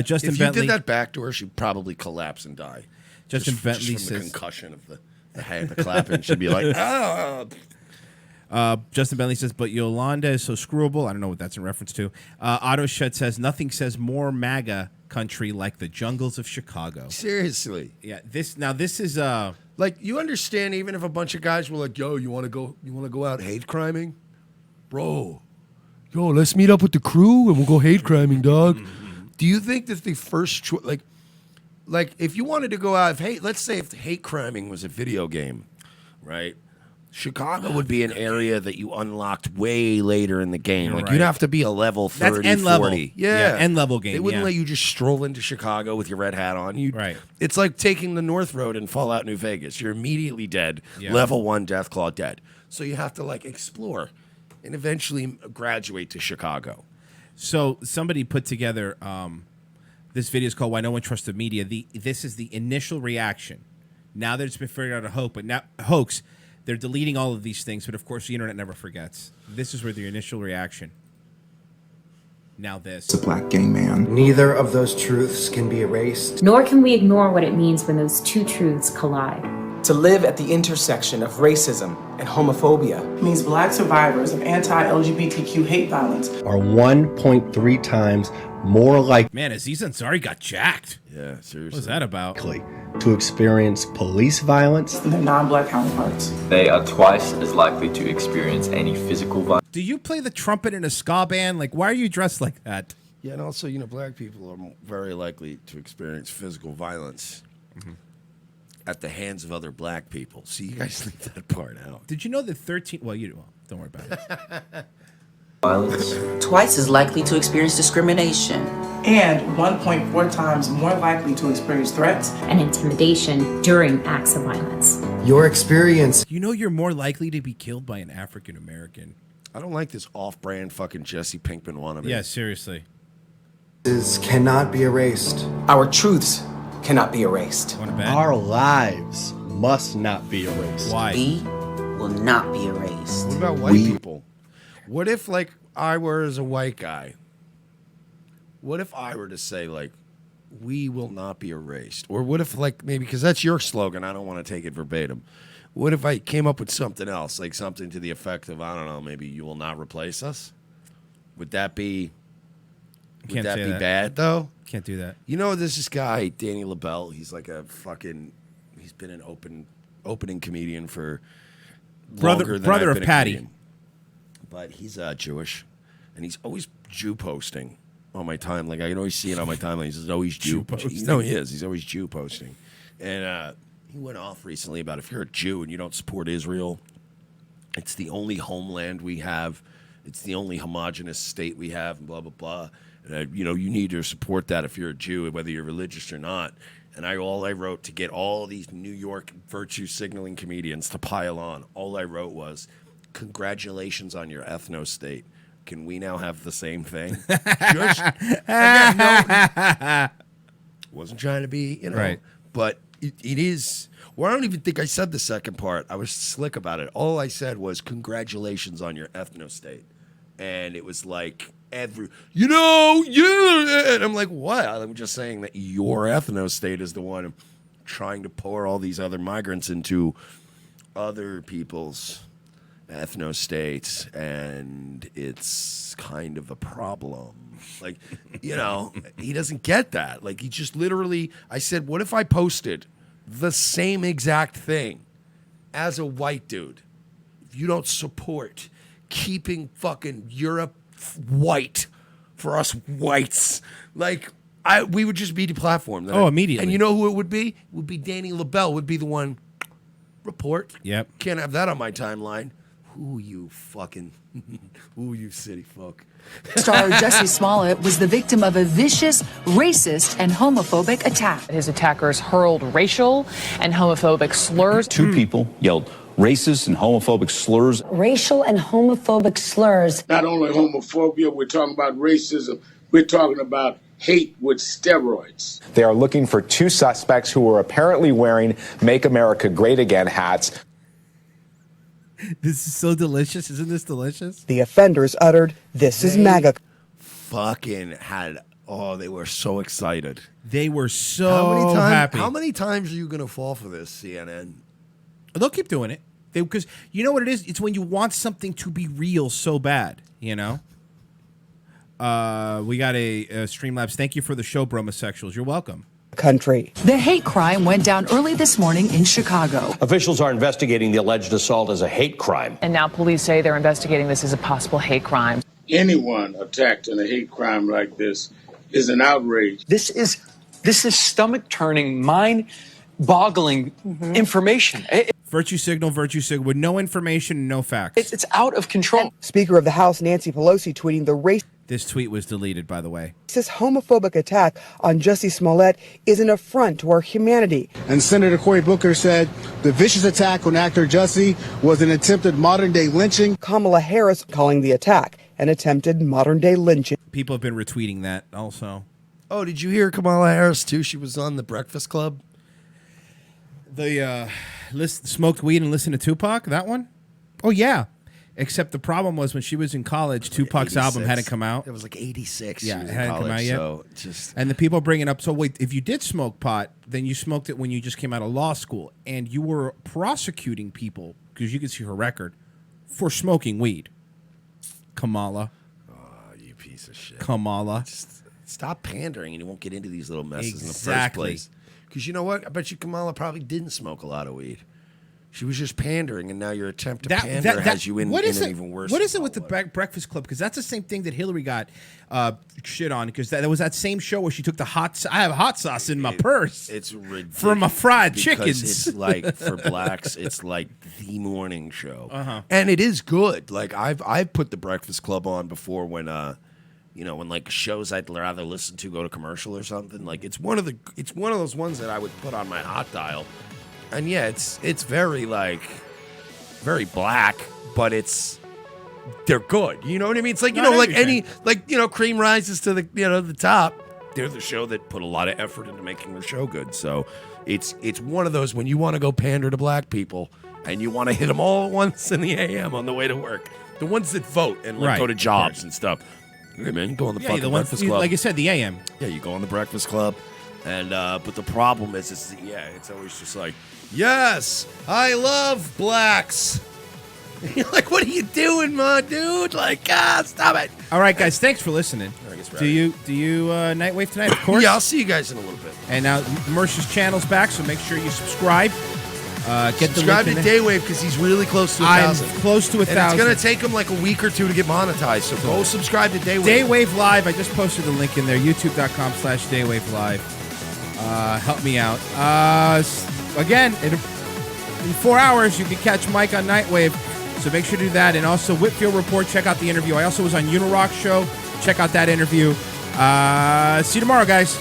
Justin if you Bentley did that backdoor, she'd probably collapse and die. Justin Bentley just from the says concussion of the clapping. She'd be like, "Oh." Justin Bentley says, but Yolanda is so screwable. I don't know what that's in reference to. Otto Shed says, nothing says more MAGA country like the jungles of Chicago. Seriously. Yeah. This is like, you understand, even if a bunch of guys were like, yo, you want to go out hate criming? Bro, yo, let's meet up with the crew and we'll go hate criming, dog. Do you think that the first like if you wanted to go out, let's say if hate criming was a video game, right? Chicago would be an area that you unlocked way later in the game. Like, right. you'd have to be a level 30, That's end level. 40. Yeah, end level game, They wouldn't yeah. let you just stroll into Chicago with your red hat on. Right. It's like taking the North Road in Fallout New Vegas. You're immediately dead. Yeah. Level 1 Deathclaw dead. So you have to, like, explore and eventually graduate to Chicago. So somebody put together this video is called "Why No One Trusts the Media." This is the initial reaction. Now that it's been figured out a hoax, they're deleting all of these things. But of course, the internet never forgets. This is where the initial reaction. Now this. It's a black gay man. Neither of those truths can be erased. Nor can we ignore what it means when those two truths collide. To live at the intersection of racism and homophobia means black survivors of anti-LGBTQ hate violence are 1.3 times more likely. Man, Aziz Ansari got jacked. Yeah, seriously. What's that about? To experience police violence than their non-black counterparts. They are twice as likely to experience any physical violence. Do you play the trumpet in a ska band? Like, why are you dressed like that? Yeah, and also, black people are very likely to experience physical violence at the hands of other black people. So you guys leave that part out. Did you know that 13... Well, don't worry about it. Violence. Twice as likely to experience discrimination. and 1.4 times more likely to experience threats and intimidation during acts of violence. Your experience. You know you're more likely to be killed by an African American. I don't like this off-brand fucking Jesse Pinkman wannabe. Yeah, seriously. Cannot be erased. Our truths cannot be erased. Our lives must not be erased. Why? We will not be erased. What about white people? What if, like, I were as a white guy? What if I were to say, like, we will not be erased? Or what if, like, maybe, because that's your slogan, I don't want to take it verbatim. What if I came up with something else, like something to the effect of, I don't know, maybe you will not replace us? Would that be... Would that be bad, though? Can't do that. You know, there's this guy, Danny LaBelle. He's like a fucking... He's been an opening comedian for longer than brother I've of been a Patty. comedian. But he's Jewish, and he's always Jew posting on my time. Like, I can always see it on my timeline. He's always Jew posting. No, he is. He's always Jew posting. And he went off recently about if you're a Jew and you don't support Israel, it's the only homeland we have. It's the only homogenous state we have, and blah, blah, blah. And, you know, you need to support that if you're a Jew, whether you're religious or not. And all I wrote to get all these New York virtue signaling comedians to pile on, all I wrote was, congratulations on your ethno state. Can we now have the same thing? Wasn't trying to be, you know. Right. But it is. Well, I don't even think I said the second part. I was slick about it. All I said was, congratulations on your ethno state. And it was like, and I'm like, what? I'm just saying that your ethno state is the one trying to pour all these other migrants into other people's ethno states, and it's kind of a problem. Like, you know, he doesn't get that. Like, he just literally, I said, what if I posted the same exact thing as a white dude? If you don't support keeping fucking Europe white for us whites, like, we would just be deplatformed. Oh, immediately. And you know who it would be? It would be Danny LaBelle would be the one. Report. Yep. Can't have that on my timeline. Who you fucking, who you city folk. Star Jussie Smollet was the victim of a vicious, racist, and homophobic attack. His attackers hurled racial and homophobic slurs. Two people yelled racist and homophobic slurs. Racial and homophobic slurs. Not only homophobia, we're talking about racism. We're talking about hate with steroids. They are looking for two suspects who were apparently wearing Make America Great Again hats. This is so delicious. Isn't this delicious? The offenders uttered, "This is MAGA." Fucking had, they were so excited. They were so happy. How many times are you going to fall for this, CNN? They'll keep doing it. Because you know what it is? It's when you want something to be real so bad, you know? We got a Streamlabs. Thank you for the show, Bromosexuals. You're welcome. Country. The hate crime went down early this morning in Chicago. Officials are investigating the alleged assault as a hate crime. And now police say they're investigating this as a possible hate crime. Anyone attacked in a hate crime like this is an outrage. This is stomach-turning, mind-boggling information. Virtue signal with no information and no facts. It's out of control. Speaker of the House Nancy Pelosi tweeting the racist. This tweet was deleted, by the way. This homophobic attack on Jussie Smollett is an affront to our humanity. And Senator Cory Booker said the vicious attack on actor Jussie was an attempted modern-day lynching. Kamala Harris calling the attack an attempted modern-day lynching. People have been retweeting that also. Oh, did you hear Kamala Harris, too? She was on The Breakfast Club. The smoked weed and listened to Tupac, that one? Oh, yeah. Except the problem was when she was in college, Tupac's 86. album hadn't come out. It was like 86. Yeah, She was it in hadn't come college, out yet. So just... And the people bringing up, so wait, if you did smoke pot, then you smoked it when you just came out of law school. And you were prosecuting people, because you can see her record, for smoking weed. Kamala. Oh, you piece of shit. Kamala. Just stop pandering and you won't get into these little messes in the first Exactly. place. Because you know what? I bet you Kamala probably didn't smoke a lot of weed. She was just pandering, and now your attempt to pander has you in an even worse. What is it with the Breakfast Club? Because that's the same thing that Hillary got shit on. Because that was that same show where she took the I have hot sauce in my purse. It's ridiculous. For my fried because chickens. It's like, for blacks, it's like the morning show. Uh-huh. And it is good. Like, I've put the Breakfast Club on before when you know, when like shows I'd rather listen to go to commercial or something. Like it's one of those ones that I would put on my hot dial. And yeah, it's very like very black, but they're good. You know what I mean? It's like, you know, like any, like, you know, Cream rises to the, you know, the top. They're the show that put a lot of effort into making their show good. So it's one of those when you want to go pander to black people and you want to hit them all at once in the AM on the way to work. The ones that vote and like go to jobs and stuff. Hey man, go on the fucking Breakfast Club. Like I said, the AM. Yeah, you go on the Breakfast Club. And but the problem is, it's always just like, yes, I love blacks. You're like, what are you doing, my dude? Like, stop it. All right, guys, thanks for listening. Do you Nightwave tonight? Of course. Yeah, I'll see you guys in a little bit. And now Mercer's channel's back, so make sure you subscribe. Subscribe to Daywave because he's really close to 1,000. I'm close to 1,000. And it's going to take him like a week or two to get monetized, so go subscribe to Daywave. Daywave Live. I just posted the link in there, youtube.com/Daywave Live. Help me out. Again, in 4 hours, you can catch Mike on Nightwave, so make sure to do that. And also, Whitfield Report, check out the interview. I also was on Unirock's show. Check out that interview. See you tomorrow, guys.